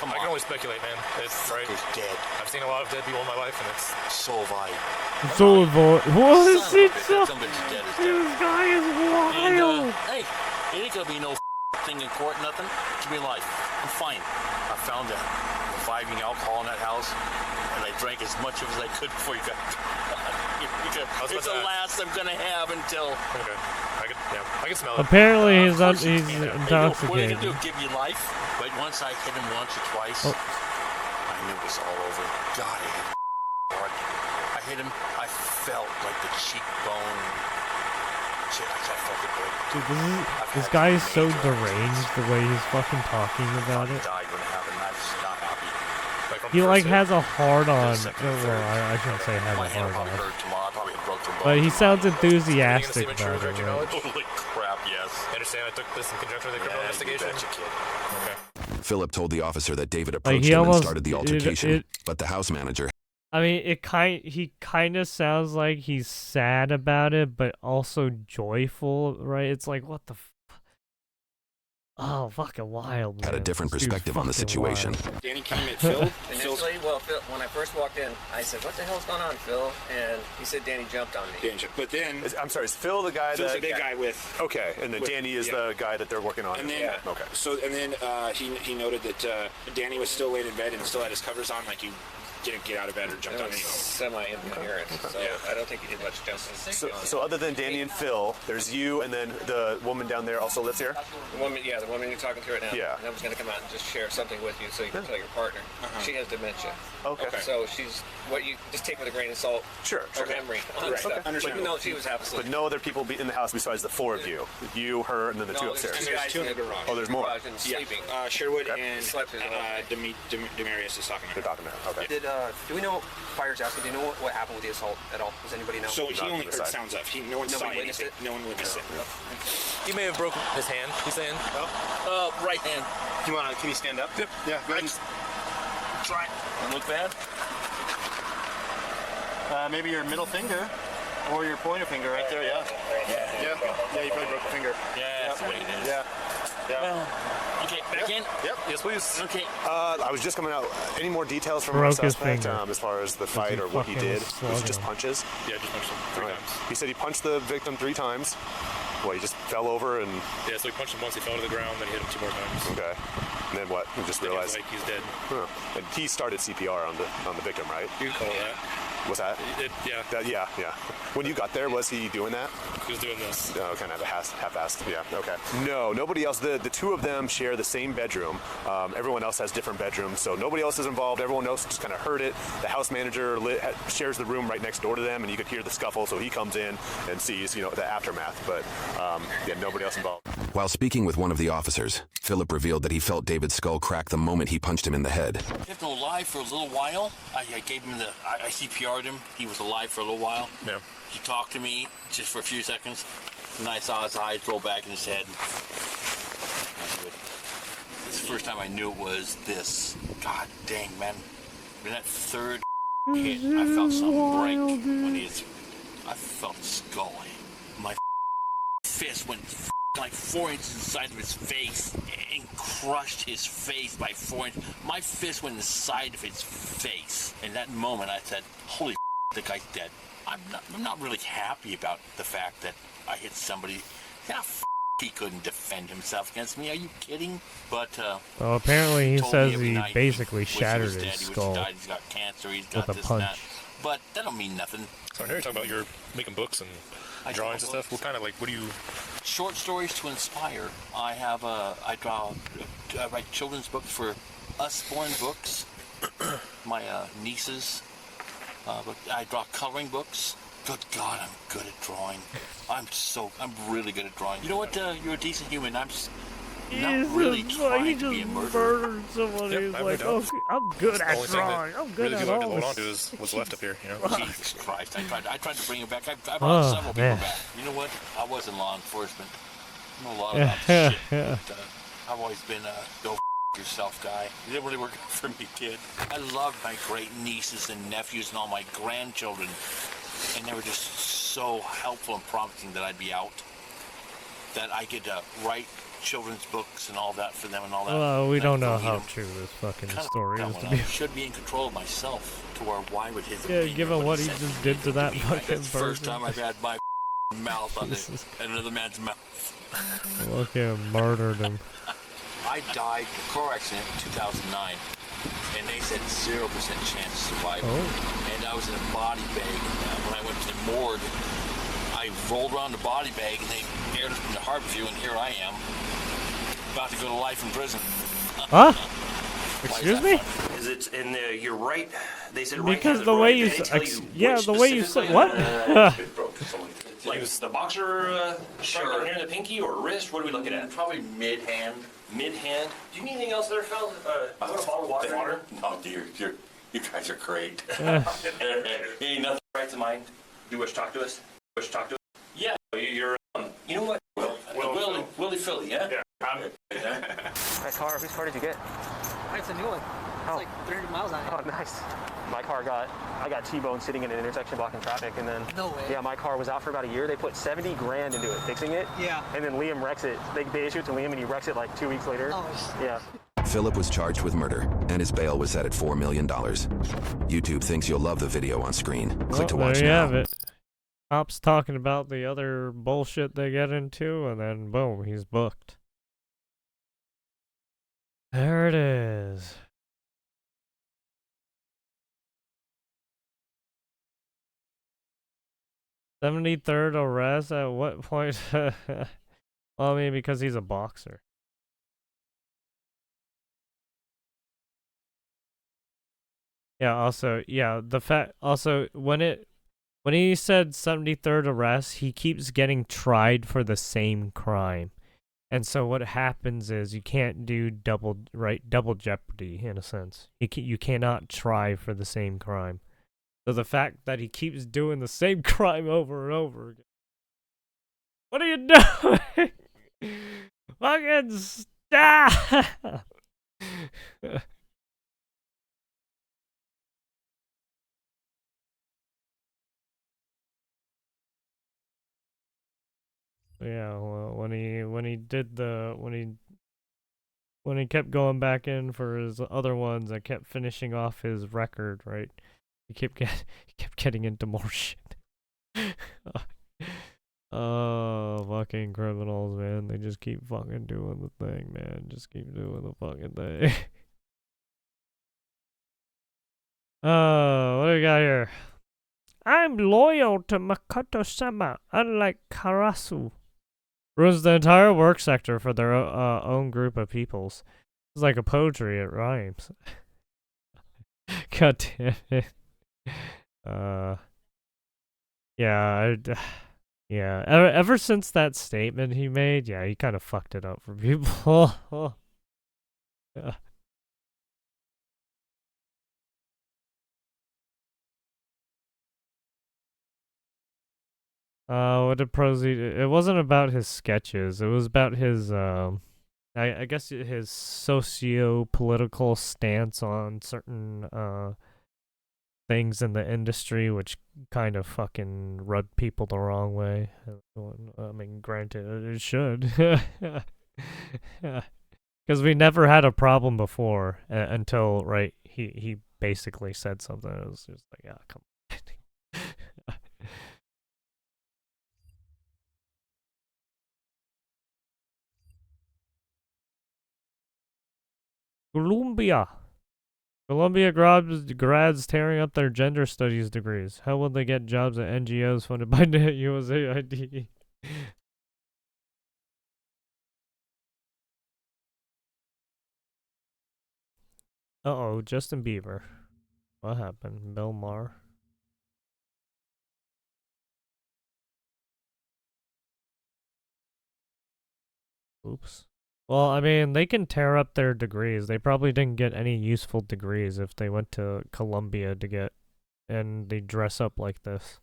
Speaker 25: Come on.
Speaker 20: I can only speculate, man. It's right.
Speaker 25: He's dead.
Speaker 20: I've seen a lot of dead people in my life, and it's
Speaker 25: so have I.
Speaker 1: So have I. What is it?
Speaker 25: Somebody's dead.
Speaker 1: This guy is wild.
Speaker 25: And, hey, it ain't gonna be no thing in court, nothing. To be alive. I'm fine. I found a reviving alcohol in that house, and I drank as much of it as I could before you got. It's the last I'm gonna have until.
Speaker 20: Okay. I can smell it.
Speaker 1: Apparently he's intoxicated.
Speaker 25: What are they gonna do? Give you life? But once I hit him once or twice, I knew it was all over. God, I hit him hard. I hit him. I felt like the cheekbone. Shit, I felt it break.
Speaker 1: Dude, this guy is so deranged the way he's fucking talking about it.
Speaker 25: Died when it happened. I was not happy.
Speaker 1: He like has a hard on. Well, I shouldn't say has a hard on. But he sounds enthusiastic about it. Right?
Speaker 25: Holy crap, yes.
Speaker 20: I understand I took this in conjunction with the criminal investigation. Okay.
Speaker 19: Philip told the officer that David approached him and started the altercation, but the house manager.
Speaker 1: I mean, he kind of sounds like he's sad about it, but also joyful, right? It's like, what the oh, fucking wild, man.
Speaker 19: Had a different perspective on the situation.
Speaker 2: Wild. Danny came at Phil. Initially, well, Phil, when I first walked in, I said, "What the hell's going on, Phil?" And he said, "Danny jumped on me."
Speaker 26: But then, I'm sorry, is Phil the guy
Speaker 2: Phil's
Speaker 26: that?
Speaker 2: the big guy with.
Speaker 26: Okay, and then Danny is the guy that they're working on.
Speaker 2: And then,
Speaker 26: okay.
Speaker 2: So and then he noted that Danny was still laying in bed and still had his covers on, like you didn't get out of bed or jumped on anything. Semi-incoherent, so I don't think he did much jumping.
Speaker 26: So other than Danny and Phil, there's you, and then the woman down there also lives here?
Speaker 2: The woman you're talking to right now.
Speaker 26: Yeah.
Speaker 2: And I was going to come out and just share something with you so you can tell your partner. She has dementia.
Speaker 26: Okay.
Speaker 2: So she's, what you, just take with a grain of salt.
Speaker 26: Sure.
Speaker 2: Her memory on stuff. Even though she was half asleep.
Speaker 26: But no other people in the house besides the four of you. You, her, and then the two upstairs.
Speaker 2: There's two in the garage.
Speaker 26: Oh, there's more.
Speaker 2: Sleeping. Sherwood and Demarius is talking to her.
Speaker 26: They're talking to her. Okay.
Speaker 2: Do we know, Fire's asking, do you know what happened with the assault at all? Does anybody know? So he only heard sounds of. No one saw anything. No one witnessed it.
Speaker 20: He may have broken his hand, he's saying.
Speaker 25: Right hand.
Speaker 2: Can you stand up? Yep. Yeah, go ahead.
Speaker 25: Try. Look bad?
Speaker 2: Maybe your middle finger or your pointer finger right there, yeah. Yeah, you probably broke the finger.
Speaker 25: Yeah, that's the way it is.
Speaker 2: Yeah.
Speaker 25: Well, okay, back in?
Speaker 26: Yep.
Speaker 20: Yes, please.
Speaker 25: Okay.
Speaker 26: I was just coming out. Any more details from
Speaker 1: Broke
Speaker 26: our
Speaker 1: his
Speaker 26: suspect
Speaker 1: finger.
Speaker 26: as far as the fight or what he did? Was it just punches?
Speaker 20: Yeah, just punched him 3 times.
Speaker 26: He said he punched the victim 3 times. What, he just fell over and...
Speaker 20: Yeah, so he punched him once, he fell to the ground, then he hit him 2 more times.
Speaker 26: Okay. And then what? He just realized...
Speaker 20: He's dead.
Speaker 26: Huh. And he started CPR on the victim, right?
Speaker 20: You can call it that.
Speaker 26: Was that?
Speaker 20: Yeah.
Speaker 26: Yeah. When you got there, was he doing that?
Speaker 20: He was doing this.
Speaker 26: Oh, kind of half-assed. Yeah. Okay. No, nobody else. The two of them share the same bedroom. Everyone else has different bedrooms, so nobody else is involved. Everyone else just kind of heard it. The house manager shares the room right next door to them, and you could hear the scuffle. So he comes in and sees, the aftermath. But nobody else involved.
Speaker 19: While speaking with one of the officers, Philip revealed that he felt David's skull crack the moment he punched him in the head.
Speaker 25: He kept him alive for a little while. I gave him I CPR'd him. He was alive for a little while.
Speaker 20: Yeah.
Speaker 25: He talked to me just for a few seconds, and I saw his eyes roll back in his head. It's the first time I knew it was this. God dang, man. When that third hit, I felt something break. I felt his skull. My fist went like 4 inches inside of his face and crushed his face by 4 inches. My fist went inside of his face. In that moment, I said, holy the guy's dead. I'm not really happy about the fact that I hit somebody. Yeah, he couldn't defend himself against me. Are you kidding? But,
Speaker 1: well, apparently he says he
Speaker 25: night
Speaker 1: basically
Speaker 25: he
Speaker 1: shattered
Speaker 25: wished he was
Speaker 1: his
Speaker 25: dead,
Speaker 1: skull
Speaker 25: he wished he died, he's got cancer, he's got
Speaker 1: with a
Speaker 25: this
Speaker 1: punch.
Speaker 25: and that. But that don't mean nothing.
Speaker 20: So I hear you talking about you're making books and drawings and stuff. What kind of what do you?
Speaker 25: Short stories to inspire. I write children's books for Usborne Books. My nieces. But I draw coloring books. Good God, I'm good at drawing. I'm really good at drawing. You know what? You're a decent human. I'm not really trying to be a murderer.
Speaker 1: Murdered someone who's like, oh, I'm good at drawing. I'm good at all.
Speaker 20: Really hold on to is what's left up here.
Speaker 25: Jesus Christ! I tried to bring it back. I brought several people back. You know what? I was in law enforcement. I know a lot about this shit. But, I've always been a go yourself guy. You didn't really work for me, kid. I loved my great nieces and nephews and all my grandchildren, and they were just so helpful and promising that I'd be out, that I could write children's books and all that for them and all that.
Speaker 1: Well, we don't know how true this fucking story is to be.
Speaker 25: I should be in control of myself, to where why would his
Speaker 1: given what he just did to that fucking person.
Speaker 25: First time I've had my mouth on another man's mouth.
Speaker 1: Look at him, murdered him.
Speaker 25: I died in a car accident in 2009, and they said 0% chance of survival. And I was in a body bag, and when I went to the morgue, I rolled around the body bag, and they aired us into Harborview, and here I am, about to go to life in prison.
Speaker 1: Huh? Excuse me?
Speaker 3: Is it in the, you're right? They said
Speaker 1: because the way you said, yeah, the way you said, what?
Speaker 3: Like the boxer strike down here in the pinky or wrist? What are we looking at?
Speaker 25: Probably mid-hand.
Speaker 3: Mid-hand. Do you need anything else there, fella? I want a bottle of water. No, dear, you guys are great. You ain't nothing right to mind. You wish to talk to us? Wish to talk to us? Yeah, you're. You know what? Willie Philly, yeah.
Speaker 4: Yeah. That car, whose car did you get?
Speaker 5: It's a new one. It's like 300 miles on it.
Speaker 4: Oh, nice. My car I got T-boned sitting in an intersection blocking traffic, and then
Speaker 5: no way.
Speaker 4: Yeah, my car was out for about a year. They put 70 grand into it, fixing it.
Speaker 5: Yeah.
Speaker 4: And then Liam wrecks it. They issue it to Liam, and he wrecks it like 2 weeks later.
Speaker 5: Oh.
Speaker 4: Yeah.
Speaker 19: Philip was charged with murder, and his bail was set at $4 million. YouTube thinks you'll love the video on screen. Click to watch
Speaker 1: there you
Speaker 19: now.
Speaker 1: have it. Cops talking about the other bullshit they get into, and then boom, he's booked. There it is. $73rd arrest at what point? Well, I mean, because he's a boxer. Yeah, also, yeah, when he said 73rd arrest, he keeps getting tried for the same crime. And so what happens is you can't do double jeopardy in a sense. You cannot try for the same crime. So the fact that he keeps doing the same crime over and over again. What are you doing? Fucking stop! Yeah, well, when he kept going back in for his other ones, I kept finishing off his record, right? He kept getting into more shit. Oh, fucking criminals, man. They just keep fucking doing the thing, man. Just keep doing the fucking thing. Oh, what do we got here? I'm loyal to Makoto-sama, unlike Karasu. Ruins the entire work sector for their own group of peoples. It's like a poetry, it rhymes. God damn it. Yeah, yeah. Ever since that statement he made, yeah, he kind of fucked it up for people. Yeah. What did Prosy? It wasn't about his sketches. It was about his I guess his socio-political stance on certain things in the industry, which kind of fucking rubbed people the wrong way. I mean, granted, it should. Because we never had a problem before until, right, he basically said something. It was just like, yeah, come on. Columbia grads tearing up their gender studies degrees. How will they get jobs at NGOs funded by USAID? Uh-oh, Justin Bieber. What happened? Bill Maher? Oops. Well, I mean, they can tear up their degrees. They probably didn't get any useful degrees if they went to Columbia to get, and they dress up like this.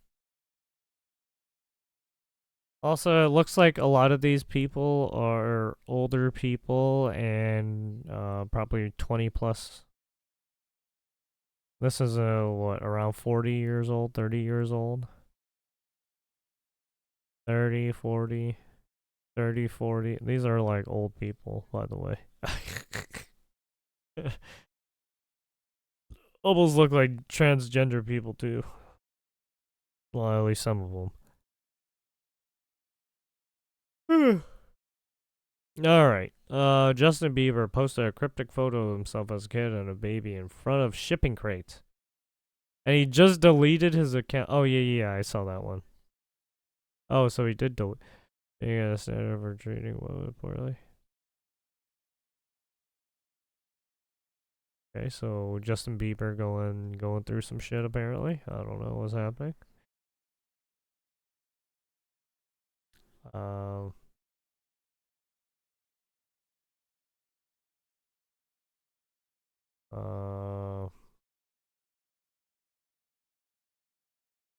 Speaker 1: Also, it looks like a lot of these people are older people and probably 20 plus. This is what, around 40 years old, 30 years old? 30, 40. 30, 40. These are like old people, by the way. Almost look like transgender people, too. Well, at least some of them. Alright. Justin Bieber posted a cryptic photo of himself as a kid and a baby in front of shipping crates. And he just deleted his account. Oh, yeah, I saw that one. Oh, so he did delete. Yeah, standard for treating women poorly. Okay, so Justin Bieber going through some shit apparently. I don't know what's happening.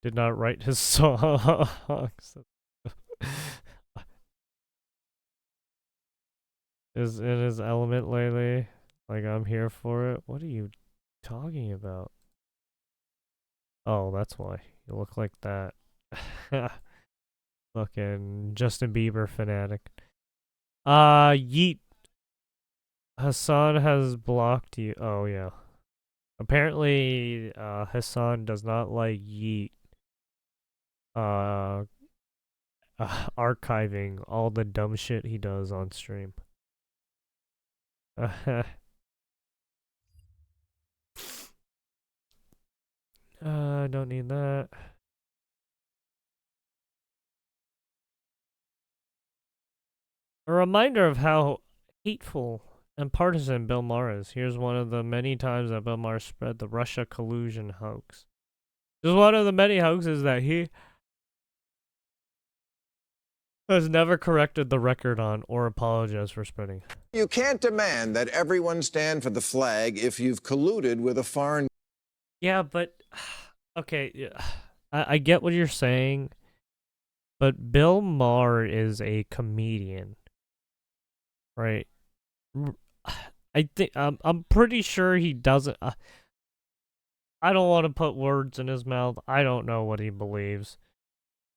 Speaker 1: Did not write his songs. Is in his element lately. Like, I'm here for it. What are you talking about? Oh, that's why. You look like that. Fucking Justin Bieber fanatic. Yeet. Hassan has blocked you. Oh, yeah. Apparently, Hassan does not like Yeet. Archiving all the dumb shit he does on stream. I don't need that. A reminder of how hateful and partisan Bill Maher is. Here's one of the many times that Bill Maher spread the Russia collusion hoax. This is one of the many hoaxes that he has never corrected the record on or apologized for spreading.
Speaker 6: You can't demand that everyone stand for the flag if you've colluded with a foreign...
Speaker 1: Yeah, but... Okay, yeah. I get what you're saying, but Bill Maher is a comedian. Right? I think... I'm pretty sure he doesn't... I don't want to put words in his mouth. I don't know what he believes.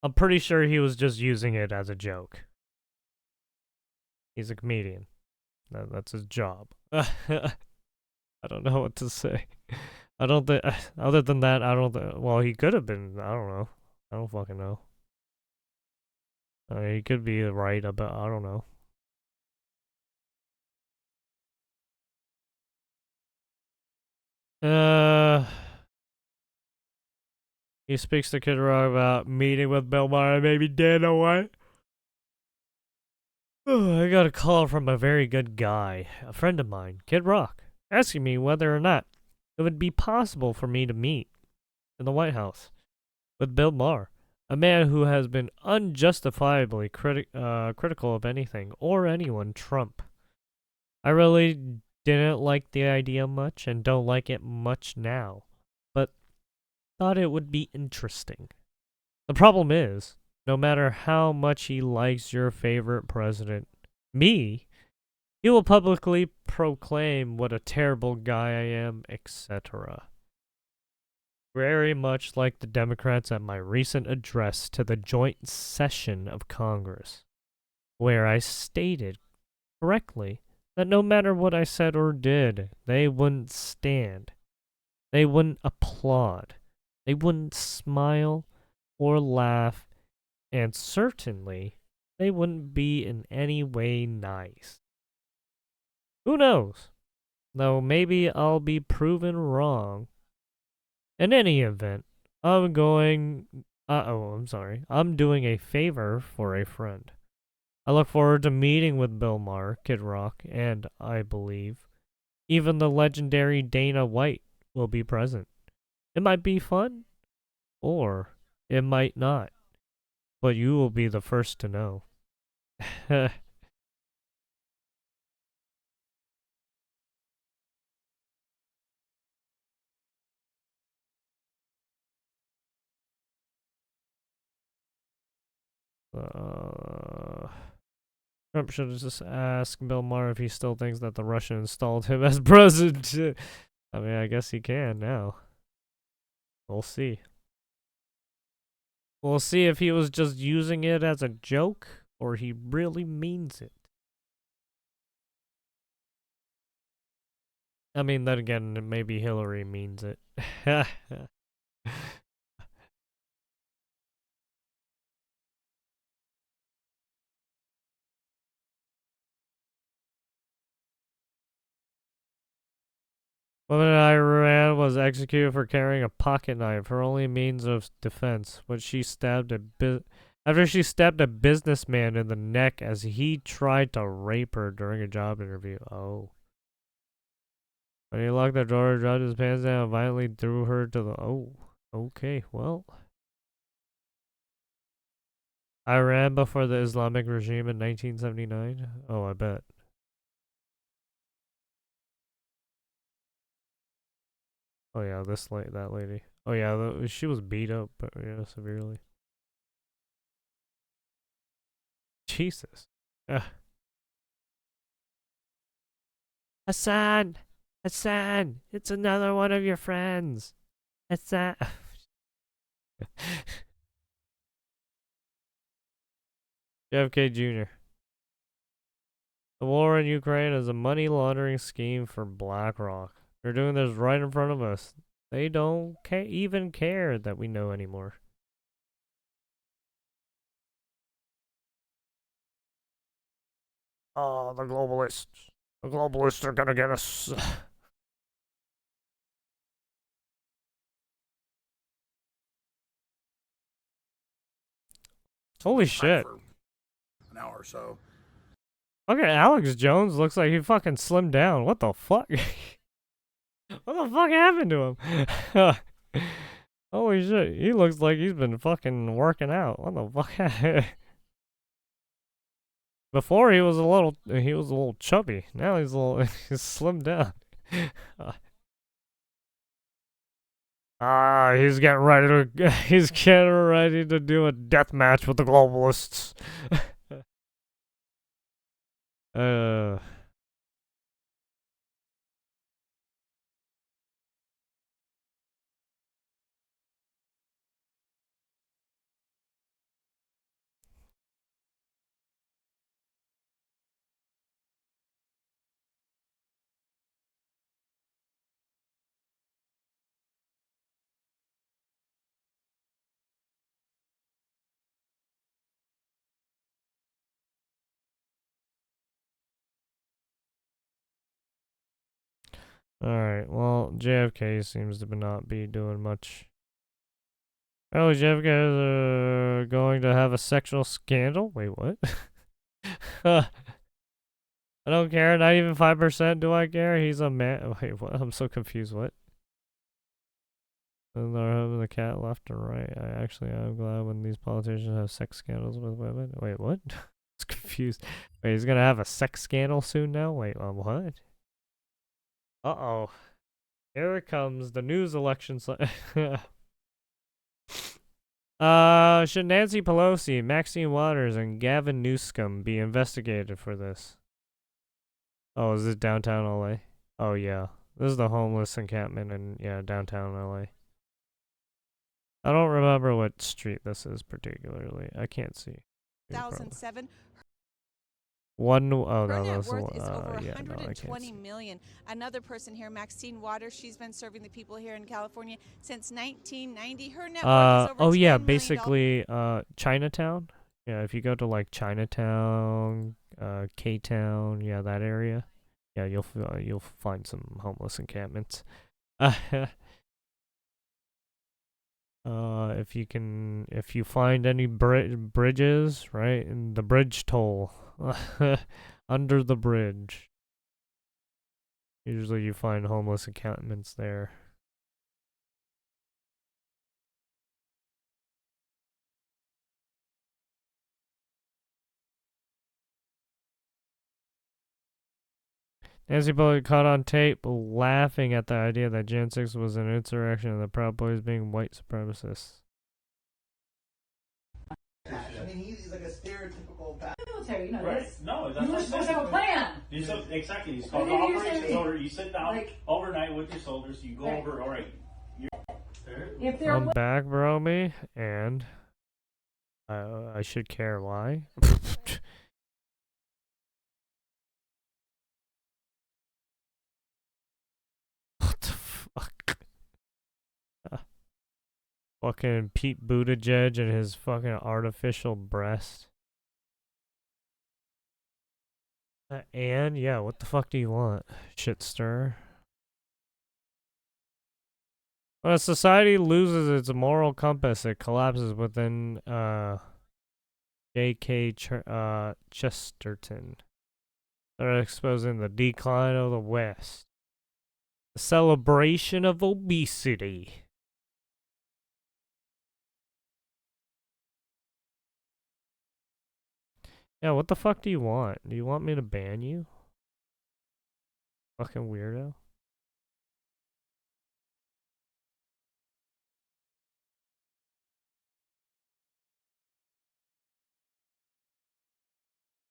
Speaker 1: I'm pretty sure he was just using it as a joke. He's a comedian. That's his job. I don't know what to say. I don't think, other than that, I don't think, well, he could have been, I don't know. I don't fucking know. He could be right about, I don't know. He speaks to Kid Rock about meeting with Bill Maher and maybe Dana White. Oh, I got a call from a very good guy, a friend of mine, Kid Rock, asking me whether or not it would be possible for me to meet in the White House with Bill Maher, a man who has been unjustifiably critical of anything or anyone Trump. I really didn't like the idea much and don't like it much now, but thought it would be interesting. The problem is, no matter how much he likes your favorite president, me, he will publicly proclaim what a terrible guy I am, etc. Very much like the Democrats at my recent address to the joint session of Congress, where I stated correctly that no matter what I said or did, they wouldn't stand. They wouldn't applaud. They wouldn't smile or laugh, and certainly they wouldn't be in any way nice. Who knows? Though maybe I'll be proven wrong. In any event, I'm doing a favor for a friend. I look forward to meeting with Bill Maher, Kid Rock, and I believe even the legendary Dana White will be present. It might be fun, or it might not, but you will be the first to know. Trump should have just asked Bill Maher if he still thinks that the Russian installed him as president. I mean, I guess he can now. We'll see. We'll see if he was just using it as a joke or he really means it. I mean, then again, maybe Hillary means it. Woman in Iran was executed for carrying a pocket knife, her only means of defense. After she stabbed a businessman in the neck as he tried to rape her during a job interview. Oh. When he locked the door, dropped his pants down, and violently threw her to the... Oh. Okay, well. Iran before the Islamic regime in 1979? Oh, I bet. Oh yeah, that lady. Oh yeah, she was beat up, but yeah, severely. Jesus. Hassan! Hassan! It's another one of your friends! Hassan! JFK Jr. The war in Ukraine is a money laundering scheme for BlackRock. They're doing this right in front of us. They don't even care that we know anymore. Oh, the globalists. The globalists are gonna get us. Holy shit.
Speaker 8: An hour or so.
Speaker 1: Okay, Alex Jones looks like he fucking slimmed down. What the fuck? What the fuck happened to him? Holy shit, he looks like he's been fucking working out. What the fuck? Before he was a little chubby. Now he's he's slimmed down. He's getting ready to do a death match with the globalists. Alright, well, JFK seems to not be doing much Oh, Jeff guys are going to have a sexual scandal? Wait, what? I don't care. Not even 5% do I care. He's a man. Wait, what? I'm so confused. What? And they're having the cat left and right. I'm glad when these politicians have sex scandals with women. Wait, what? I was confused. Wait, he's gonna have a sex scandal soon now? Wait, what? Uh-oh. Here it comes. The news election. Should Nancy Pelosi, Maxine Waters, and Gavin Newsom be investigated for this? Oh, is this downtown LA? Oh, yeah. This is the homeless encampment in, downtown LA. I don't remember what street this is particularly. I can't see.
Speaker 9: 2007.
Speaker 1: Her net
Speaker 9: worth is over 120 million. Another person here, Maxine Waters, she's been serving the people here in California since 1990. Her net worth is over $10 million.
Speaker 1: Basically Chinatown. Yeah, if you go to like Chinatown, K-Town, that area. Yeah, you'll find some homeless encampments. If you find any bridges, right, and the bridge toll. Under the bridge. Usually you find homeless encampments there. Nancy Pelosi caught on tape laughing at the idea that Jan 6 was an insurrection and the Proud Boys being white supremacists.
Speaker 12: I mean, he's like a stereotypical
Speaker 13: military,
Speaker 12: right.
Speaker 13: This.
Speaker 12: No, that's
Speaker 13: you were supposed to have a plan.
Speaker 12: Exactly. It's called operations order. You sit down overnight with your soldiers. You go over. All right.
Speaker 13: If they're
Speaker 1: I'm back, Bromy, and I should care why. What the fuck? Fucking Pete Buttigieg and his fucking artificial breast. And yeah, what the fuck do you want, shit stir? When a society loses its moral compass, it collapses within J.K. Chesterton. They're exposing the decline of the West. The celebration of obesity. Yeah, what the fuck do you want? Do you want me to ban you? Fucking weirdo.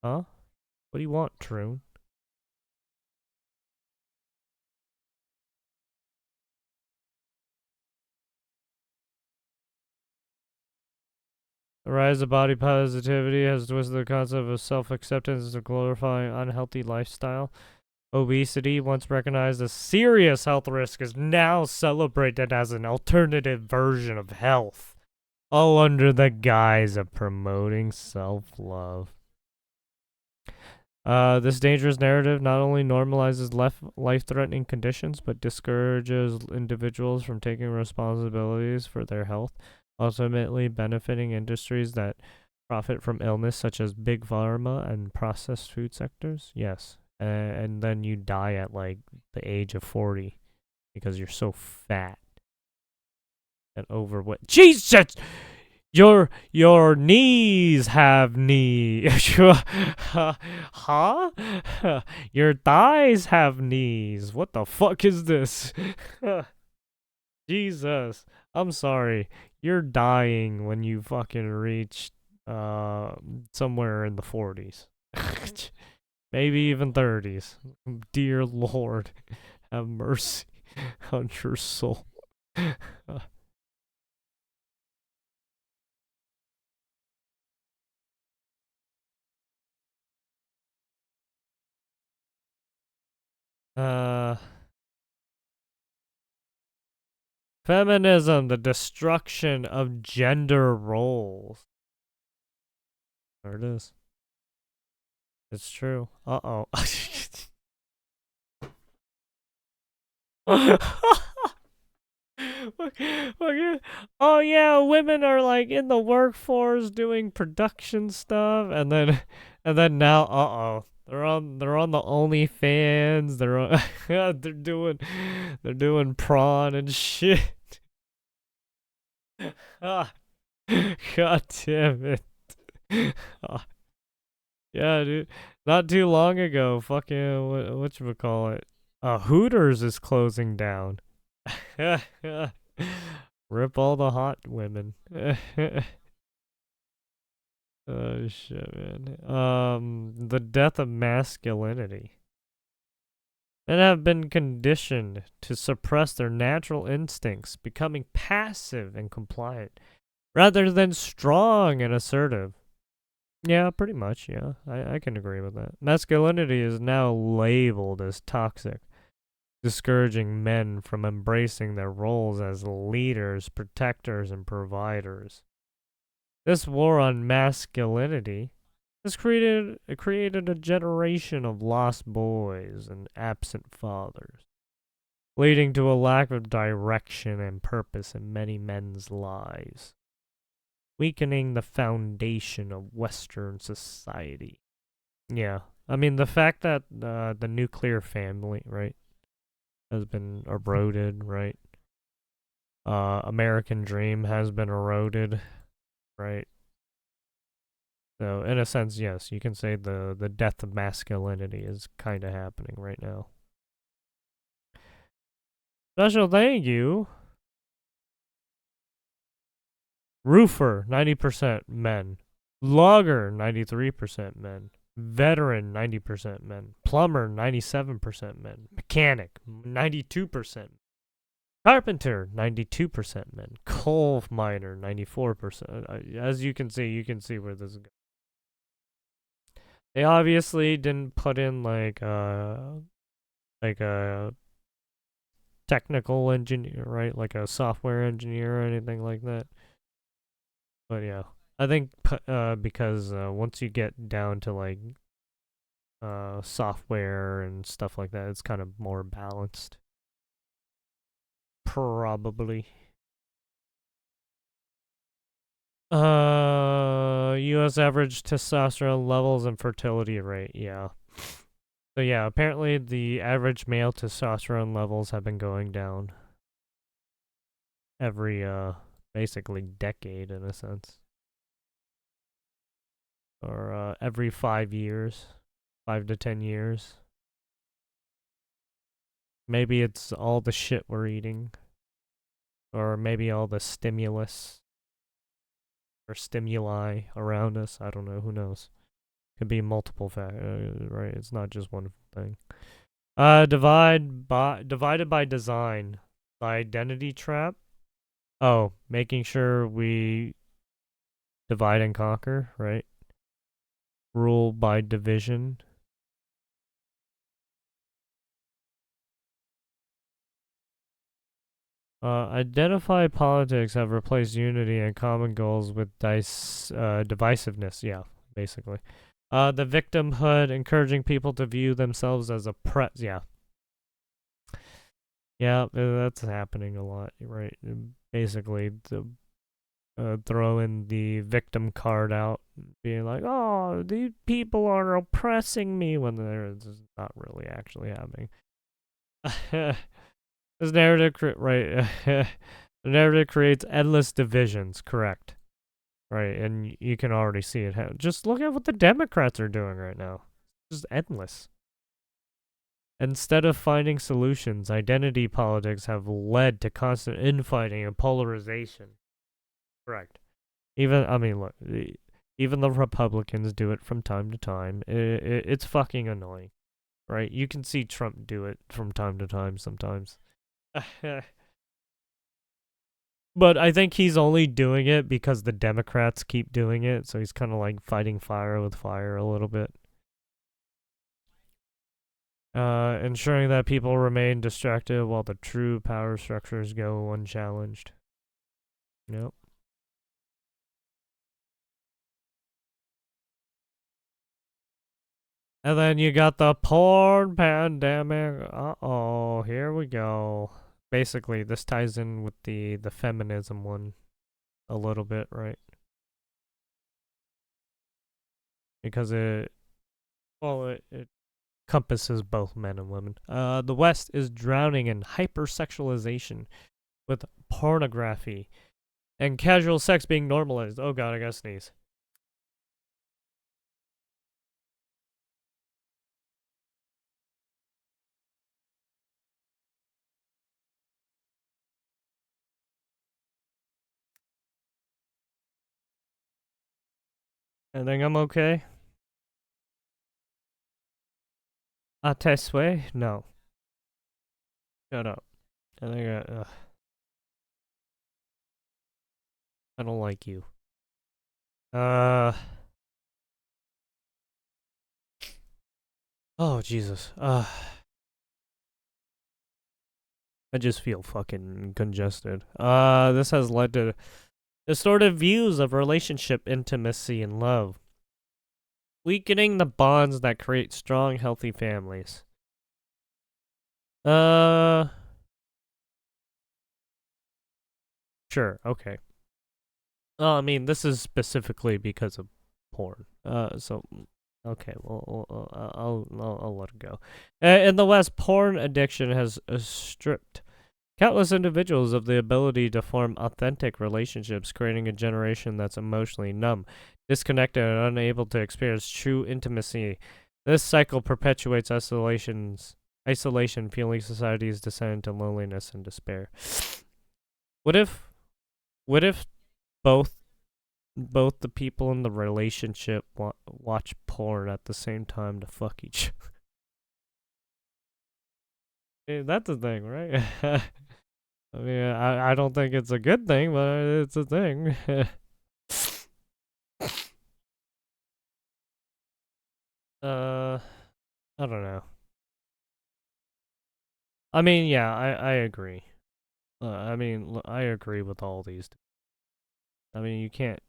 Speaker 1: Huh? What do you want, Troon? The rise of body positivity has twisted the concept of self-acceptance as a glorifying unhealthy lifestyle. Obesity, once recognized as a serious health risk, is now celebrated as an alternative version of health, all under the guise of promoting self-love. This dangerous narrative not only normalizes life-threatening conditions, but discourages individuals from taking responsibilities for their health, ultimately benefiting industries that profit from illness, such as big pharma and processed food sectors. Yes. And then you die at like the age of 40 because you're so fat and overweight. Jesus! Your knees have knees. Huh? Your thighs have knees. What the fuck is this? Jesus. I'm sorry. You're dying when you fucking reach somewhere in the 40s. Maybe even 30s. Dear Lord, have mercy on your soul. Feminism, the destruction of gender roles. There it is. It's true. Uh-oh. Oh yeah, women are like in the workforce doing production stuff, and then now, they're on the OnlyFans. They're on, they're doing prawn and shit. Ah, God damn it. Ah. Yeah, dude. Not too long ago, fucking whatchamacallit? Hooters is closing down. Rip all the hot women. Oh shit, man. The death of masculinity. Men have been conditioned to suppress their natural instincts, becoming passive and compliant, rather than strong and assertive. Yeah, pretty much, yeah. I can agree with that. Masculinity is now labeled as toxic, discouraging men from embracing their roles as leaders, protectors, and providers. This war on masculinity has created a generation of lost boys and absent fathers, leading to a lack of direction and purpose in many men's lives, weakening the foundation of Western society. Yeah, I mean, the fact that the nuclear family, right, has been eroded, right? American dream has been eroded, right? So, in a sense, yes, you can say the death of masculinity is kind of happening right now. Special thank you. Roofer, 90% men. Logger, 93% men. Veteran, 90% men. Plumber, 97% men. Mechanic, 92%. Carpenter, 92% men. Coal miner, 94%. As you can see where this is going. They obviously didn't put in like a technical engineer, right? Like a software engineer or anything like that. But yeah, I think because once you get down to like software and stuff like that, it's kind of more balanced. Probably. U.S. average testosterone levels and fertility rate, yeah. So yeah, apparently the average male testosterone levels have been going down every basically decade in a sense. Or every 5 years, 5 to 10 years. Maybe it's all the shit we're eating. Or maybe all the stimulus or stimuli around us. I don't know. Who knows? Could be multiple factors, right? It's not just one thing. Divided by design. The identity trap. Oh, making sure we divide and conquer, right? Rule by division. Identify politics have replaced unity and common goals with divisiveness. Yeah, basically. The victimhood, encouraging people to view themselves as yeah. Yeah, that's happening a lot, right? Basically, throwing the victim card out, being like, oh, these people are oppressing me, when it's not really actually happening. This narrative, right? The narrative creates endless divisions, correct? Right, and you can already see it. Just look at what the Democrats are doing right now. Just endless. Instead of finding solutions, identity politics have led to constant infighting and polarization. Correct. Look, even the Republicans do it from time to time. It's fucking annoying, right? You can see Trump do it from time to time sometimes. But I think he's only doing it because the Democrats keep doing it, so he's kind of like fighting fire with fire a little bit. Ensuring that people remain distracted while the true power structures go unchallenged. Yep. And then you got the porn pandemic. Uh-oh, here we go. basically this ties in with the feminism one a little bit, right? Because it encompasses both men and women. The West is drowning in hypersexualization with pornography and casual sex being normalized. Oh god, I gotta sneeze. I think I'm okay. I swear? No. Shut up. I think I don't like you. Oh, Jesus. I just feel fucking congested. This has led to distorted views of relationship intimacy and love, weakening the bonds that create strong, healthy families. Sure, okay. I mean, this is specifically because of porn. So, okay, well, I'll let it go. In the West, porn addiction has stripped countless individuals of the ability to form authentic relationships, creating a generation that's emotionally numb, disconnected, and unable to experience true intimacy. This cycle perpetuates isolation, fueling society's descent into loneliness and despair. What if both the people in the relationship watch porn at the same time to fuck each other? That's a thing, right? I mean, I don't think it's a good thing, but it's a thing. I don't know. I mean, yeah, I agree. I mean, I agree with all these. I mean, you can't.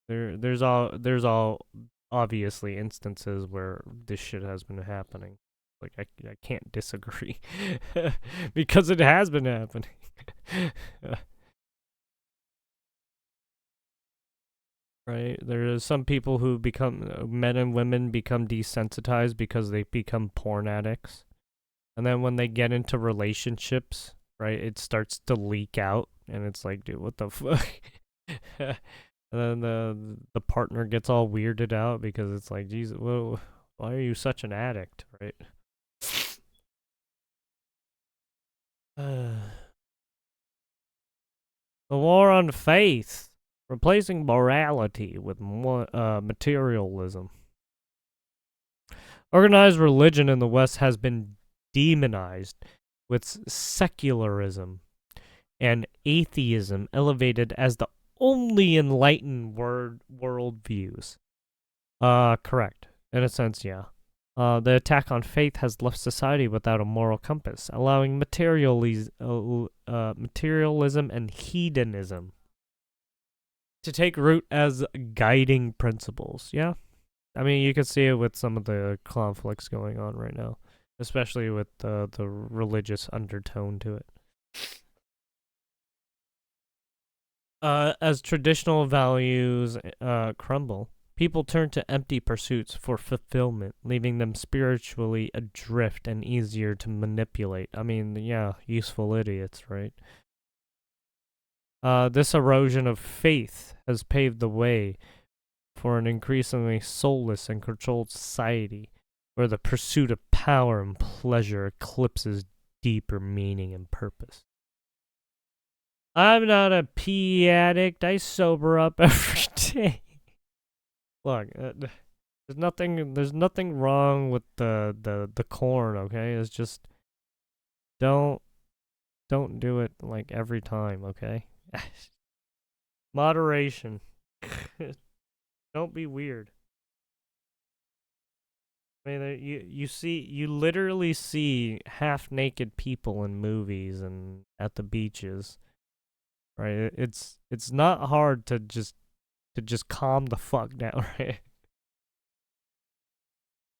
Speaker 1: There's all obviously instances where this shit has been happening. Like I can't disagree because it has been happening. Right? There are some people who become men and women become desensitized because they become porn addicts, and then when they get into relationships, right, it starts to leak out, and it's like, dude, what the fuck? And then the partner gets all weirded out because it's like, Jesus, well, why are you such an addict, right? The war on faith, replacing morality with materialism. Organized religion in the West has been demonized, with secularism and atheism elevated as the only enlightened worldviews. Correct. In a sense, yeah. The attack on faith has left society without a moral compass, allowing materialism and hedonism to take root as guiding principles. Yeah. I mean, you can see it with some of the conflicts going on right now, especially with the religious undertone to it. As traditional values crumble, people turn to empty pursuits for fulfillment, leaving them spiritually adrift and easier to manipulate. I mean, yeah, useful idiots, right? This erosion of faith has paved the way for an increasingly soulless and controlled society, where the pursuit of power and pleasure eclipses deeper meaning and purpose. I'm not a pee addict. I sober up every day. Look, there's nothing wrong with the corn, okay? It's just don't do it like every time, okay? Moderation. Don't be weird. I mean, you literally see half-naked people in movies and at the beaches, right? It's not hard to just calm the fuck down, right?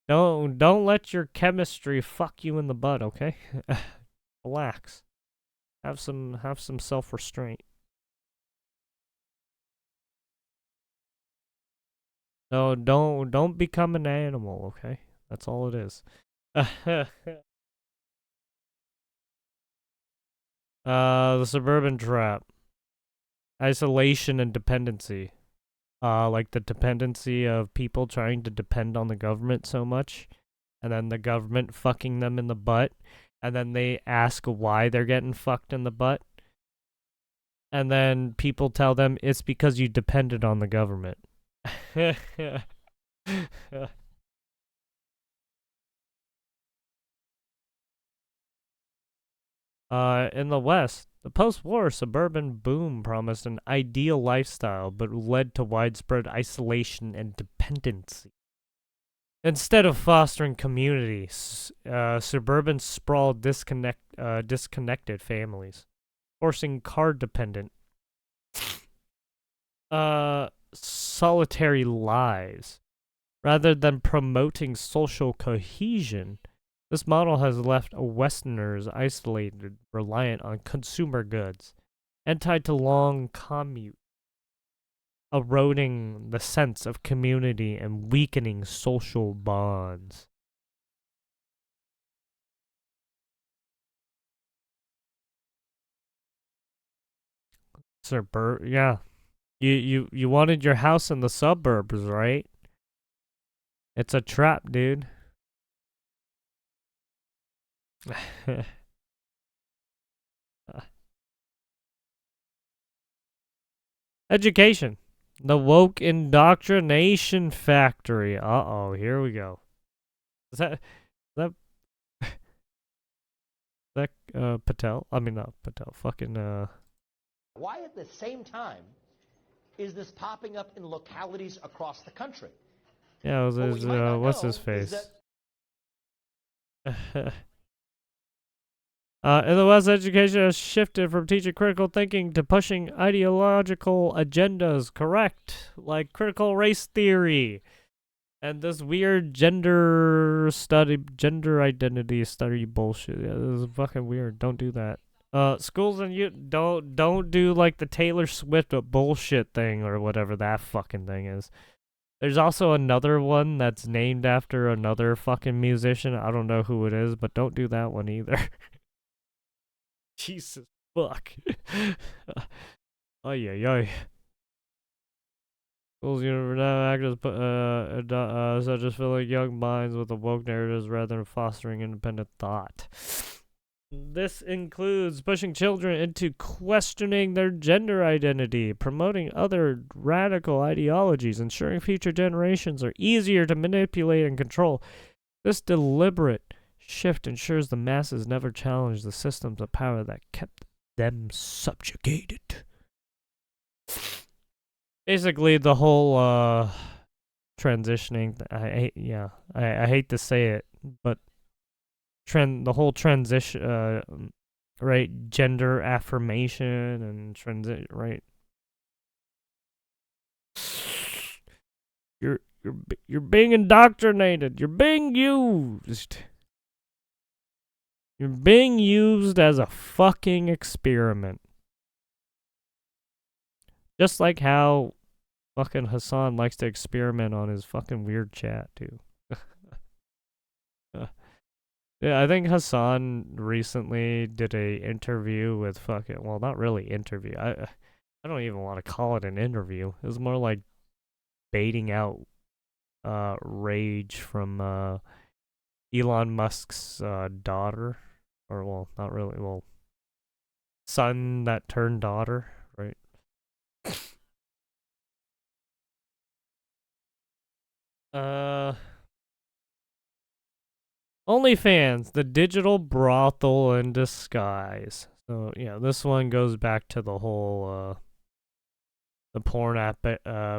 Speaker 1: Don't let your chemistry fuck you in the butt, okay? Relax. Have some self-restraint. No, don't become an animal, okay? That's all it is. The suburban trap. Isolation and dependency. Like the dependency of people trying to depend on the government so much, and then the government fucking them in the butt, and then they ask why they're getting fucked in the butt, and then people tell them it's because you depended on the government. In the West, the post-war suburban boom promised an ideal lifestyle, but led to widespread isolation and dependency. Instead of fostering community, suburban sprawl disconnected families, forcing car-dependent, solitary lives. Rather than promoting social cohesion, this model has left Westerners isolated, reliant on consumer goods, and tied to long commute, eroding the sense of community and weakening social bonds. Yeah. You wanted your house in the suburbs, right? It's a trap, dude. Education. The woke indoctrination factory. Uh-oh, here we go. Is that Patel? I mean, not Patel. Fucking,
Speaker 10: Why at the same time is this popping up in localities across the country?
Speaker 1: Yeah, it was what's his face? In the West, education has shifted from teaching critical thinking to pushing ideological agendas, correct? Like critical race theory. And this weird gender identity study bullshit. Yeah, this is fucking weird. Don't do that. Schools and you don't do like the Taylor Swift bullshit thing or whatever that fucking thing is. There's also another one that's named after another fucking musician. I don't know who it is, but don't do that one either. Jesus fuck. Ay ay ay. Schools now act as such as filling young minds with the woke narratives rather than fostering independent thought. This includes pushing children into questioning their gender identity, promoting other radical ideologies, ensuring future generations are easier to manipulate and control. This deliberate shift ensures the masses never challenge the systems of power that kept them subjugated. Basically, the whole transitioning. I hate to say it, but the whole transition, right? Gender affirmation and transition, right? You're being indoctrinated. You're being used. You're being used as a fucking experiment. Just like how fucking Hassan likes to experiment on his fucking weird chat, too. Yeah, I think Hassan recently did a interview with fucking, well, not really interview. I don't even want to call it an interview. It was more like baiting out rage from Elon Musk's daughter, or well, not really, well, son that turned daughter, right? OnlyFans, the digital brothel in disguise. So, yeah, this one goes back to the whole, the porn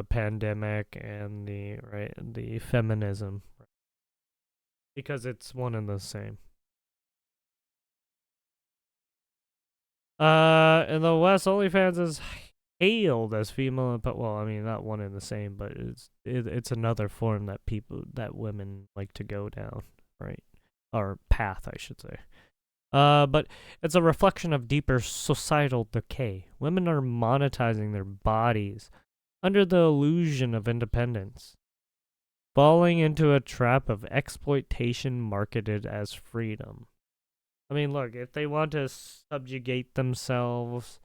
Speaker 1: pandemic and the feminism. Because it's one and the same. In the West, OnlyFans is hailed as female, but well, I mean, not one and the same, but it's another form that women like to go down, right? Or path, I should say. But it's a reflection of deeper societal decay. Women are monetizing their bodies under the illusion of independence, falling into a trap of exploitation marketed as freedom. I mean, look, if they want to subjugate themselves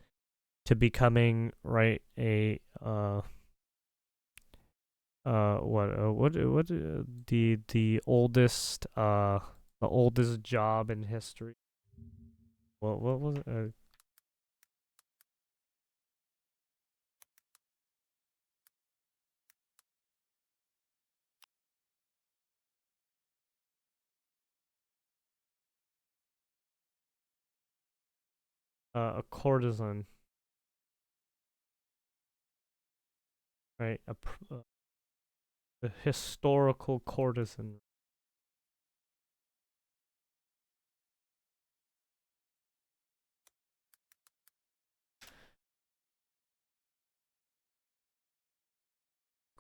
Speaker 1: to becoming, right, the oldest job in history. What was it? A courtesan. Right, a historical courtesan.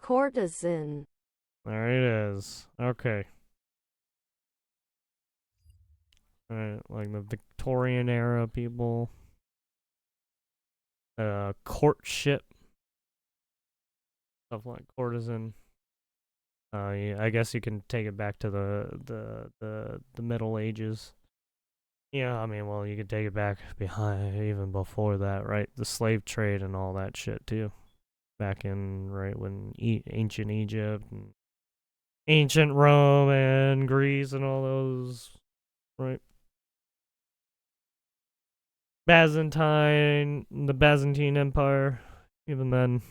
Speaker 14: Courtesan.
Speaker 1: There it is. Okay. Alright, like the Victorian era people. Courtship. Stuff like courtesan. Yeah, I guess you can take it back to the Middle Ages. Yeah, I mean, well, you could take it back behind even before that, right? The slave trade and all that shit too. Back in, right, when ancient Egypt and ancient Rome and Greece and all those, right? The Byzantine Empire, even then.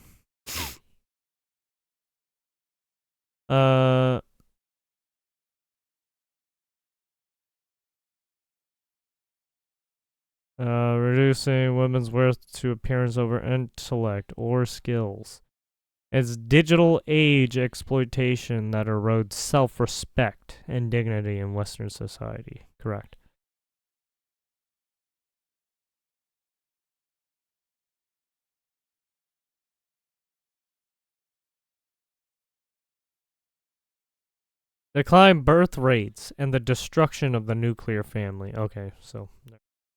Speaker 1: Reducing women's worth to appearance over intellect or skills. It's digital age exploitation that erodes self-respect and dignity in Western society. Correct. Decline birth rates and the destruction of the nuclear family. Okay, so,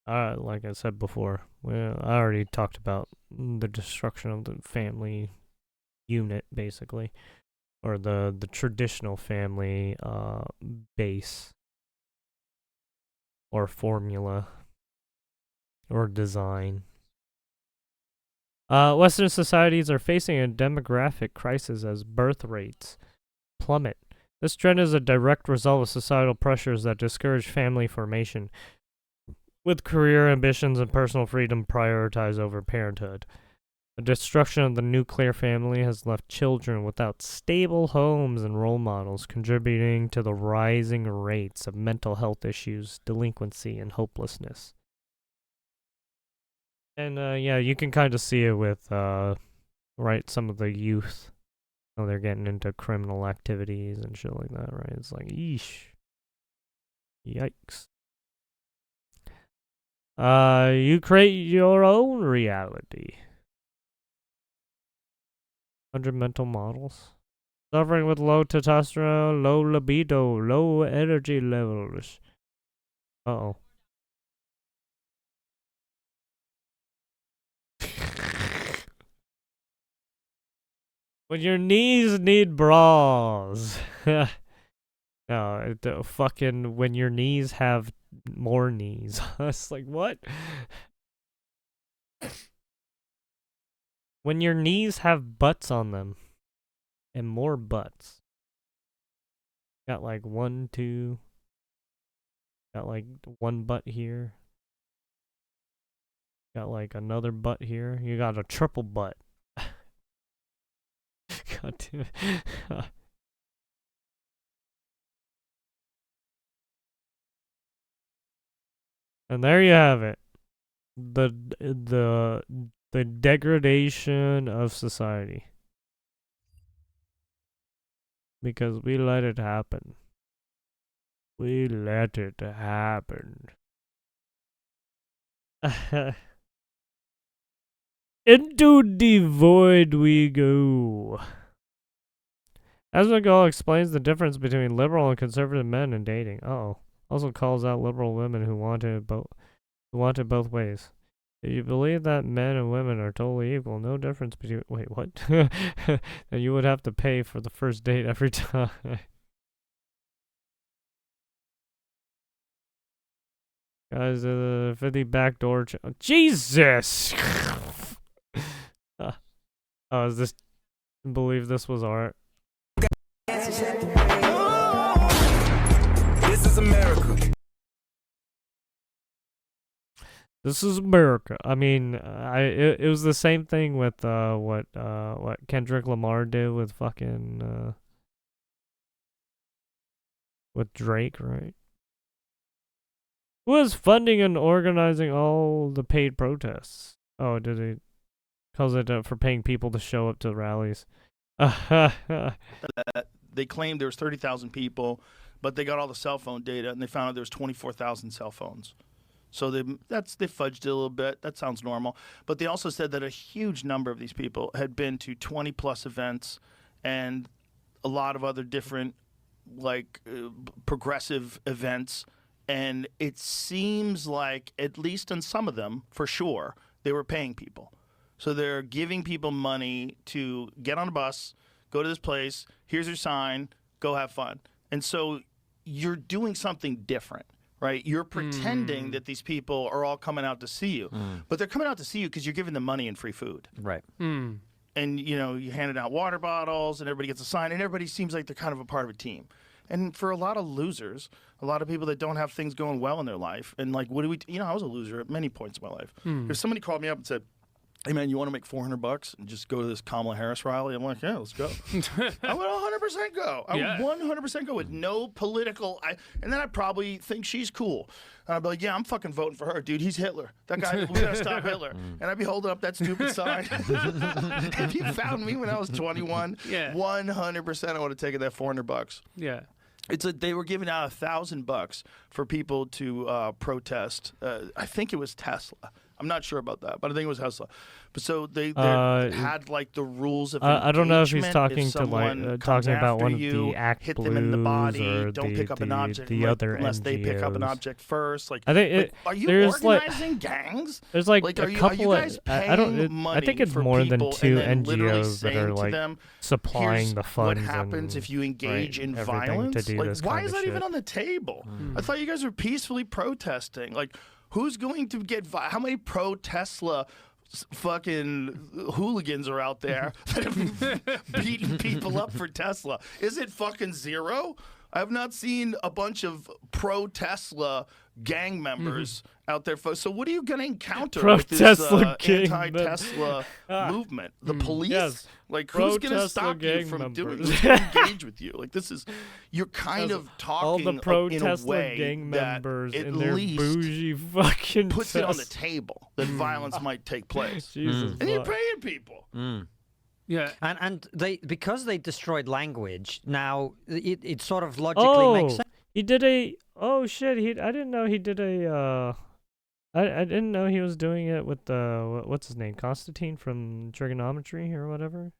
Speaker 1: like I said before, I already talked about the destruction of the family unit, basically, or the traditional family base, or formula, or design. Western societies are facing a demographic crisis as birth rates plummet. This trend is a direct result of societal pressures that discourage family formation, with career ambitions and personal freedom prioritized over parenthood. The destruction of the nuclear family has left children without stable homes and role models, contributing to the rising rates of mental health issues, delinquency, and hopelessness. And yeah, you can kind of see it with, right, some of the youth. Oh, they're getting into criminal activities and shit like that, right? It's like, eesh. Yikes. You create your own reality. 100 mental models. Suffering with low testosterone, low libido, low energy levels. Uh-oh. When your knees need bras. No, fucking when your knees have more knees. It's like, what? When your knees have butts on them. And more butts. Got like 1, 2. Got like one butt here. Got like another butt here. You got a triple butt. God damn it. And there you have it. The degradation of society. Because we let it happen. We let it happen. Into the void we go. As McGall explains the difference between liberal and conservative men in dating. Uh-oh. Also calls out liberal women who want it both ways. If you believe that men and women are totally equal, no difference between... Wait, what? Then you would have to pay for the first date every time. Guys, 50 backdoor... Jesus! Oh, is this... believe this was art?
Speaker 14: This is America.
Speaker 1: This is America. I mean, it was the same thing with what Kendrick Lamar did with fucking with Drake, right? Who was funding and organizing all the paid protests? Oh, did he calls it for paying people to show up to rallies?
Speaker 8: They claimed there was 30,000 people, but they got all the cell phone data and they found out there was 24,000 cell phones. So they fudged it a little bit. That sounds normal. But they also said that a huge number of these people had been to 20 plus events and a lot of other different progressive events. And it seems like, at least in some of them, for sure, they were paying people. So they're giving people money to get on a bus, go to this place, here's your sign, go have fun. And so you're doing something different, right? You're pretending that these people are all coming out to see you. But they're coming out to see you because you're giving them money and free food.
Speaker 15: Right.
Speaker 8: And, you handed out water bottles and everybody gets a sign and everybody seems like they're kind of a part of a team. And for a lot of losers, a lot of people that don't have things going well in their life, and what do we, I was a loser at many points in my life. If somebody called me up and said, hey man, you want to make $400 and just go to this Kamala Harris rally? I'm like, yeah, let's go. I would 100% go. I would 100% go with no political. And then I'd probably think she's cool. And I'd be like, yeah, I'm fucking voting for her, dude. He's Hitler. That guy, we gotta stop Hitler. And I'd be holding up that stupid sign. If you found me when I was 21, 100% I would have taken that $400.
Speaker 16: Yeah.
Speaker 8: They were giving out $1,000 for people to protest. I think it was Tesla. I'm not sure about that, but I think it was Tesla. But so they had the rules of engagement.
Speaker 1: I don't know if he's talking
Speaker 8: if
Speaker 1: talking about one of
Speaker 8: you,
Speaker 1: the ACT
Speaker 8: hit
Speaker 1: Blues
Speaker 8: them in the body,
Speaker 1: or
Speaker 8: don't pick up an object unless they pick up an object first.
Speaker 1: I think
Speaker 8: are you organizing gangs?
Speaker 1: There's a couple.
Speaker 8: Are you guys paying
Speaker 1: I think it's more than two NGOs that are
Speaker 8: them,
Speaker 1: supplying the funds.
Speaker 8: What happens if you engage in
Speaker 1: violence?
Speaker 8: violence? Why is that even on the table? I thought you guys were peacefully protesting. Who's going to get how many pro-Tesla fucking hooligans are out there that have beaten people up for Tesla? Is it fucking zero? I have not seen a bunch of pro-Tesla gang members out there. So what are you going to encounter with this anti-Tesla movement? The police?
Speaker 1: Yes.
Speaker 8: Who's going to stop you from doing this? Engage with you? You're kind of talking
Speaker 1: all the pro-Tesla
Speaker 8: in a way
Speaker 1: gang
Speaker 8: that
Speaker 1: members
Speaker 8: at
Speaker 1: in their
Speaker 8: least
Speaker 1: bougie fucking
Speaker 8: puts it on the table that violence might take place.
Speaker 1: Jesus
Speaker 8: and you're paying people.
Speaker 16: Yeah,
Speaker 15: and because they destroyed language, now it sort of logically makes sense.
Speaker 1: He did a I didn't know he did a I didn't know he was doing it with what's his name, Constantine from Trigonometry or whatever.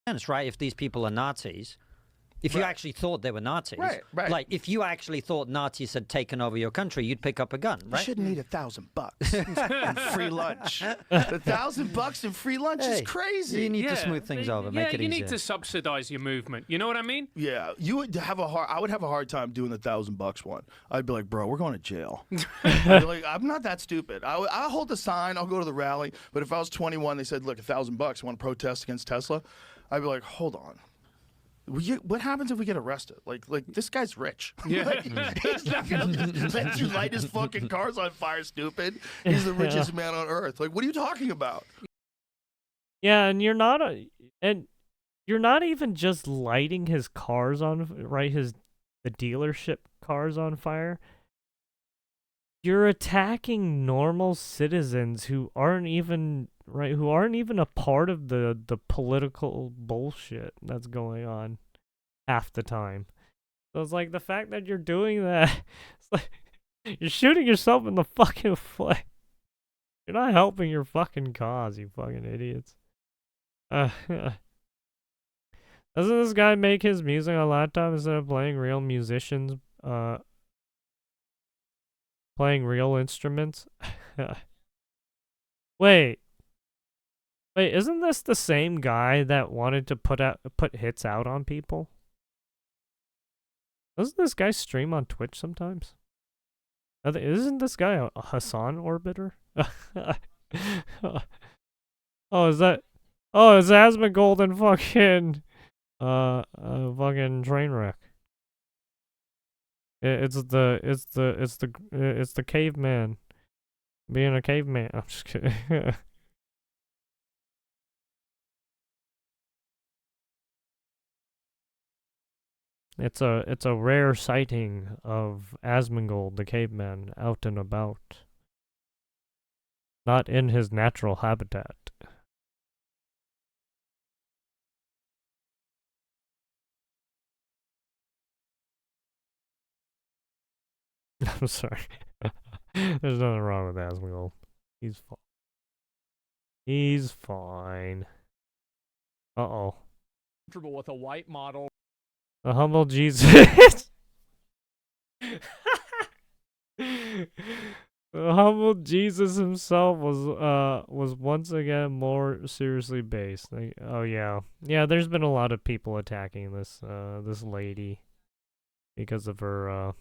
Speaker 15: That's right. If these people are Nazis, if you actually thought they were Nazis,
Speaker 8: right.
Speaker 15: If you actually thought Nazis had taken over your country, you'd pick up a gun, right?
Speaker 8: You shouldn't need $1,000 and free lunch. $1,000 and free lunch is crazy.
Speaker 15: You need to smooth things over, make it easier.
Speaker 16: You need to subsidize your movement. You know what I mean?
Speaker 8: Yeah, I would have a hard time doing the $1,000 one. I'd be like, bro, we're going to jail. I'd be like, I'm not that stupid. I'll hold the sign. I'll go to the rally. But if I was 21, they said, look, $1,000, you want to protest against Tesla? I'd be like, hold on. What happens if we get arrested? This guy's rich.
Speaker 16: Yeah.
Speaker 8: He's not gonna let you light his fucking cars on fire, stupid. He's the richest man on earth. What are you talking about?
Speaker 1: Yeah, and you're not even just lighting his cars on, the dealership cars on fire. You're attacking normal citizens who aren't even a part of the political bullshit that's going on half the time. So it's the fact that you're doing that, it's you're shooting yourself in the fucking foot. You're not helping your fucking cause, you fucking idiots. Doesn't this guy make his music on laptop instead of playing real musicians Playing real instruments? Wait. Wait, isn't this the same guy that wanted to put hits out on people? Doesn't this guy stream on Twitch sometimes? Isn't this guy a Hassan Orbiter? Oh, is that... Oh, it's Asmongold and fucking... fucking Trainwreck. It's the caveman. Being a caveman. I'm just kidding. It's a rare sighting of Asmongold the caveman out and about. Not in his natural habitat. I'm sorry. There's nothing wrong with Asmongold. He's fine. He's fine. Uh-oh.
Speaker 7: Comfortable with a white model.
Speaker 1: The humble Jesus. The humble Jesus himself was once again more seriously based. Oh yeah. Yeah, there's been a lot of people attacking this this lady because of her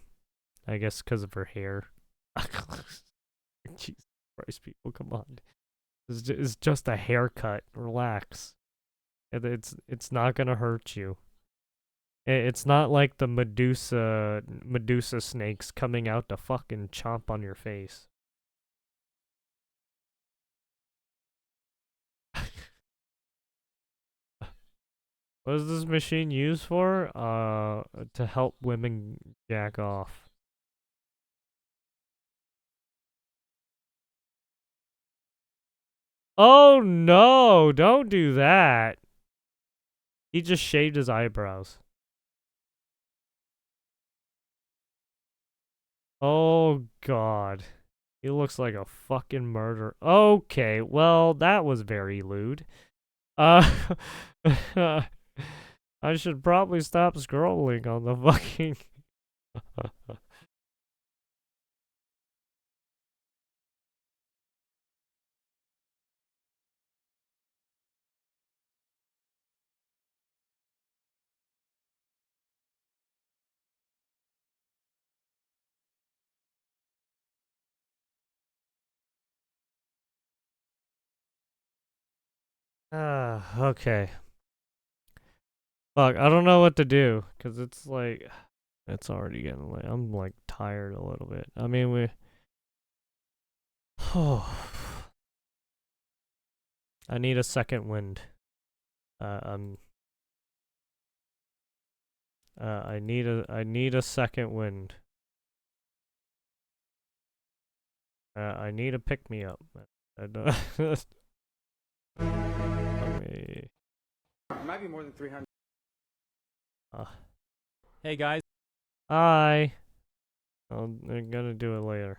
Speaker 1: I guess because of her hair. Jesus Christ, people, come on. It's just a haircut. Relax. It's not gonna hurt you. It's not like the Medusa snakes coming out to fucking chomp on your face. What is this machine used for? To help women jack off. Oh no, don't do that. He just shaved his eyebrows. Oh god. He looks like a fucking murderer. Okay, well, that was very lewd. I should probably stop scrolling on the fucking... Okay. Fuck, I don't know what to do, because it's like, it's already getting late. I'm like tired a little bit. I mean, I need a second wind. I need a second wind. I need a pick me up. I don't
Speaker 11: It might be more than 300.
Speaker 7: Hey guys.
Speaker 1: Hi. I'm gonna do it later.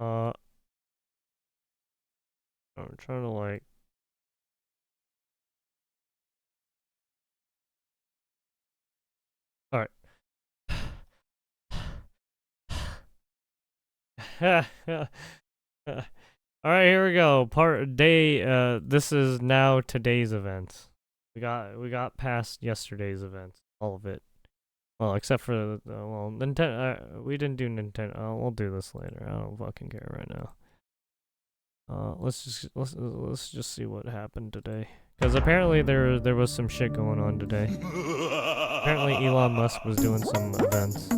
Speaker 1: I'm trying to like... Alright. Alright, here we go. This is now today's events. We got past yesterday's events. All of it. Well, except for well, Nintendo. We didn't do Nintendo. We'll do this later. I don't fucking care right now. Let's just see what happened today. Because apparently there was some shit going on today. Apparently Elon Musk was doing some events.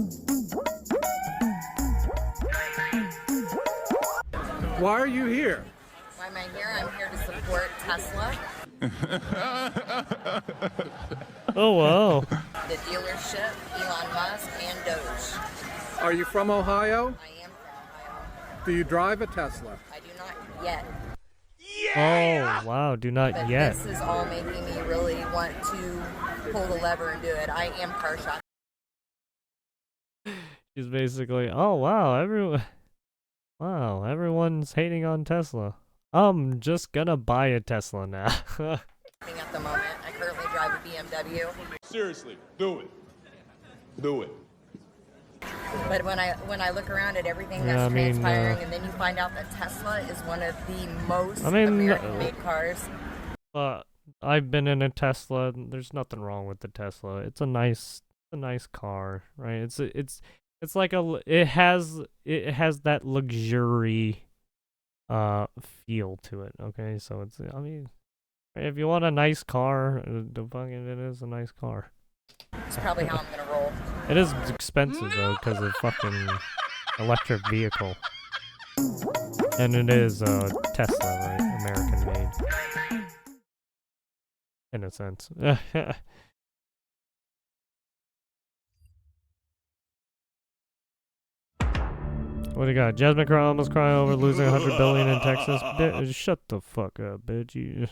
Speaker 11: Why are you here?
Speaker 17: Why am I here? I'm here to support Tesla.
Speaker 1: Oh wow.
Speaker 17: The dealership, Elon Musk, and Doge.
Speaker 11: Are you from Ohio?
Speaker 17: I am from Ohio.
Speaker 11: Do you drive a Tesla?
Speaker 17: I do not yet.
Speaker 1: Oh wow, do not
Speaker 17: But
Speaker 1: yet.
Speaker 17: this is all making me really want to pull the lever and do it. I am car shopping.
Speaker 1: She's basically, oh wow, everyone's hating on Tesla. I'm just gonna buy a Tesla now.
Speaker 17: at the moment. I currently drive a BMW.
Speaker 2: Seriously, do it. Do it.
Speaker 17: But when I look around at everything that's transpiring, and then you find out that Tesla is one of the most American-made cars.
Speaker 1: I've been in a Tesla. There's nothing wrong with the Tesla. It's a nice car, right? It's like it has that luxury feel to it. Okay, so if you want a nice car, it is a nice car.
Speaker 17: It's probably how I'm gonna roll.
Speaker 1: It is expensive though, because of fucking electric vehicle, and it is Tesla, right? American made, in a sense. What do you got? Jasmine Crow almost crying over losing $100 billion in Texas. Shut the fuck up, bitch. You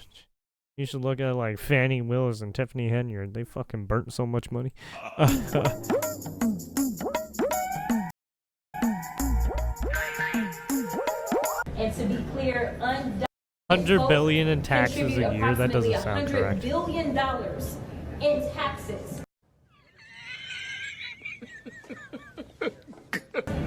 Speaker 1: should look at like Fannie Willis and Tiffany Henyard. They fucking burnt so much money.
Speaker 13: And to be clear,
Speaker 1: $100 billion in taxes a year. That doesn't sound correct.
Speaker 13: $100 billion in taxes.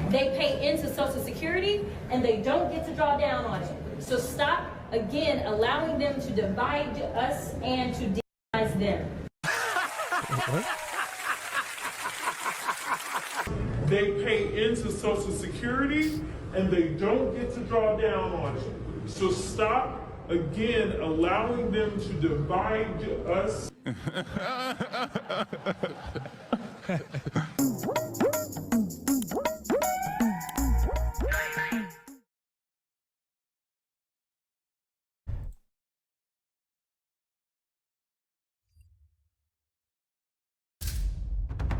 Speaker 13: They pay into Social Security and they don't get to draw down on it. So stop, again, allowing them to divide us and to demonize them.
Speaker 1: What?
Speaker 2: They pay into Social Security and they don't get to draw down on it. So stop, again, allowing them to divide us.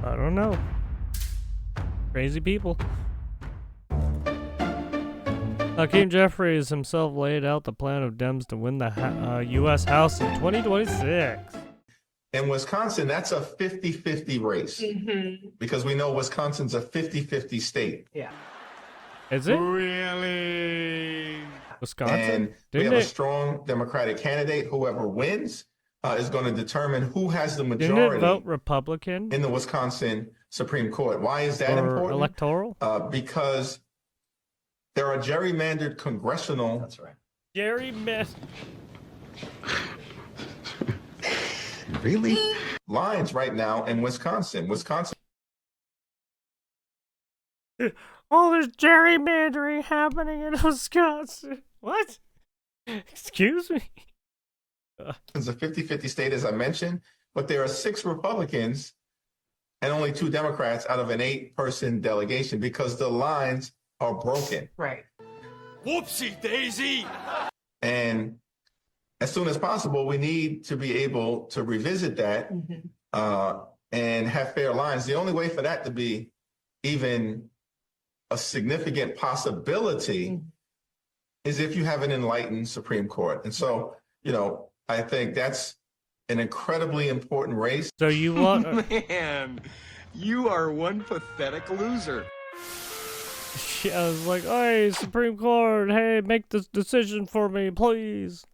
Speaker 1: I don't know. Crazy people. Hakeem Jeffries himself laid out the plan of Dems to win the U.S. House in 2026.
Speaker 18: In Wisconsin, that's a 50-50 race. Because we know Wisconsin's a 50-50 state.
Speaker 5: Yeah.
Speaker 1: Is it?
Speaker 18: Really?
Speaker 1: Wisconsin?
Speaker 18: And we have a strong Democratic candidate. Whoever wins is going to determine who has the majority.
Speaker 1: Didn't it vote Republican?
Speaker 18: In the Wisconsin Supreme Court. Why is that important?
Speaker 1: Electoral?
Speaker 18: Because there are gerrymandered congressional.
Speaker 8: That's right.
Speaker 1: Gerrymandered.
Speaker 18: Really? Lines right now in Wisconsin.
Speaker 1: Oh, there's gerrymandering happening in Wisconsin. What? Excuse me?
Speaker 18: It's a 50-50 state, as I mentioned, but there are 6 Republicans and only 2 Democrats out of an 8-person delegation because the lines are broken.
Speaker 5: Right.
Speaker 2: Whoopsie daisy!
Speaker 18: And as soon as possible, we need to be able to revisit that and have fair lines. The only way for that to be even a significant possibility is if you have an enlightened Supreme Court. And so, I think that's an incredibly important race.
Speaker 1: So you want...
Speaker 14: Man, you are one pathetic loser.
Speaker 1: I was like, hey, Supreme Court, hey, make this decision for me, please.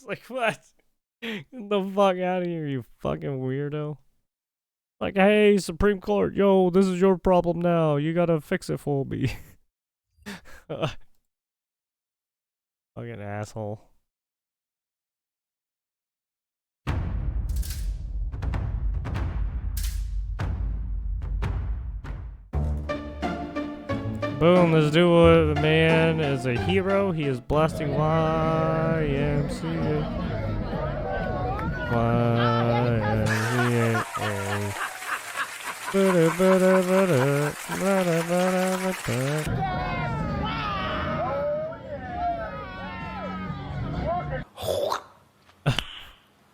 Speaker 1: Like, what? Get the fuck out of here, you fucking weirdo. Like, hey, Supreme Court, yo, this is your problem now. You gotta fix it for me. Fucking asshole. Boom, this duo man is a hero. He is blasting YMCA.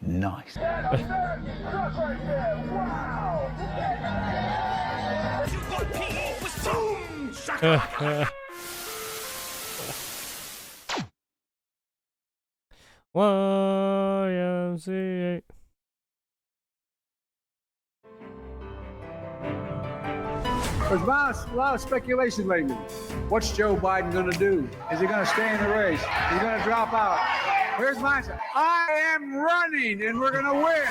Speaker 14: Nice.
Speaker 1: YMCA.
Speaker 11: There's a lot of speculation lately. What's Joe Biden going to do? Is he going to stay in the race? Is he going to drop out? Here's mine. I am running, and we're gonna win.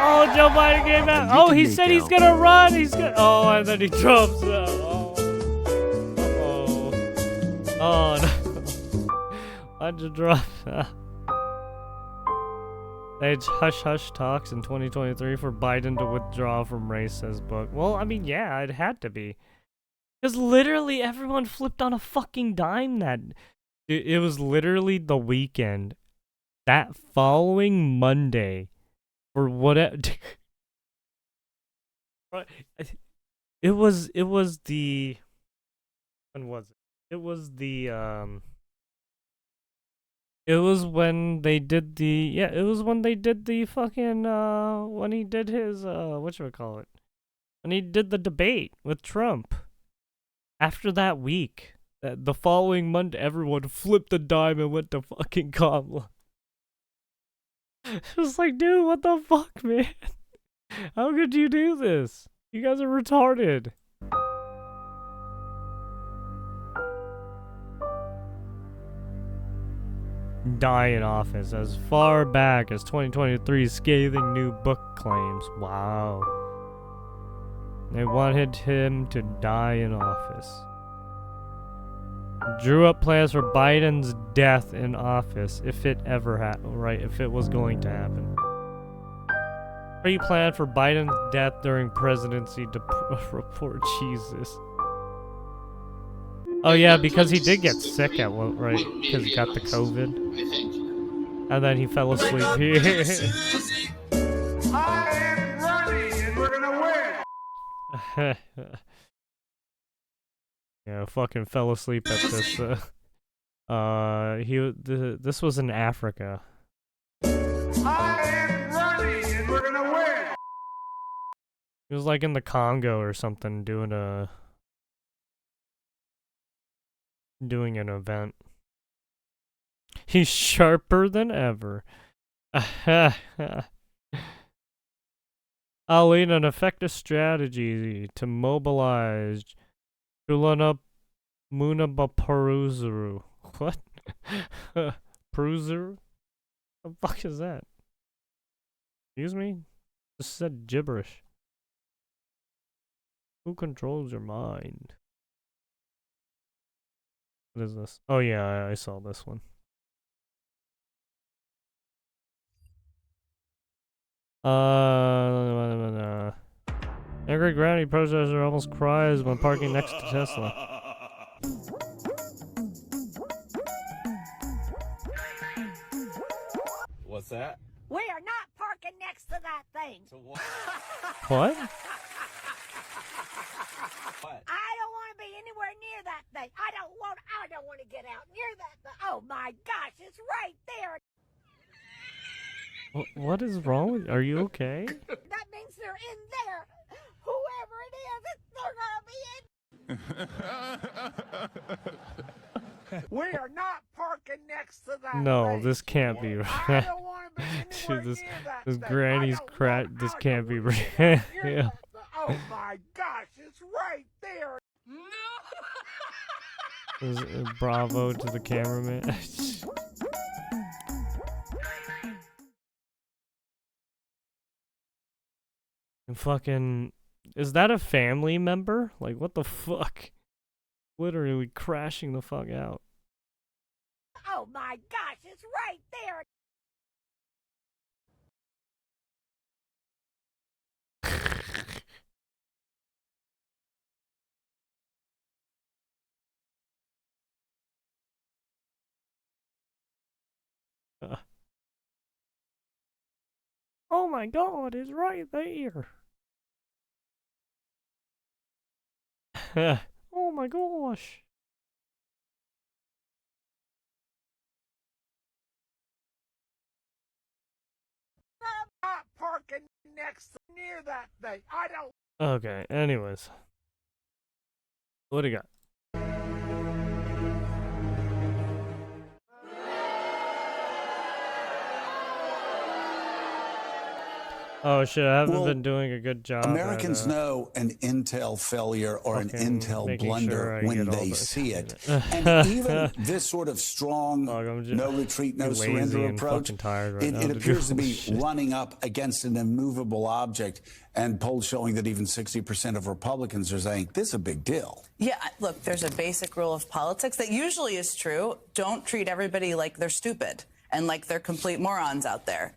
Speaker 1: Oh, Joe Biden came out. Oh, he said he's gonna run. He's gonna. Oh, and then he drops out. Oh no. Why'd you drop that? It's hush hush talks in 2023 for Biden to withdraw from race, says book. Well, I mean, yeah, it had to be. Because literally everyone flipped on a fucking dime that... It was literally the weekend. That following Monday. For what... It was the... When was it? It was the, It was when they did the... Yeah, it was when they did the fucking, when he did his, whatchamacallit? When he did the debate with Trump. After that week, the following Monday, everyone flipped a dime and went to fucking Kamala. It was like, dude, what the fuck, man? How could you do this? You guys are retarded. Die in office as far back as 2023's scathing new book claims. Wow. They wanted him to die in office. Drew up plans for Biden's death in office if it ever happened. Right, if it was going to happen. Pre-plan for Biden's death during presidency to report. Jesus. Oh yeah, because he did get sick at one, right? Because he got the COVID. And then he fell asleep.
Speaker 11: I am running, and we're gonna win.
Speaker 1: Yeah, fucking fell asleep at this. This was in Africa.
Speaker 11: I am running, and we're gonna win.
Speaker 1: He was like in the Congo or something doing an event. He's sharper than ever. I'll lead an effective strategy to mobilize Chulana Munabaparuzuru. What? Peruzuru? What the fuck is that? Excuse me? Just said gibberish. Who controls your mind? What is this? Oh yeah, I saw this one. Angry gravity protester almost cries when parking next to Tesla.
Speaker 14: What's that?
Speaker 20: We are not parking next to that thing.
Speaker 1: What?
Speaker 20: What? I don't want to be anywhere near that thing. I don't want to get out near that thing. Oh my gosh, it's right there.
Speaker 1: What is wrong with you? Are you okay?
Speaker 20: That means they're in there. Whoever it is, they're gonna be in. We are not parking next to that
Speaker 1: No,
Speaker 20: thing.
Speaker 1: this can't be right.
Speaker 20: I don't want to be anywhere
Speaker 1: Dude,
Speaker 20: near that
Speaker 1: this
Speaker 20: thing.
Speaker 1: granny's crap. This can't be right. Yeah.
Speaker 20: Oh my gosh, it's right there.
Speaker 1: Bravo to the cameraman. And fucking, is that a family member? Like, what the fuck? Literally crashing the fuck out.
Speaker 20: Oh my gosh, it's right there.
Speaker 1: Oh my god, it's right there. Oh my gosh.
Speaker 20: I'm not parking near that thing. I don't.
Speaker 1: Okay, anyways. What do you got? Oh shit, I haven't
Speaker 21: Well,
Speaker 1: been doing a good job.
Speaker 21: Americans
Speaker 1: at,
Speaker 21: know an Intel failure or an
Speaker 1: fucking
Speaker 21: Intel
Speaker 1: making
Speaker 21: blunder
Speaker 1: sure I
Speaker 21: when
Speaker 1: get all
Speaker 21: they
Speaker 1: the-
Speaker 21: see it. And even this sort of strong, no retreat, no
Speaker 1: lazy
Speaker 21: surrender
Speaker 1: and
Speaker 21: approach,
Speaker 1: fucking tired right now
Speaker 21: it
Speaker 1: to do
Speaker 21: appears to
Speaker 1: all
Speaker 21: be
Speaker 1: this shit.
Speaker 21: running up against an immovable object. And polls showing that even 60% of Republicans are saying this is a big deal.
Speaker 22: Yeah, look, there's a basic rule of politics that usually is true. Don't treat everybody like they're stupid and like they're complete morons out there.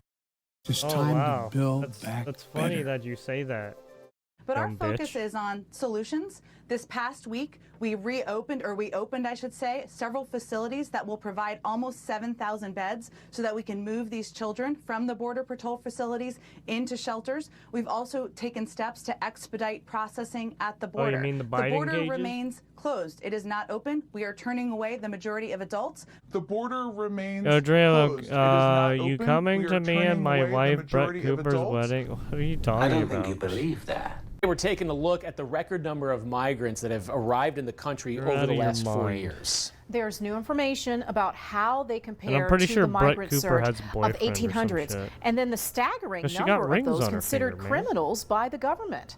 Speaker 1: It's time to build back That's funny
Speaker 21: better.
Speaker 1: that you say that.
Speaker 22: But our
Speaker 1: dumb
Speaker 22: focus
Speaker 1: bitch.
Speaker 22: is on solutions. This past week, we opened, I should say, several facilities that will provide almost 7,000 beds so that we can move these children from the Border Patrol facilities into shelters. We've also taken steps to expedite processing at the
Speaker 1: Oh,
Speaker 22: border.
Speaker 1: you mean the Biden
Speaker 22: border
Speaker 1: cages?
Speaker 22: remains closed. It is not open. We are turning away the majority of adults.
Speaker 2: The border remains
Speaker 1: Yo, Drano,
Speaker 2: closed. It is not
Speaker 1: you
Speaker 2: open.
Speaker 1: coming
Speaker 2: We
Speaker 1: to
Speaker 2: are
Speaker 1: me and
Speaker 2: turning
Speaker 1: my
Speaker 2: away the
Speaker 1: wife Brett
Speaker 2: majority of
Speaker 1: Cooper's
Speaker 2: adults.
Speaker 1: wedding? What are you talking about?
Speaker 23: believe that. We're taking a look at the record number of migrants that have arrived in the country
Speaker 1: You're
Speaker 23: over
Speaker 1: out
Speaker 23: the
Speaker 1: of your
Speaker 23: last 4
Speaker 1: mind.
Speaker 23: years.
Speaker 24: There's new information about how they compare
Speaker 1: And I'm pretty
Speaker 24: to
Speaker 1: sure
Speaker 24: the
Speaker 1: Brett
Speaker 24: migrant
Speaker 1: Cooper
Speaker 24: surge
Speaker 1: has a
Speaker 24: of
Speaker 1: boyfriend or some
Speaker 24: 1800s,
Speaker 1: shit.
Speaker 24: and then the staggering
Speaker 1: 'Cause she got
Speaker 24: number of
Speaker 1: rings
Speaker 24: those
Speaker 1: on her
Speaker 24: considered
Speaker 1: finger, man.
Speaker 24: criminals by the government.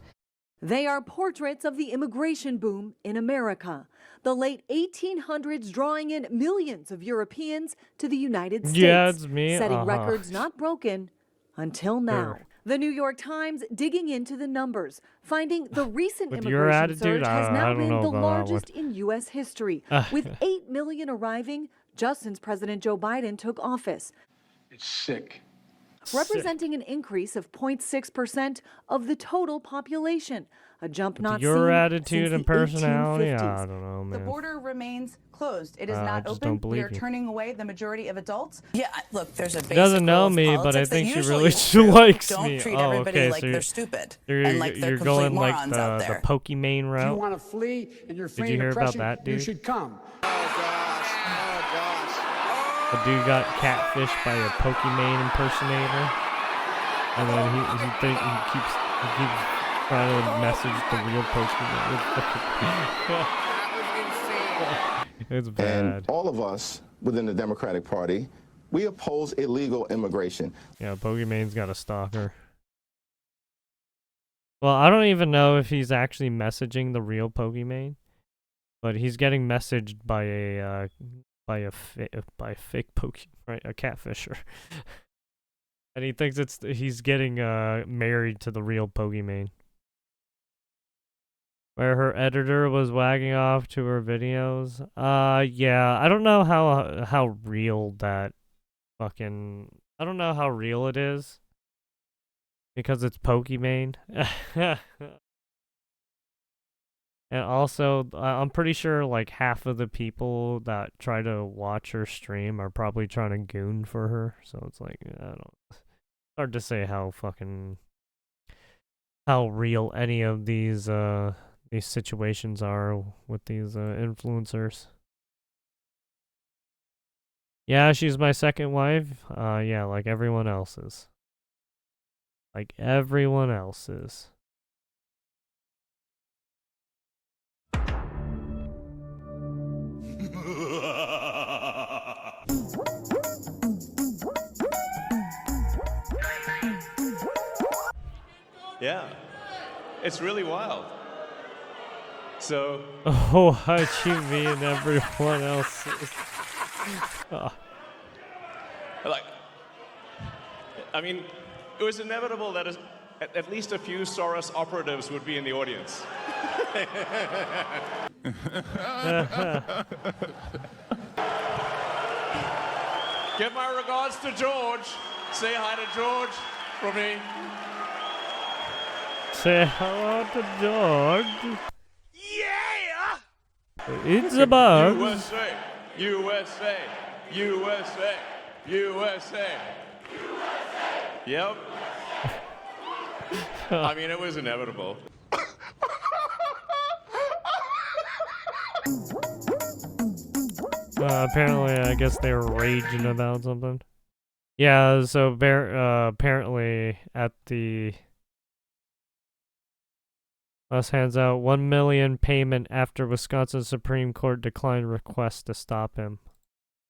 Speaker 25: They are portraits of the immigration boom in America. The late 1800s drawing in millions of Europeans to the United States,
Speaker 1: Yeah, it's me.
Speaker 25: setting
Speaker 1: Uh-huh.
Speaker 25: records not broken until now.
Speaker 1: Sure.
Speaker 25: The New York Times digging into the numbers, finding the recent
Speaker 1: With your
Speaker 25: immigration
Speaker 1: attitude,
Speaker 25: surge has
Speaker 1: I
Speaker 25: now
Speaker 1: don't
Speaker 25: been
Speaker 1: know
Speaker 25: the
Speaker 1: about that one.
Speaker 25: largest in U.S. history, with 8 million arriving just since President Joe Biden took office,
Speaker 14: It's sick.
Speaker 25: representing an increase of 0.6% of the total population, a jump not seen
Speaker 1: Your attitude
Speaker 25: since
Speaker 1: and
Speaker 25: the
Speaker 1: personality,
Speaker 25: 1850s.
Speaker 1: I don't know,
Speaker 22: The
Speaker 1: man.
Speaker 22: border remains closed. It is
Speaker 1: I
Speaker 22: not
Speaker 1: just
Speaker 22: open.
Speaker 1: don't
Speaker 22: We are
Speaker 1: believe you.
Speaker 22: turning away the majority of adults. Yeah, look, there's a basic
Speaker 1: She doesn't know
Speaker 22: rule of
Speaker 1: me, but I
Speaker 22: politics that
Speaker 1: think she
Speaker 22: usually
Speaker 1: really
Speaker 22: is true.
Speaker 1: likes
Speaker 22: Don't
Speaker 1: me.
Speaker 22: treat
Speaker 1: Oh,
Speaker 22: everybody
Speaker 1: okay,
Speaker 22: like
Speaker 1: so
Speaker 22: they're stupid
Speaker 1: You're,
Speaker 22: and like they're
Speaker 1: you're
Speaker 22: complete
Speaker 1: going like
Speaker 22: morons out
Speaker 1: the
Speaker 22: there.
Speaker 1: Pokimane
Speaker 11: If you
Speaker 1: route.
Speaker 11: want to flee and you're
Speaker 1: Did
Speaker 11: fleeing
Speaker 1: you hear about
Speaker 11: oppression,
Speaker 1: that,
Speaker 11: you
Speaker 1: dude?
Speaker 11: should come.
Speaker 1: The dude got catfished by a Pokimane impersonator, and then he keeps trying to message the real Pokemon. It's bad.
Speaker 18: And all of us within the Democratic Party, we oppose illegal immigration.
Speaker 1: Yeah, Pokemon's got a stalker. Well, I don't even know if he's actually messaging the real Pokemon, but he's getting messaged by a fake Pokemon, right? A catfisher. And he thinks he's getting married to the real Pokemon. Where her editor was wagging off to her videos. Yeah, I don't know how real that fucking... I don't know how real it is. Because it's Pokemon. And also, I'm pretty sure like half of the people that try to watch her stream are probably trying to goon for her. So it's like, I don't... It's hard to say how real any of these situations are with these influencers. Yeah, she's my second wife. Yeah, like everyone else's. Like everyone else's.
Speaker 26: Yeah, it's really wild. So,
Speaker 1: Oh, how'd you mean everyone else's?
Speaker 26: like, I mean, it was inevitable that at least a few Soros operatives would be in the audience. Give my regards to George. Say hi to George from me.
Speaker 1: Say hello to George.
Speaker 26: Yeah!
Speaker 1: It's a bug.
Speaker 26: USA, USA, USA, USA. Yep. I mean, it was inevitable.
Speaker 1: Apparently, I guess they were raging about something. Yeah, so apparently at the... Us hands out $1 million payment after Wisconsin Supreme Court declined request to stop him.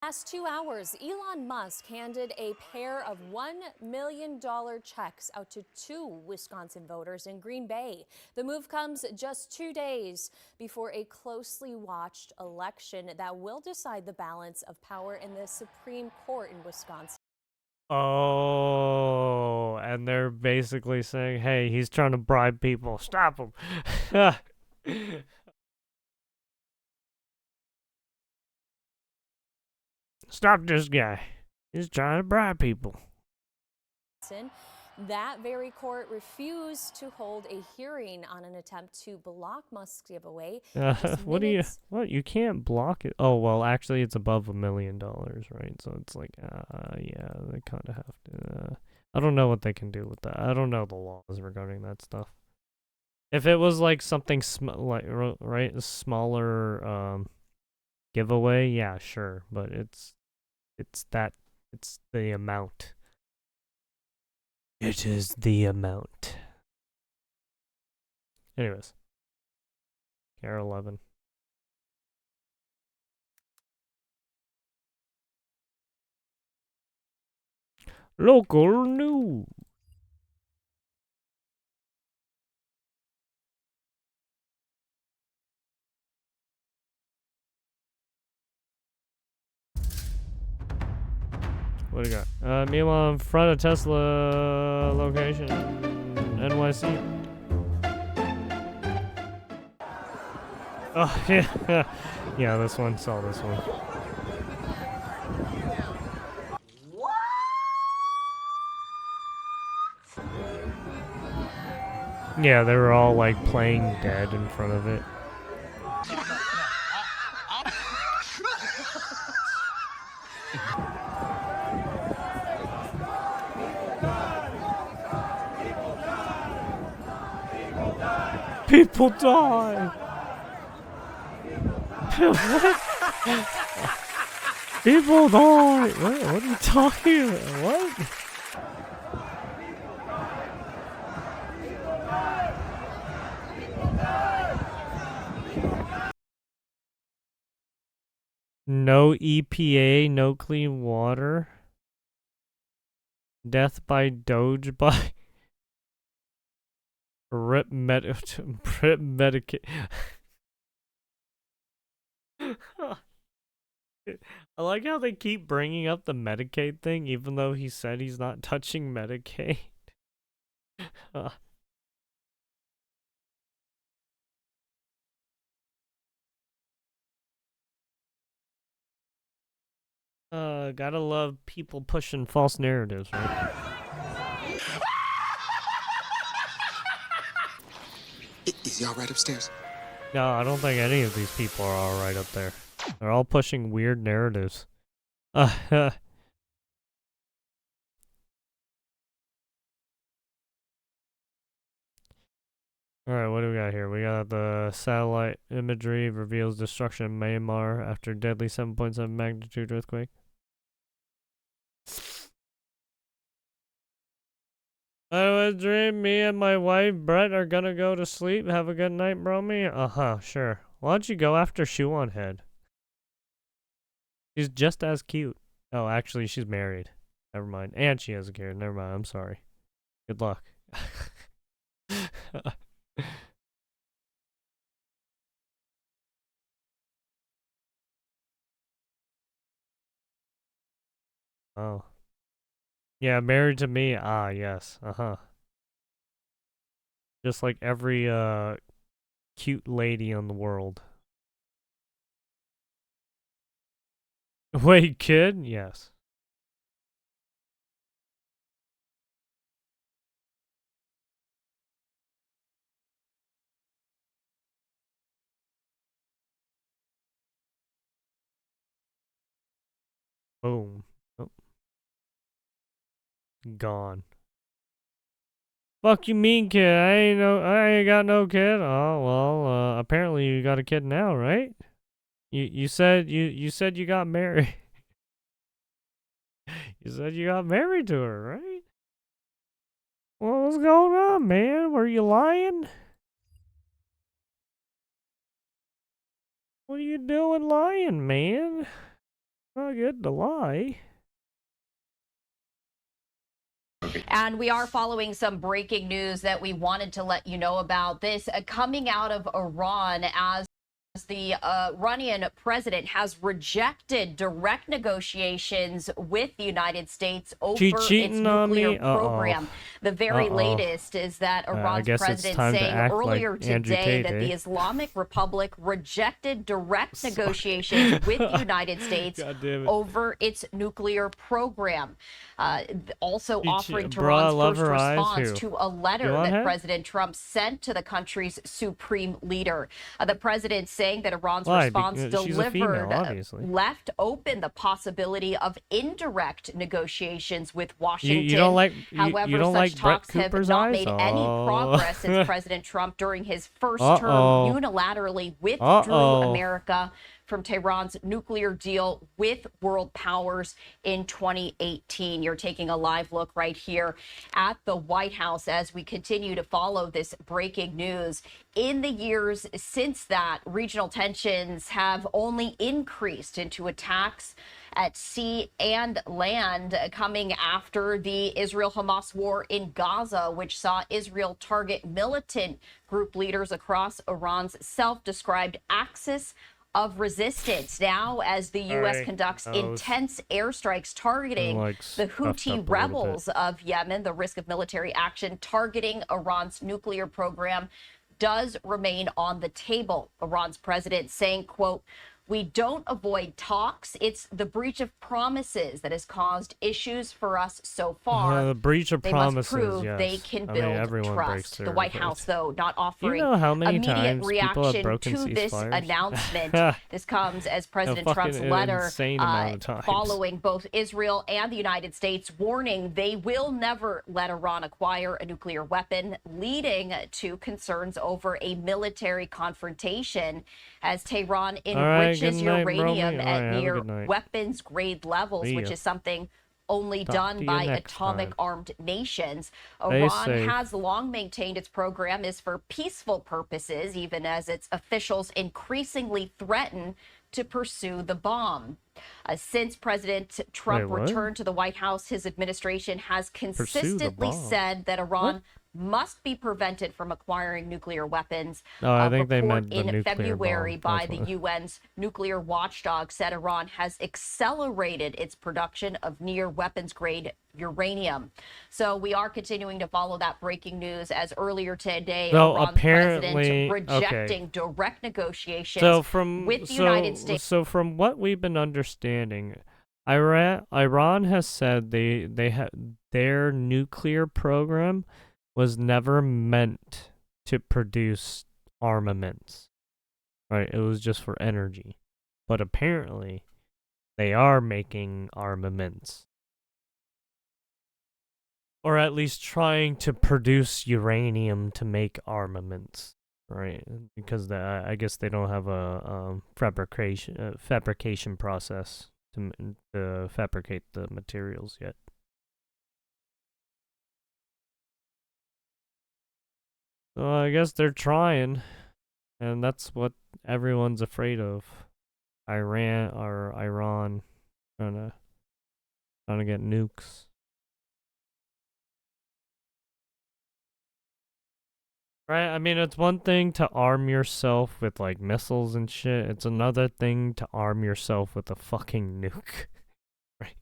Speaker 3: Last 2 hours, Elon Musk handed a pair of $1 million checks out to 2 Wisconsin voters in Green Bay. The move comes just 2 days before a closely watched election that will decide the balance of power in the Supreme Court in Wisconsin.
Speaker 1: Oh, and they're basically saying, hey, he's trying to bribe people. Stop him. Stop this guy. He's trying to bribe people.
Speaker 3: That very court refused to hold a hearing on an attempt to block Musk's giveaway.
Speaker 1: What? You can't block it. Oh, well, actually, it's above $1 million, right? So it's like, yeah, they kind of have to. I don't know what they can do with that. I don't know the laws regarding that stuff. If it was like something a smaller giveaway, yeah, sure, but it's the amount. It is the amount. Anyways. KR 11. Local news. What do you got? Meanwhile, in front of Tesla location, NYC. Oh, yeah. Yeah, this one. Saw this one. Yeah, they were all like playing dead in front of it. People die. People die. What are you talking about? What? No EPA, no clean water. Death by Doge by Rip Medicaid. I like how they keep bringing up the Medicaid thing, even though he said he's not touching Medicaid. Gotta love people pushing false narratives, right?
Speaker 4: Is he alright upstairs?
Speaker 1: No, I don't think any of these people are alright up there. They're all pushing weird narratives. Alright, what do we got here? We got the satellite imagery reveals destruction in Myanmar after deadly 7.7 magnitude earthquake. I was dreaming me and my wife Brett are gonna go to sleep. Have a good night, Bromy. Sure. Why don't you go after Shoe on Head? She's just as cute. Oh, actually, she's married. Never mind. And she has a kid. Never mind. I'm sorry. Good luck. Oh. Yeah, married to me. Ah, yes. Just like every cute lady in the world. Wait, kid? Yes. Boom. Oh. Gone. Fuck you mean, kid? I ain't got no kid. Oh, well, apparently you got a kid now, right? You said you said you got married. You said you got married to her, right? Well, what's going on, man? Were you lying? What are you doing lying, man? I get the lie.
Speaker 6: And we are following some breaking news that we wanted to let you know about. This coming out of Iran as the Iranian president has rejected direct negotiations with the United States over its nuclear program. The very latest is that Iran's president saying earlier today that the Islamic Republic rejected direct negotiations with the United States over its nuclear program. Also offering Tehran's first response to a letter that President Trump sent to the country's supreme leader. The president saying that Iran's response left open the possibility of indirect negotiations with Washington. However, such talks have not made any progress since President Trump, during his first term, unilaterally withdrew America from Tehran's nuclear deal with world powers in 2018. You're taking a live look right here at the White House as we continue to follow this breaking news. In the years since that, regional tensions have only increased into attacks at sea and land, coming after the Israel-Hamas war in Gaza, which saw Israel target militant group leaders across Iran's self-described axis of resistance. Now, as the U.S. conducts intense airstrikes targeting the Houthi rebels of Yemen, the risk of military action targeting Iran's nuclear program does remain on the table. Iran's president saying, quote, "We don't avoid talks. It's the breach of promises that has caused issues for us so far.
Speaker 1: The breach of promises,
Speaker 6: must prove
Speaker 1: yes.
Speaker 6: they can build trust." The White House, though, not offering
Speaker 1: how many
Speaker 6: immediate
Speaker 1: reaction
Speaker 6: to this announcement. This comes as President Trump's letter following both Israel and the United States warning they will never let Iran acquire a nuclear weapon, leading to concerns over a military confrontation as Tehran enriches uranium at near weapons-grade levels, which is something only done by atomic-armed nations. Iran has long maintained its program is for peaceful purposes, even as its officials increasingly threaten to pursue the bomb. Since President Trump returned to the White House, his administration has consistently said that Iran must be prevented from acquiring nuclear weapons.
Speaker 1: I think they meant the
Speaker 6: in
Speaker 1: nuclear
Speaker 6: February
Speaker 1: bomb.
Speaker 6: by the UN's nuclear watchdog said Iran has accelerated its production of near weapons-grade uranium. So we are continuing to follow that breaking news as earlier today, Iran's president rejecting direct negotiations with the United States.
Speaker 1: So from what we've been understanding, Iran has said their nuclear program was never meant to produce armaments, right? It was just for energy. But apparently, they are making armaments. Or at least trying to produce uranium to make armaments, right? Because I guess they don't have a fabrication process to fabricate the materials yet. So I guess they're trying, and that's what everyone's afraid of. Iran trying to get nukes. Right? I mean, it's one thing to arm yourself with like missiles and shit. It's another thing to arm yourself with a fucking nuke. Right?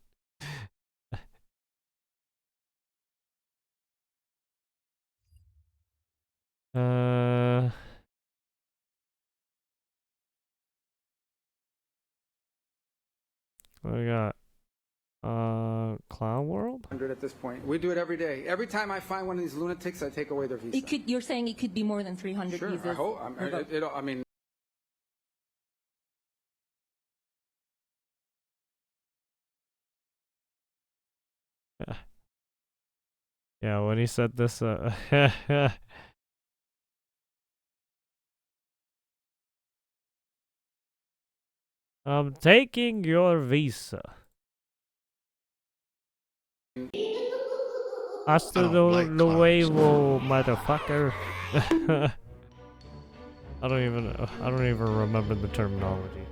Speaker 1: What do we got? Clown World?
Speaker 9: At this point, we do it every day. Every time I find one of these lunatics, I take away their visa.
Speaker 13: You're saying it could be more than 300
Speaker 9: sure,
Speaker 13: visas?
Speaker 9: I hope. I mean.
Speaker 1: Yeah, when he said this, I'm taking your visa. Hasta luego, motherfucker. I don't even remember the terminology.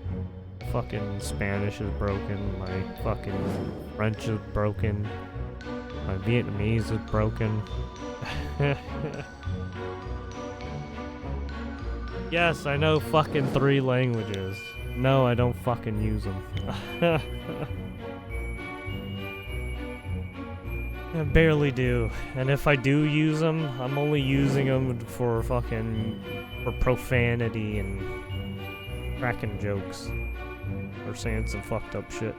Speaker 1: fucking Spanish is broken. My fucking French is broken. My Vietnamese is broken. Yes, I know fucking 3 languages. No, I don't fucking use them. I barely do. And if I do use them, I'm only using them for profanity and cracking jokes. Or saying some fucked up shit.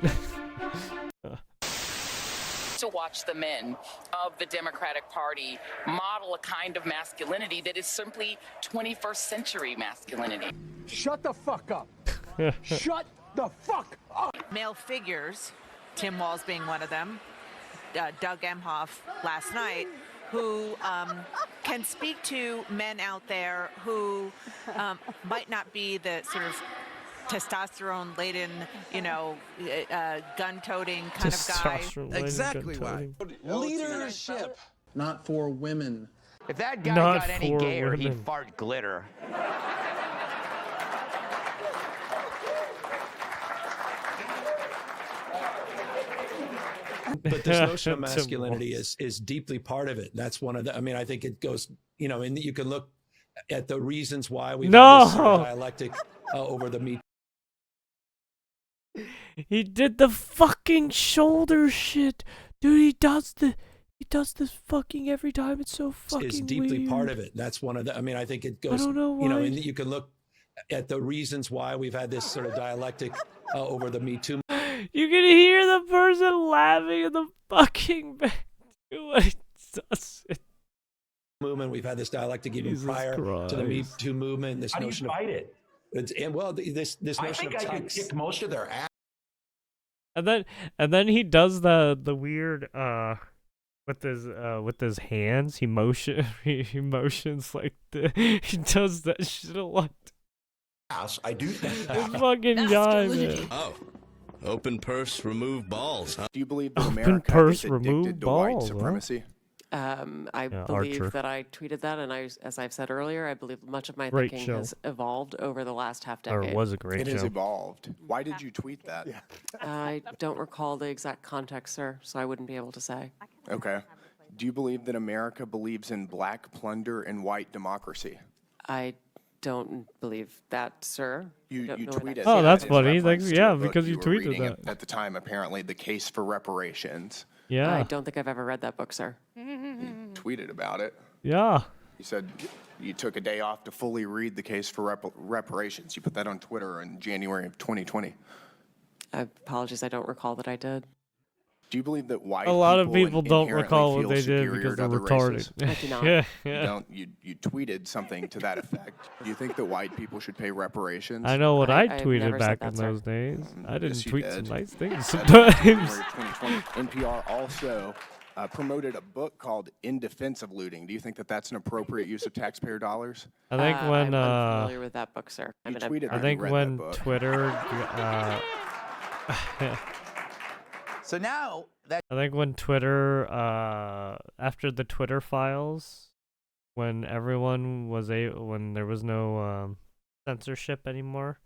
Speaker 7: To watch the men of the Democratic Party model a kind of masculinity that is simply 21st century masculinity.
Speaker 11: Shut the fuck up. Shut the fuck up.
Speaker 10: Male figures, Tim Walz being one of them, Doug Emhoff last night, who can speak to men out there who might not be the sort of testosterone-laden, gun-toting kind of guy.
Speaker 14: Exactly why.
Speaker 11: Leadership, not for women.
Speaker 14: If that guy
Speaker 1: Not
Speaker 14: got any
Speaker 1: for
Speaker 14: gayer,
Speaker 1: women.
Speaker 14: he'd fart glitter.
Speaker 12: But this notion of masculinity is deeply part of it. That's one of the, I mean, I think it goes, and you can look at the reasons why we've had this sort of dialectic over the Me.
Speaker 1: He did the fucking shoulder shit. Dude, he does this fucking every time. It's so fucking
Speaker 12: Is deeply
Speaker 1: weird.
Speaker 12: part of it. That's one of the, I mean, I think it goes,
Speaker 1: I don't know why.
Speaker 12: and you can look at the reasons why we've had this sort of dialectic over the Me Too.
Speaker 1: You can hear the person laughing in the fucking back when he does it.
Speaker 12: Movement. We've had this dialectic even
Speaker 1: Jesus
Speaker 12: prior to the Me
Speaker 1: Christ.
Speaker 12: Too movement. This
Speaker 15: How do you
Speaker 12: notion
Speaker 15: fight
Speaker 12: of
Speaker 15: it?
Speaker 12: This
Speaker 15: I
Speaker 12: notion
Speaker 15: think
Speaker 12: of
Speaker 15: I could
Speaker 12: tucks.
Speaker 15: kick most of their ass.
Speaker 1: And then he does the weird with his hands. He motions like he does that shit a lot.
Speaker 15: I do think
Speaker 1: This fucking guy, man.
Speaker 16: Oh, open purse, remove balls, huh?
Speaker 19: Do you believe that
Speaker 1: Open
Speaker 19: America
Speaker 1: purse,
Speaker 19: is
Speaker 1: remove
Speaker 19: addicted to white
Speaker 1: balls, huh?
Speaker 19: supremacy?
Speaker 27: I
Speaker 1: Yeah,
Speaker 27: believe
Speaker 1: Archer.
Speaker 27: that I tweeted that, and as I've said earlier, I believe much of my
Speaker 1: Great
Speaker 27: thinking
Speaker 1: show.
Speaker 27: has evolved over the last half
Speaker 1: Or
Speaker 27: decade.
Speaker 1: it was a great
Speaker 19: It
Speaker 1: show.
Speaker 19: has evolved. Why did you tweet that?
Speaker 27: I don't recall the exact context, sir, so I wouldn't be able to say.
Speaker 19: Okay. Do you believe that America believes in black plunder and white democracy?
Speaker 27: I don't believe that, sir.
Speaker 19: You
Speaker 27: Don't know what
Speaker 19: tweeted.
Speaker 27: that
Speaker 1: Oh,
Speaker 19: that
Speaker 1: that's
Speaker 19: in
Speaker 1: funny.
Speaker 19: reference
Speaker 1: Thanks-
Speaker 19: to
Speaker 1: yeah,
Speaker 19: a book
Speaker 1: because you
Speaker 19: were
Speaker 1: tweeted
Speaker 19: reading
Speaker 1: that.
Speaker 19: at the time, apparently, The Case for Reparations.
Speaker 1: Yeah.
Speaker 27: I don't think I've ever read that book, sir.
Speaker 19: Tweeted about it.
Speaker 1: Yeah.
Speaker 19: You said you took a day off to fully read The Case for Reparations. You put that on Twitter in January of 2020.
Speaker 27: Apologies, I don't recall that I did.
Speaker 19: Do you believe that white
Speaker 1: A lot of
Speaker 19: people
Speaker 1: people don't
Speaker 19: inherently
Speaker 1: recall what
Speaker 19: feel
Speaker 1: they did
Speaker 19: superior
Speaker 1: because
Speaker 19: to
Speaker 1: they're
Speaker 19: other
Speaker 1: retarded.
Speaker 19: races?
Speaker 27: I do not.
Speaker 1: Yeah.
Speaker 19: You don't. You tweeted something to that effect. Do you think that white people should pay reparations?
Speaker 1: I know what I
Speaker 27: I've
Speaker 1: tweeted
Speaker 27: never said
Speaker 1: back
Speaker 27: that,
Speaker 1: in
Speaker 27: sir.
Speaker 1: those days. I didn't
Speaker 19: Yes, you
Speaker 1: tweet
Speaker 19: did.
Speaker 1: some nice things
Speaker 19: Said that in
Speaker 1: sometimes.
Speaker 19: January 2020. NPR also promoted a book called In Defense of Looting. Do you think that that's an appropriate use of taxpayer dollars?
Speaker 1: I think when
Speaker 27: I'm unfamiliar with that book, sir.
Speaker 19: You
Speaker 27: I've-
Speaker 19: tweeted
Speaker 1: I
Speaker 19: that you
Speaker 1: think
Speaker 19: read
Speaker 1: when
Speaker 19: that book.
Speaker 1: Twitter
Speaker 14: So now that
Speaker 1: I think when Twitter after the Twitter files, when everyone was when there was no censorship anymore,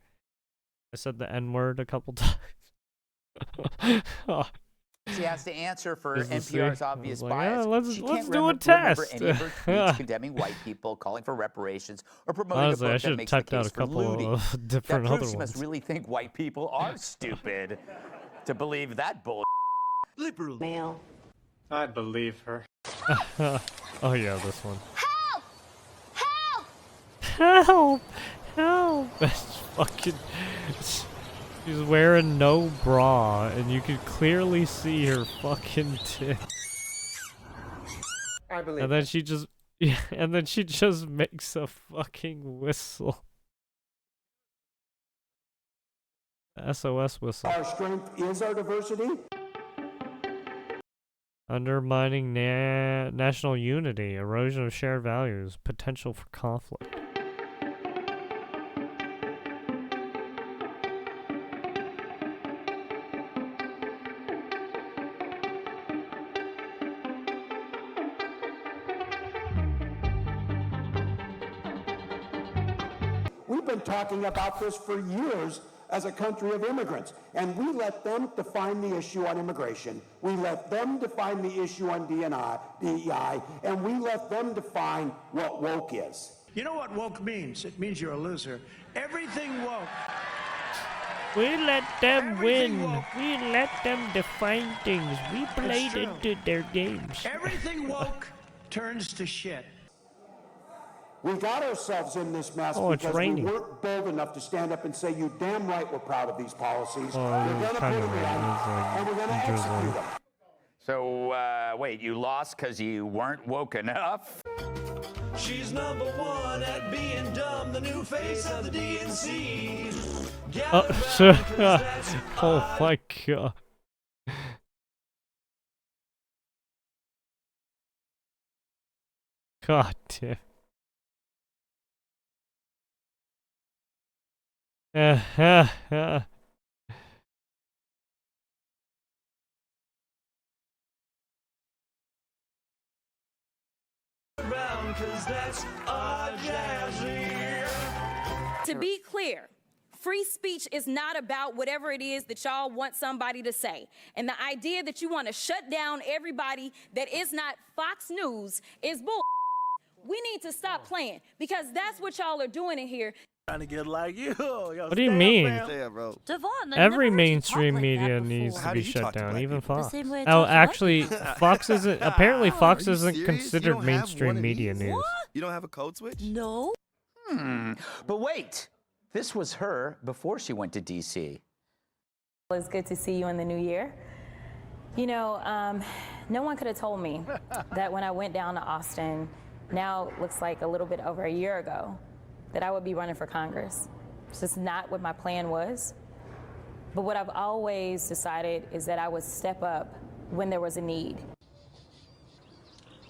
Speaker 1: I said the N-word a couple times. Oh,
Speaker 14: she has to answer for
Speaker 1: Just to see.
Speaker 14: NPR's
Speaker 1: I
Speaker 14: obvious
Speaker 1: was like,
Speaker 14: bias.
Speaker 1: yeah, let's
Speaker 14: She
Speaker 1: do a
Speaker 14: can't remember
Speaker 1: test.
Speaker 14: any of her tweets condemning white people, calling for reparations, or promoting
Speaker 1: Honestly,
Speaker 14: a
Speaker 1: I
Speaker 14: book
Speaker 1: should
Speaker 14: that
Speaker 1: have
Speaker 14: makes the
Speaker 1: typed out
Speaker 14: case
Speaker 1: a
Speaker 14: for
Speaker 1: couple
Speaker 14: looting.
Speaker 1: of different
Speaker 14: that proves
Speaker 1: other
Speaker 14: she
Speaker 1: ones.
Speaker 14: must really think white people are stupid to believe that bull. Liberal.
Speaker 27: Male.
Speaker 5: I believe her.
Speaker 1: Oh yeah, this one.
Speaker 20: Help!
Speaker 1: Help!
Speaker 20: Help!
Speaker 1: Help! It's fucking. She's wearing no bra, and you can clearly see her fucking tits.
Speaker 5: I believe
Speaker 1: And then she just, yeah, and then she just makes a fucking whistle. SOS whistle.
Speaker 11: Our strength is our diversity.
Speaker 1: Undermining national unity, erosion of shared values, potential for conflict.
Speaker 11: We've been talking about this for years.
Speaker 2: as a country of immigrants. And we let them define the issue on immigration. We let them define the issue on DEI, and we let them define what woke is.
Speaker 11: You know what woke means? It means you're a loser. Everything woke.
Speaker 1: We let them win. We let them define things. We played into their games.
Speaker 11: Everything woke turns to shit.
Speaker 2: We got ourselves in this mess
Speaker 1: it's raining.
Speaker 2: we weren't bold enough to stand up and say, you damn right we're proud of these policies.
Speaker 1: Oh,
Speaker 2: we're
Speaker 1: it was
Speaker 2: going to put
Speaker 1: kinda
Speaker 2: them in, and we're going to execute them.
Speaker 14: So, wait, you lost because you weren't woke enough?
Speaker 12: She's #1 at being dumb, the new face of the DNC.
Speaker 1: Oh my god. God damn.
Speaker 13: To be clear, free speech is not about whatever it is that y'all want somebody to say. And the idea that you want to shut down everybody that is not Fox News is bull. We need to stop playing because that's what y'all are doing in here.
Speaker 11: Trying to get like you.
Speaker 1: What do you mean?
Speaker 20: Devon,
Speaker 1: Every mainstream media needs to be shut down, even Fox. Oh, actually, Fox isn't. Apparently, Fox isn't considered mainstream media news.
Speaker 16: You don't have a code switch?
Speaker 20: No.
Speaker 14: But wait, this was her before she went to D.C.
Speaker 13: It's good to see you in the new year. You know, no one could have told me that when I went down to Austin, now it looks like a little bit over a year ago, that I would be running for Congress. It's just not what my plan was. But what I've always decided is that I would step up when there was a need.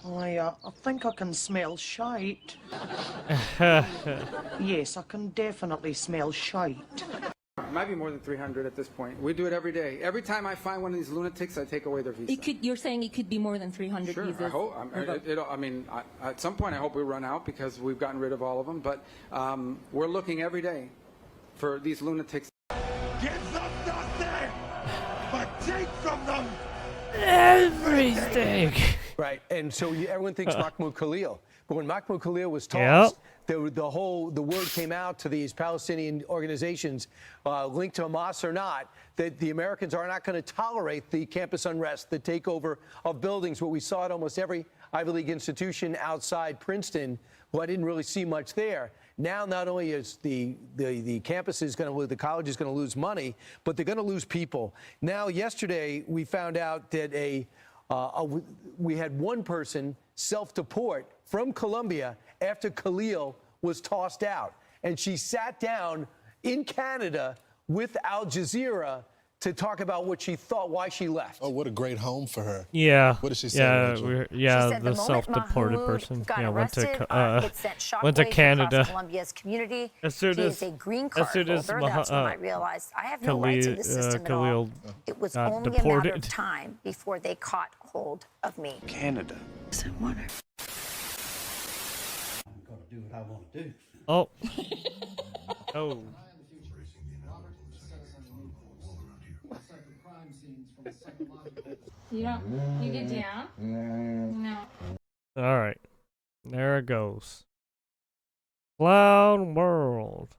Speaker 11: I think I can smell shite. Yes, I can definitely smell shite.
Speaker 9: It might be more than 300 at this point. We do it every day. Every time I find one of these lunatics, I take away their visa.
Speaker 13: You're saying it could be more than 300
Speaker 9: Sure,
Speaker 13: visas?
Speaker 9: I hope. At some point, I hope we run out because we've gotten rid of all of them. But we're looking every day for these lunatics.
Speaker 11: Give them nothing, but take from them
Speaker 1: everything.
Speaker 8: Right, and so everyone thinks Mahmoud Khalil. But when Mahmoud Khalil was tossed, the word came out to these Palestinian organizations, linked to Hamas or not, that the Americans are not going to tolerate the campus unrest, the takeover of buildings. What we saw at almost every Ivy League institution outside Princeton. Well, I didn't really see much there. Now, not only is the campus is going to lose, the college is going to lose money, but they're going to lose people. Now, yesterday we found out that we had one person self-deport from Colombia after Khalil was tossed out. And she sat down in Canada with Al Jazeera to talk about what she thought, why she left.
Speaker 16: Oh, what a great home for her.
Speaker 1: Yeah.
Speaker 16: What did she say?
Speaker 1: The self-deported person. Yeah, went to Canada.
Speaker 20: Colombia's community.
Speaker 1: As soon as
Speaker 20: a green card holder, that's when I realized I have no rights in the system at all. It was only a matter of time before they caught hold of me.
Speaker 11: Canada.
Speaker 20: So what?
Speaker 11: I'm going to do what I want to do.
Speaker 1: Oh. Oh.
Speaker 13: You get down? No.
Speaker 1: All right. There it goes. Cloud World.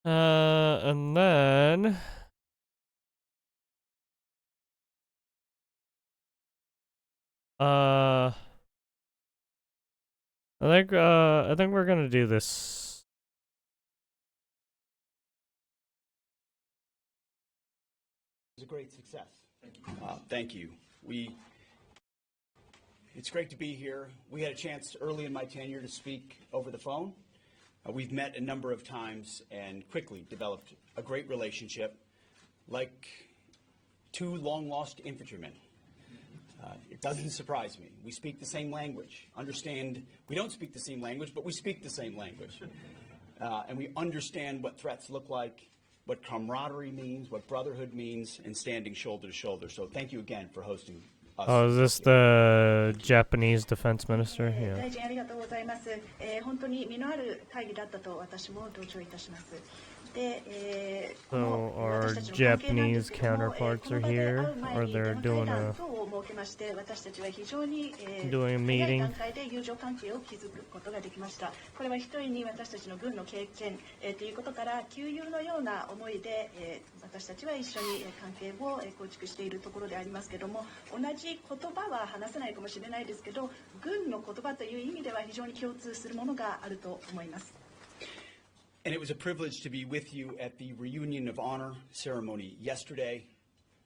Speaker 1: And then I think we're gonna do this.
Speaker 11: It was a great success. Thank you.
Speaker 17: It's great to be here. We had a chance early in my tenure to speak over the phone. We've met a number of times and quickly developed a great relationship, like two long-lost infantrymen. It doesn't surprise me. We speak the same language. Understand, we don't speak the same language, but we speak the same language. And we understand what threats look like, what camaraderie means, what brotherhood means, and standing shoulder to shoulder. So thank you again for hosting us.
Speaker 1: Oh, is this the Japanese defense minister? Yeah.
Speaker 18: 大臣ありがとうございます。本当に実のある会議だったと私も同調いたします。で、
Speaker 1: So our Japanese counterparts are here, or they're doing a meeting.
Speaker 18: 段階で友情関係を築くことができました。これは一人に私たちの軍の経験ということから旧友のような思いで私たちは一緒に関係を構築しているところでありますけども、同じ言葉は話せないかもしれないですけど、軍の言葉という意味では非常に共通するものがあると思います。
Speaker 17: And it was a privilege to be with you at the Reunion of Honor ceremony yesterday.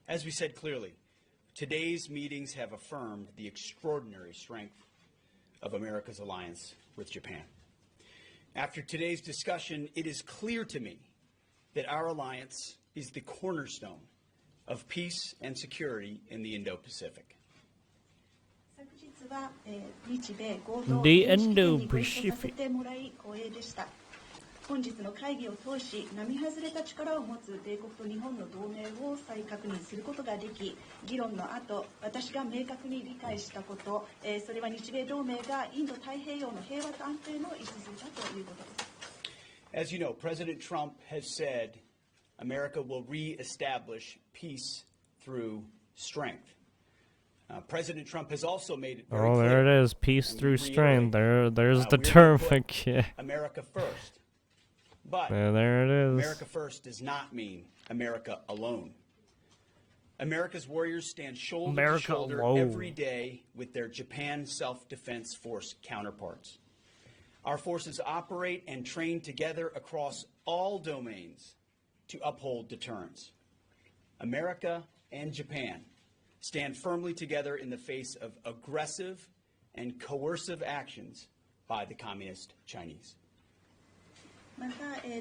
Speaker 17: As we said clearly, today's meetings have affirmed the extraordinary strength of America's alliance with Japan. After today's discussion, it is clear to me that our alliance is the cornerstone of peace and security in the Indo-Pacific.
Speaker 18: 昨日は日米合同
Speaker 1: The
Speaker 18: 軍事権にご一緒させ
Speaker 1: Indo-Pacific.
Speaker 18: てもらい光栄でした。本日の会議を通し、並外れた力を持つ米国と日本の同盟を再確認することができ、議論の後、私が明確に理解したこと、それは日米同盟がインド太平洋の平和と安定の礎だということです。
Speaker 17: As you know, President Trump has said America will reestablish peace through strength. President Trump has also made it very
Speaker 1: Oh,
Speaker 17: clear.
Speaker 1: there it is. Peace
Speaker 17: and
Speaker 1: through
Speaker 17: we
Speaker 1: strength.
Speaker 17: reiterate,
Speaker 1: There's the
Speaker 17: we're
Speaker 1: term.
Speaker 17: gonna put
Speaker 1: Yeah.
Speaker 17: America first. But
Speaker 1: There it is.
Speaker 17: America first does not mean America alone. America's warriors stand shoulder
Speaker 1: America
Speaker 17: to shoulder
Speaker 1: alone.
Speaker 17: every day with their Japan Self-Defense Force counterparts. Our forces operate and train together across all domains to uphold deterrence. America and Japan stand firmly together in the face of aggressive and coercive actions by the Communist Chinese.
Speaker 18: また、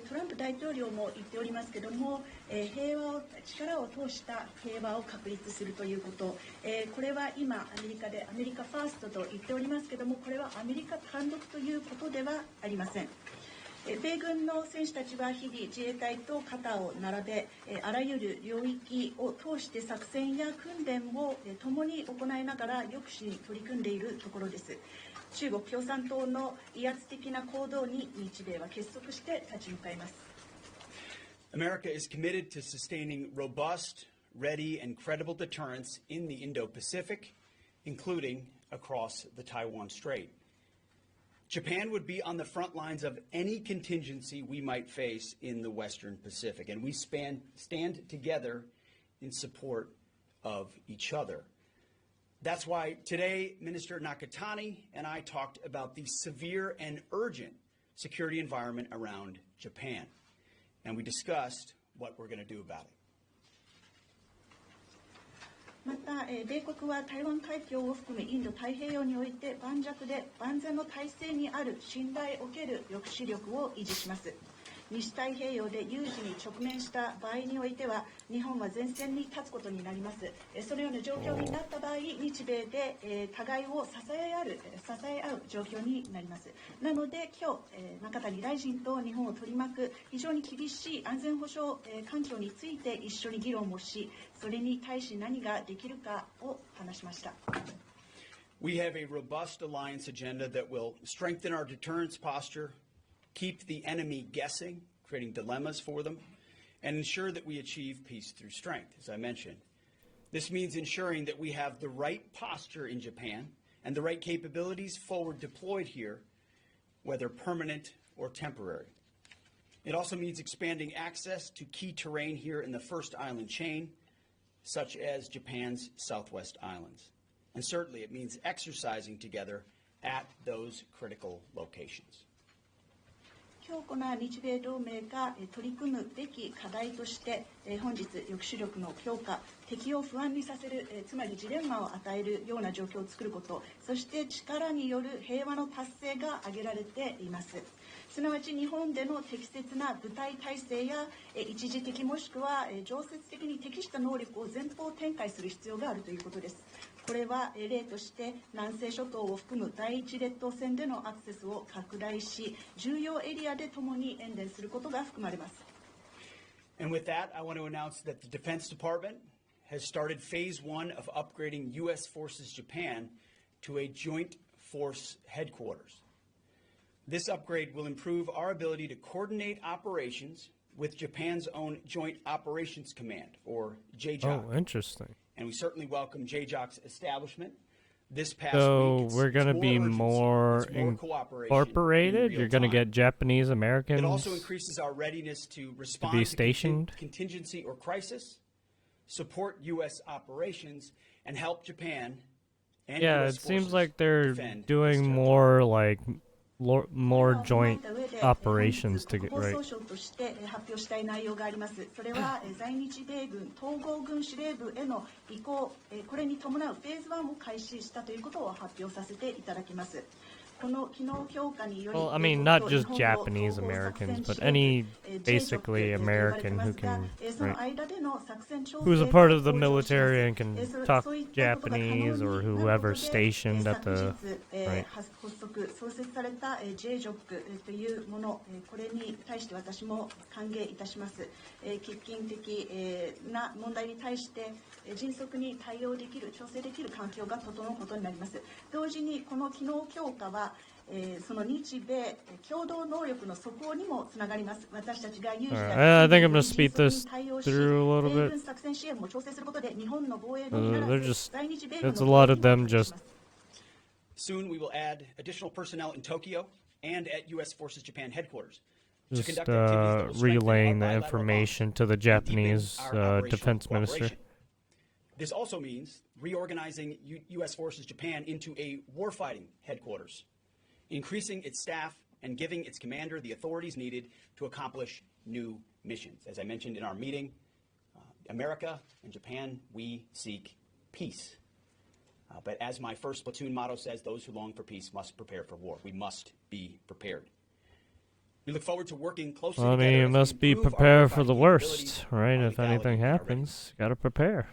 Speaker 18: トランプ大統領も言っておりますけれども、平和を力を通した平和を確立するということ、これは今アメリカでアメリカファーストと言っておりますけれども、これはアメリカ単独ということではありません。米軍の選手たちは日々自衛隊と肩を並べ、あらゆる領域を通して作戦や訓練を共に行いながら抑止に取り組んでいるところです。中国共産党の威圧的な行動に日米は結束して立ち向かいます。
Speaker 17: America is committed to sustaining robust, ready, and credible deterrence in the Indo-Pacific, including across the Taiwan Strait. Japan would be on the front lines of any contingency we might face in the Western Pacific, and we stand together in support of each other. That's why today, Minister Nakatani and I talked about the severe and urgent security environment around Japan, and we discussed what we're going to do about it.
Speaker 18: また、米国は台湾海峡を含めインド太平洋において盤石で万全の体制にある信頼を受ける抑止力を維持します。西太平洋で有事に直面した場合においては日本は前線に立つことになります。そのような状況になった場合、日米で互いを支え合う状況になります。なので今日中谷大臣と日本を取り巻く非常に厳しい安全保障環境について一緒に議論をし、それに対し何ができるかを話しました。
Speaker 17: We have a robust alliance agenda that will strengthen our deterrence posture, keep the enemy guessing, creating dilemmas for them, and ensure that we achieve peace through strength, as I mentioned. This means ensuring that we have the right posture in Japan and the right capabilities forward deployed here, whether permanent or temporary. It also means expanding access to key terrain here in the first island chain, such as Japan's Southwest Islands. And certainly it means exercising together at those critical locations.
Speaker 18: 強固な日米同盟が取り組むべき課題として本日抑止力の強化、敵を不安にさせるつまりジレンマを与えるような状況を作ること、そして力による平和の達成が挙げられています。すなわち日本での適切な部隊体制や一時的もしくは常設的に適した能力を前方展開する必要があるということです。これは例として南西諸島を含む第一列島線でのアクセスを拡大し、重要エリアでともに演練することが含まれます。
Speaker 17: And with that, I want to announce that the Defense Department has started phase 1 of upgrading U.S. Forces Japan to a joint force headquarters. This upgrade will improve our ability to coordinate operations with Japan's own Joint Operations Command, or JJOC.
Speaker 1: Oh, interesting.
Speaker 17: And we certainly welcome JJOC's establishment. This past
Speaker 1: So
Speaker 17: week,
Speaker 1: we're going to be more incorporated? You're going to get Japanese Americans
Speaker 17: it also increases our readiness to respond
Speaker 1: be stationed?
Speaker 17: to contingency or crisis, support U.S. operations, and help Japan and
Speaker 1: Yeah,
Speaker 17: US
Speaker 1: it seems
Speaker 17: forces
Speaker 1: like they're
Speaker 17: defend
Speaker 1: doing more like more joint operations to get
Speaker 18: 国防
Speaker 1: right.
Speaker 18: 総省として発表したい内容があります。それは在日米軍統合軍司令部への移行、これに伴うフェーズ1を開始したということを発表させていただきます。この機能強化により
Speaker 1: Well, I mean, not just Japanese Americans, but any basically American who can, right, who's a part of the military and can talk Japanese or whoever's stationed at the, right.
Speaker 18: 発足創設された JJOC というもの、これに対して私も歓迎いたします。喫緊的な問題に対して迅速に対応できる、調整できる環境が整うことになります。同時にこの機能強化はその日米共同能力の底上にもつながります。私たちが有事
Speaker 1: I think I'm gonna speed this through a little bit.
Speaker 18: 米軍作戦支援も調整することで日本の防衛のみなら
Speaker 1: They're
Speaker 18: ず
Speaker 1: just,
Speaker 18: 在日米軍
Speaker 1: it's a
Speaker 18: の
Speaker 1: lot of them just
Speaker 17: Soon we will add additional personnel in Tokyo and at U.S. Forces Japan headquarters. to conduct activities that will strengthen
Speaker 1: relaying
Speaker 17: our
Speaker 1: the
Speaker 17: bilateral
Speaker 1: information to the
Speaker 17: bonds and deepen
Speaker 1: Japanese
Speaker 17: our operational
Speaker 1: defense minister.
Speaker 17: cooperation. This also means reorganizing U.S. Forces Japan into a warfighting headquarters, increasing its staff and giving its commander the authorities needed to accomplish new missions. As I mentioned in our meeting, America and Japan, we seek peace. But as my first platoon motto says, those who long for peace must prepare for war. We must be prepared. We look forward to working closely
Speaker 1: I
Speaker 17: together
Speaker 1: mean, you
Speaker 17: as we
Speaker 1: must be
Speaker 17: improve our
Speaker 1: prepared for
Speaker 17: warfighting
Speaker 1: the worst,
Speaker 17: capabilities,
Speaker 1: right?
Speaker 17: our
Speaker 1: If
Speaker 17: legality,
Speaker 1: anything
Speaker 17: and our
Speaker 1: happens, gotta prepare.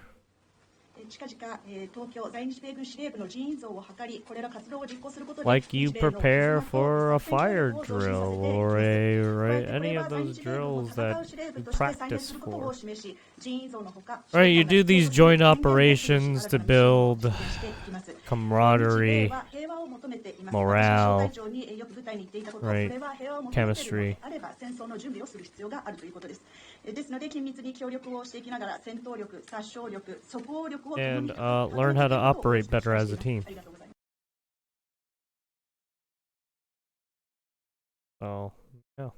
Speaker 18: 近々、東京在日米軍司令部の人員増を図り、これら活動を実行することで、
Speaker 1: Like you
Speaker 18: 日米の
Speaker 1: prepare
Speaker 18: 絆と
Speaker 1: for a
Speaker 18: 作戦協
Speaker 1: fire
Speaker 18: 力を増進させて
Speaker 1: drill
Speaker 18: いき
Speaker 1: or
Speaker 18: ます。
Speaker 1: a
Speaker 18: 加え
Speaker 1: right
Speaker 18: てこ
Speaker 1: any
Speaker 18: れ
Speaker 1: of
Speaker 18: は在
Speaker 1: those
Speaker 18: 日米軍の
Speaker 1: drills
Speaker 18: 戦う
Speaker 1: that
Speaker 18: 司令部
Speaker 1: you
Speaker 18: として参列
Speaker 1: practice
Speaker 18: することを
Speaker 1: for.
Speaker 18: 示し、人員増のほか、
Speaker 1: Right, you do these joint
Speaker 18: 宣言
Speaker 1: operations to build
Speaker 18: していきます。
Speaker 1: camaraderie,
Speaker 18: 日米は平和を求めています。
Speaker 1: morale,
Speaker 18: 私が招待長によく部隊に言っていたこと、
Speaker 1: right,
Speaker 18: それは平和を求めているの
Speaker 1: chemistry.
Speaker 18: であれば戦争の準備をする必要があるということです。ですので緊密に協力をしていきながら戦闘力、殺傷力、即応力を共に
Speaker 1: And learn how to operate better as a team.
Speaker 18: ありがとうございます。
Speaker 1: So, yeah.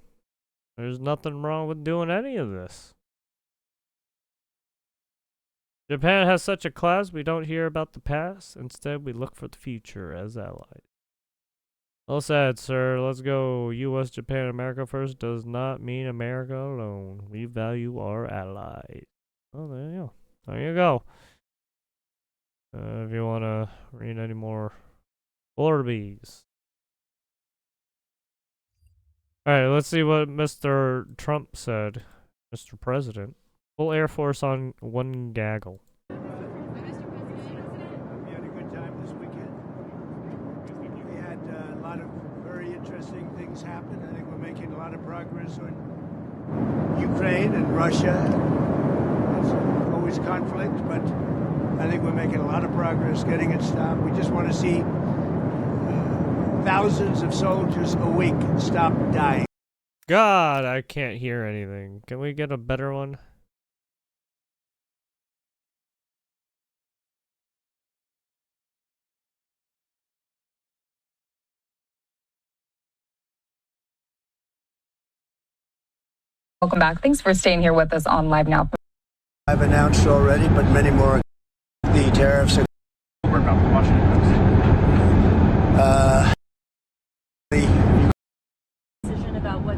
Speaker 1: There's nothing wrong with doing any of this. Japan has such a class, we don't hear about the past. Instead, we look for the future as allies. Well said, sir. Let's go. U.S., Japan, America first does not mean America alone. We value our allies. Oh, there you go. There you go. If you want to read any more Orbeez. Alright, let's see what Mr. Trump said. Mr. President. Full Air Force on one gaggle.
Speaker 11: We had a good time this weekend. We had a lot of very interesting things happen. I think we're making a lot of progress on Ukraine and Russia. There's always conflict, but I think we're making a lot of progress getting it stopped. We just want to see thousands of soldiers a week stop dying.
Speaker 1: God, I can't hear anything. Can we get a better one?
Speaker 3: Welcome back. Thanks for staying here with us on Live Now.
Speaker 11: I've announced already, but many more. The tariffs are
Speaker 13: Decision about what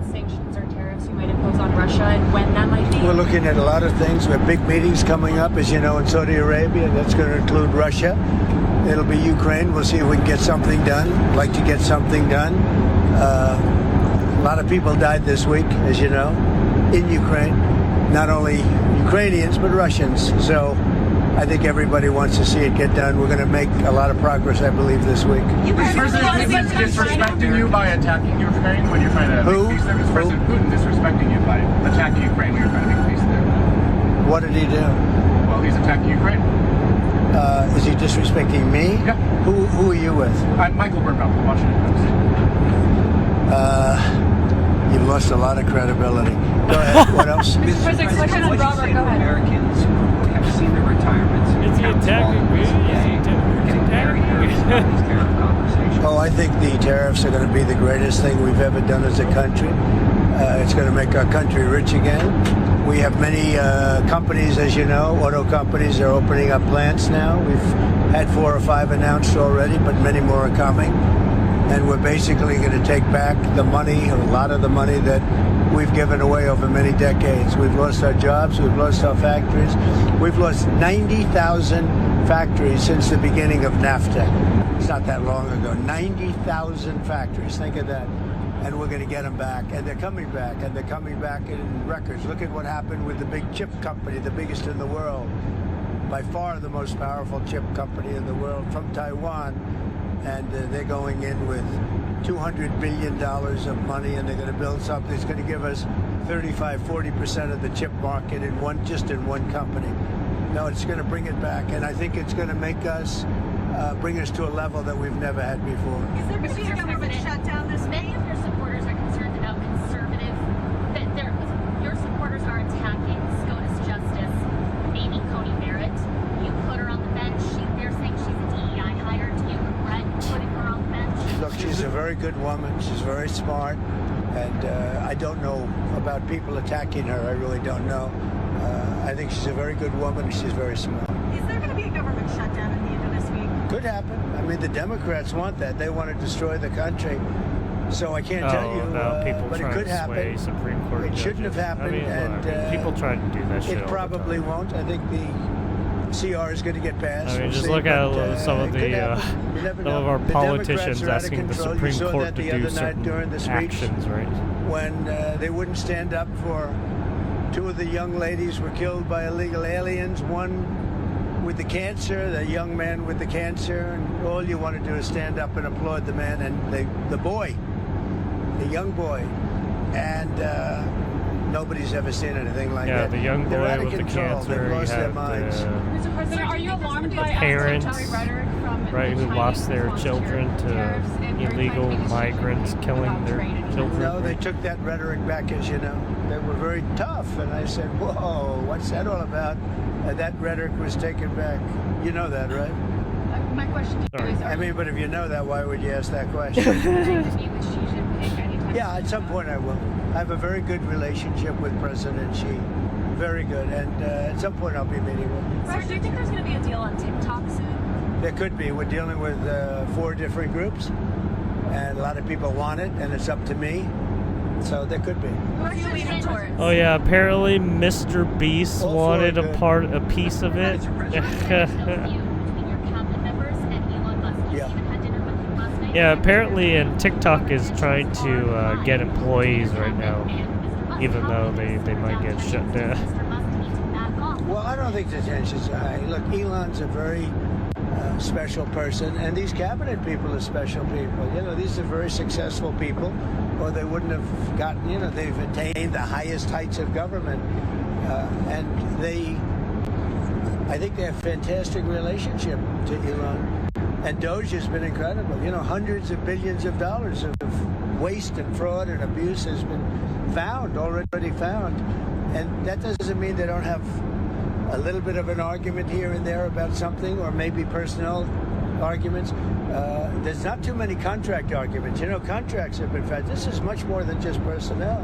Speaker 11: we're looking at a lot of things. We have big meetings coming up, as you know, in Saudi Arabia. That's going to include Russia. It'll be Ukraine. We'll see if we can get something done. I'd like to get something done. A lot of people died this week, as you know, in Ukraine. Not only Ukrainians, but Russians. So I think everybody wants to see it get done. We're going to make a lot of progress, I believe, this week.
Speaker 4: Is President Putin disrespecting you by attacking Ukraine when you're trying to make peace there? Is President Putin disrespecting you by attacking Ukraine when you're trying to make peace there?
Speaker 11: What did he do?
Speaker 4: Well, he's attacking Ukraine.
Speaker 11: Is he disrespecting me?
Speaker 4: Yeah.
Speaker 11: Who are you with?
Speaker 4: I'm Michael Burkoff, the Washington Post.
Speaker 11: You've lost a lot of credibility. Go ahead. What else?
Speaker 4: Mr. President, question on Robert. Go ahead. Americans who have seen the retirements.
Speaker 1: Is he attacking me? Is he attacking me?
Speaker 11: Oh, I think the tariffs are going to be the greatest thing we've ever done as a country. It's going to make our country rich again. We have many companies, as you know, auto companies are opening up plants now. We've had 4 or 5 announced already, but many more are coming. And we're basically going to take back the money, a lot of the money that we've given away over many decades. We've lost our jobs, we've lost our factories. We've lost 90,000 factories since the beginning of NAFTA. It's not that long ago. 90,000 factories, think of that. And we're going to get them back, and they're coming back, and they're coming back in records. Look at what happened with the big chip company, the biggest in the world, by far the most powerful chip company in the world, from Taiwan, and they're going in with $200 billion of money, and they're going to build something that's going to give us 35-40% of the chip market in just in one company. No, it's going to bring it back, and I think it's going to make us bring us to a level that we've never had before.
Speaker 21: Is there going to be a government shutdown this May? Many of your supporters are concerned about your supporters are attacking SCOTUS Justice, Amy Coney Barrett. You put her on the bench. They're saying she's a DEI hire. Do you regret putting her on the bench?
Speaker 11: Look, she's a very good woman. She's very smart. And I don't know about people attacking her. I really don't know. I think she's a very good woman. She's very smart.
Speaker 21: Is there going to be a government shutdown at the end of this week?
Speaker 11: Could happen. I mean, the Democrats want that. They want to destroy the country. So I can't tell you, but it could happen.
Speaker 1: Supreme Court
Speaker 11: it shouldn't have happened.
Speaker 1: People tried to do that shit.
Speaker 11: It probably won't. I think the CR is going to get passed.
Speaker 1: I mean, just look at some of our politicians asking the Supreme Court to do certain actions, right?
Speaker 11: When they wouldn't stand up for 2 of the young ladies were killed by illegal aliens. One with the cancer, the young man with the cancer, and all you want to do is stand up and applaud the man and the boy, the young boy, and nobody's ever seen anything like that.
Speaker 1: Yeah, the young boy with the cancer.
Speaker 11: They've lost their minds.
Speaker 21: Mr. President, are you alarmed by
Speaker 1: parents,
Speaker 21: rhetoric from
Speaker 1: right, who lost their children to illegal migrants killing their children?
Speaker 11: No, they took that rhetoric back, as you know. They were very tough, and I said, whoa, what's that all about? That rhetoric was taken back. You know that, right?
Speaker 21: My question to you is...
Speaker 11: I mean, but if you know that, why would you ask that question? Yeah, at some point I will. I have a very good relationship with President Xi. Very good. And at some point I'll be meeting with him.
Speaker 21: Sir, do you think there's going to be a deal on TikTok soon?
Speaker 11: There could be. We're dealing with 4 different groups. And a lot of people want it, and it's up to me. So there could be.
Speaker 1: Oh yeah, apparently Mr. Beast wanted a piece of it. Yeah, apparently, and TikTok is trying to get employees right now, even though they might get shut down.
Speaker 11: Well, I don't think the tension's high. Look, Elon's a very special person, and these cabinet people are special people. You know, these are very successful people, or they wouldn't have gotten, you know, they've attained the highest heights of government. And I think they have a fantastic relationship to Elon. And Doge has been incredible. You know, hundreds of billions of dollars of waste and fraud and abuse has been already found. And that doesn't mean they don't have a little bit of an argument here and there about something, or maybe personnel arguments. There's not too many contract arguments. You know, contracts have been found. This is much more than just personnel.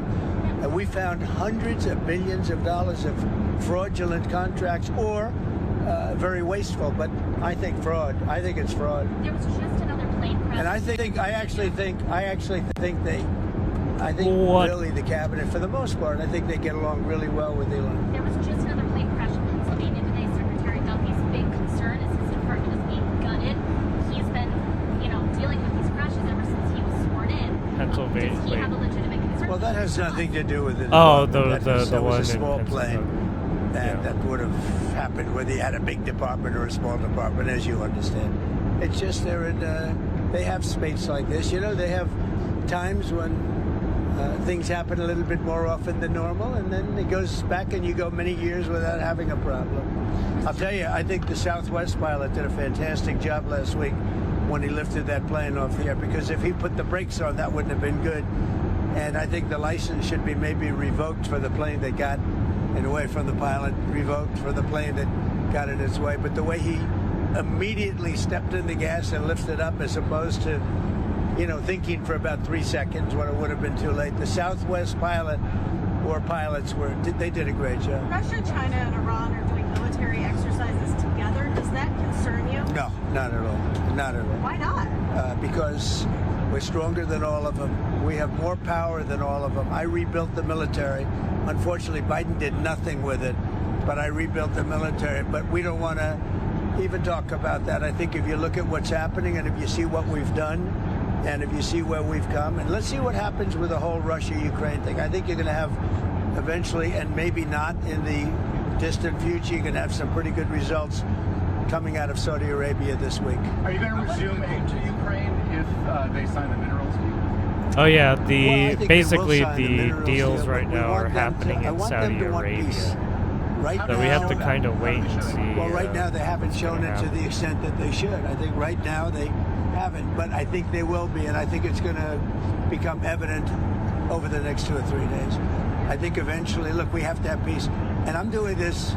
Speaker 11: And we found hundreds of billions of dollars of fraudulent contracts, or very wasteful, but I think fraud. I think it's fraud.
Speaker 21: There was just another plane crash.
Speaker 11: And I actually think they I think
Speaker 1: What?
Speaker 11: really the cabinet, for the most part, I think they get along really well with Elon.
Speaker 21: There was just another plane crash in Pennsylvania today. Secretary Duffy's big concern is his department is being gutted. He's been, dealing with these crashes ever since he was sworn in.
Speaker 1: Pennsylvania.
Speaker 21: Does he have a legitimate concern?
Speaker 11: Well, that has nothing to do with it.
Speaker 1: Oh,
Speaker 11: that was
Speaker 1: one
Speaker 11: a small
Speaker 1: in
Speaker 11: plane, and that would have happened whether you had a big department or a small department, as you understand. It's just they're in. They have space like this. They have times when things happen a little bit more often than normal, and then it goes back, and you go many years without having a problem. I'll tell you, I think the Southwest pilot did a fantastic job last week when he lifted that plane off the air, because if he put the brakes on, that wouldn't have been good. And I think the license should be maybe revoked for the plane that got in the way from the pilot, revoked for the plane that got in its way. But the way he immediately stepped in the gas and lifted up, as opposed to, thinking for about 3 seconds when it would have been too late. The Southwest pilot or pilots they did a great job.
Speaker 6: Russia, China, and Iran are doing military exercises together. Does that concern you?
Speaker 11: No, not at all. Not at all.
Speaker 6: Why not?
Speaker 11: Because we're stronger than all of them. We have more power than all of them. I rebuilt the military. Unfortunately, Biden did nothing with it, but I rebuilt the military. But we don't want to even talk about that. I think if you look at what's happening, and if you see what we've done, and if you see where we've come, and let's see what happens with the whole Russia-Ukraine thing. I think you're going to have eventually, and maybe not in the distant future, you're going to have some pretty good results coming out of Saudi Arabia this week.
Speaker 4: Are you going to resume aid to Ukraine if they sign the minerals deal?
Speaker 1: Oh yeah,
Speaker 11: I think
Speaker 1: basically
Speaker 11: they will sign the
Speaker 1: the
Speaker 11: minerals
Speaker 1: deals
Speaker 11: deal,
Speaker 1: right
Speaker 11: but we
Speaker 1: now
Speaker 11: want
Speaker 1: are
Speaker 11: them to-
Speaker 1: happening
Speaker 11: I
Speaker 1: in
Speaker 11: want them
Speaker 1: Saudi
Speaker 11: to want
Speaker 1: Arabia.
Speaker 11: peace. Right
Speaker 1: So
Speaker 11: now,
Speaker 1: we have to kind of wait and see.
Speaker 11: Well, right now they haven't
Speaker 1: what's
Speaker 11: shown
Speaker 1: gonna
Speaker 11: it to
Speaker 1: happen.
Speaker 11: the extent that they should. I think right now they haven't, but I think they will be, and I think it's going to become evident over the next 2 or 3 days. I think eventually, look, we have to have peace, and I'm doing this.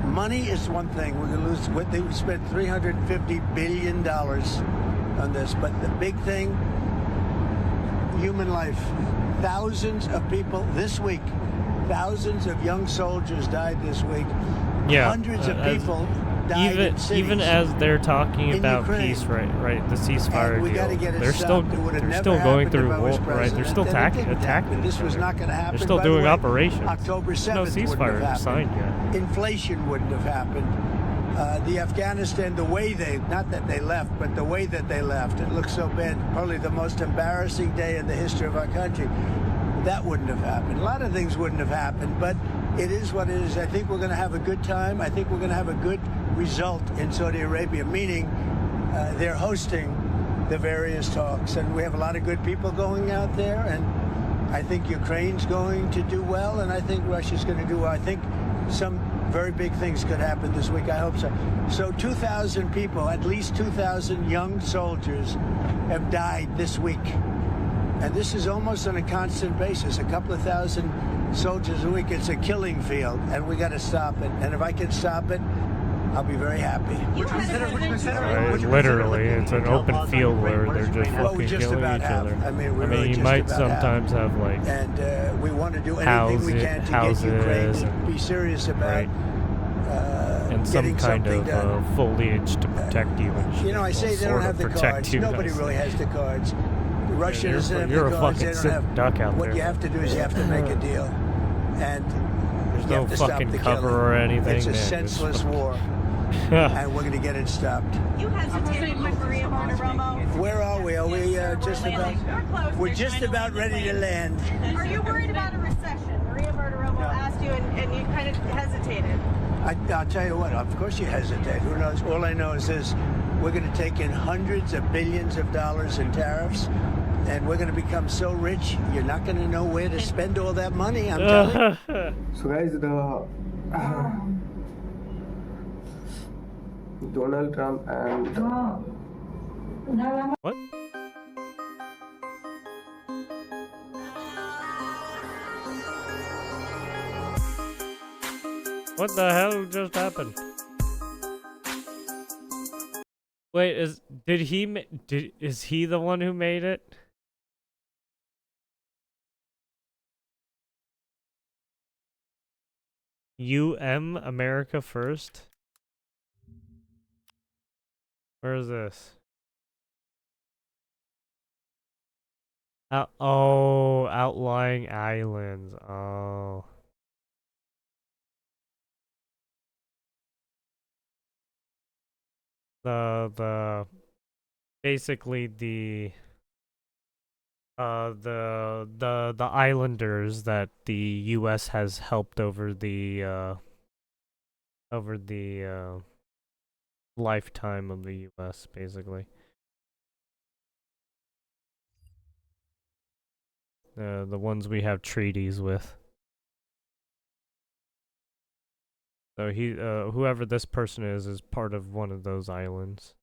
Speaker 11: Money is one thing. We're going to lose. We spent $350 billion on this, but the big thing, human life. Thousands of people this week. Thousands of young soldiers died this week.
Speaker 1: Yeah,
Speaker 11: Hundreds of people died in cities.
Speaker 1: even as they're talking
Speaker 11: in
Speaker 1: about
Speaker 11: Ukraine.
Speaker 1: peace, right, the ceasefire
Speaker 11: And we
Speaker 1: deal,
Speaker 11: gotta get it
Speaker 1: they're still
Speaker 11: stopped. It would have
Speaker 1: they're
Speaker 11: never
Speaker 1: still going
Speaker 11: happened
Speaker 1: through
Speaker 11: if I was
Speaker 1: war, right? They're
Speaker 11: president,
Speaker 1: still
Speaker 11: and it didn't
Speaker 1: attacking.
Speaker 11: happen. This was not going to happen.
Speaker 1: They're still
Speaker 11: By the
Speaker 1: doing
Speaker 11: way,
Speaker 1: operations.
Speaker 11: October 7th
Speaker 1: No
Speaker 11: wouldn't have
Speaker 1: ceasefire
Speaker 11: happened.
Speaker 1: signed yet.
Speaker 11: Inflation wouldn't have happened. The Afghanistan, the way not that they left, but the way that they left, it looks so bad. Probably the most embarrassing day in the history of our country. That wouldn't have happened. A lot of things wouldn't have happened, but it is what it is. I think we're going to have a good time. I think we're going to have a good result in Saudi Arabia, meaning they're hosting the various talks, and we have a lot of good people going out there, and I think Ukraine's going to do well, and I think Russia's going to do well. I think some very big things could happen this week. I hope so. So 2,000 people, at least 2,000 young soldiers have died this week. And this is almost on a constant basis, a couple of thousand soldiers a week. It's a killing field, and we got to stop it. And if I can stop it, I'll be very happy.
Speaker 1: Literally, it's an open field where they're just
Speaker 11: Well,
Speaker 1: fucking
Speaker 11: we just
Speaker 1: killing
Speaker 11: about
Speaker 1: each
Speaker 11: have.
Speaker 1: other.
Speaker 11: I mean, we really
Speaker 1: you
Speaker 11: just
Speaker 1: might
Speaker 11: about have.
Speaker 1: sometimes have like
Speaker 11: And we want to do anything we can to get Ukraine
Speaker 1: houses
Speaker 11: to
Speaker 1: and
Speaker 11: be serious about
Speaker 1: right, and some
Speaker 11: getting
Speaker 1: kind
Speaker 11: something
Speaker 1: of
Speaker 11: done.
Speaker 1: foliage to protect you. And shit.
Speaker 11: You know, I say
Speaker 1: Well,
Speaker 11: they don't
Speaker 1: sort
Speaker 11: have
Speaker 1: of
Speaker 11: the
Speaker 1: protect
Speaker 11: cards.
Speaker 1: you
Speaker 11: Nobody
Speaker 1: guys.
Speaker 11: really has the cards. Russia
Speaker 1: you're
Speaker 11: doesn't have
Speaker 1: you're
Speaker 11: the
Speaker 1: a
Speaker 11: cards.
Speaker 1: fucking
Speaker 11: They don't
Speaker 1: sick
Speaker 11: have.
Speaker 1: duck out
Speaker 11: What
Speaker 1: there.
Speaker 11: you have to do is you have to make a deal, and
Speaker 1: There's
Speaker 11: you
Speaker 1: no
Speaker 11: have to stop
Speaker 1: fucking
Speaker 11: the
Speaker 1: cover
Speaker 11: killing.
Speaker 1: or anything.
Speaker 11: It's a
Speaker 1: man. Just
Speaker 11: senseless
Speaker 1: fucking-
Speaker 11: war, and we're going to get it stopped.
Speaker 6: You hesitated with Maria Bartiromo.
Speaker 11: Where are we? Are we just about? We're just about ready to land.
Speaker 6: Are you worried about a recession? Maria Bartiromo asked you, and you kind of hesitated.
Speaker 11: I'll tell you what, of course you hesitate. Who knows? All I know is this. We're going to take in hundreds of billions of dollars in tariffs, and we're going to become so rich, you're not going to know where to spend all that money, I'm telling you.
Speaker 5: So guys, the Donald Trump and
Speaker 1: What? What the hell just happened? Wait, is he the one who made it? America First? Where is this? Oh, outlying islands. Oh. Basically the islanders that the U.S. has helped over the lifetime of the U.S. basically. The ones we have treaties with. So whoever this person is part of one of those islands.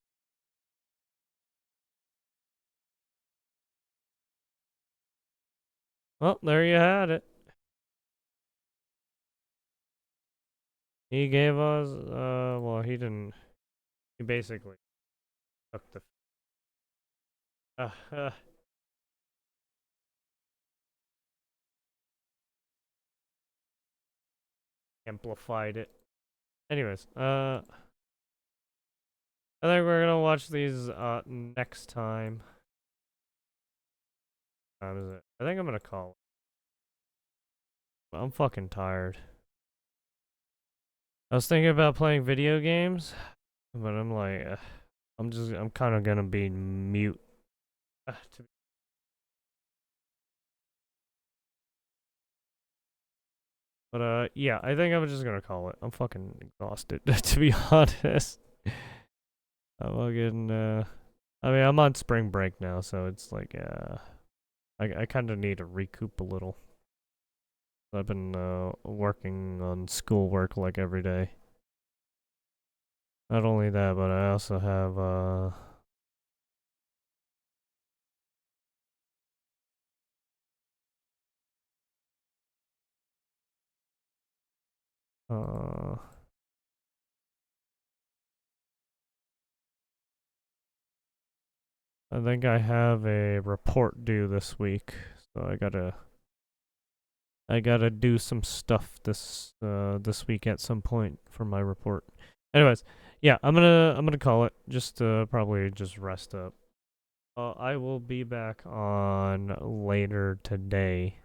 Speaker 1: Well, there you had it. He gave us, well, he didn't, he basically took the, amplified it. Anyways, I think we're gonna watch these, next time. What time is it? I think I'm gonna call it. I'm fucking tired. I was thinking about playing video games, but I'm like, I'm kind of gonna be mute. But yeah, I think I'm just gonna call it. I'm fucking exhausted, to be honest. I'm getting, I mean, I'm on spring break now, so it's like, I kind of need to recoup a little. I've been, working on schoolwork like every day. Not only that, but I also have, I think I have a report due this week, so I gotta do some stuff this week at some point for my report. Anyways, yeah, I'm gonna call it. Just probably just rest up. I will be back on later today.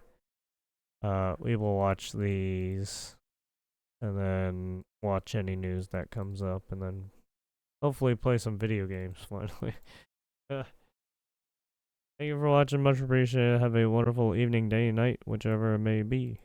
Speaker 1: We will watch these, and then watch any news that comes up, and then hopefully play some video games finally. Thank you for watching. Much appreciated. Have a wonderful evening, day, night, whichever it may be.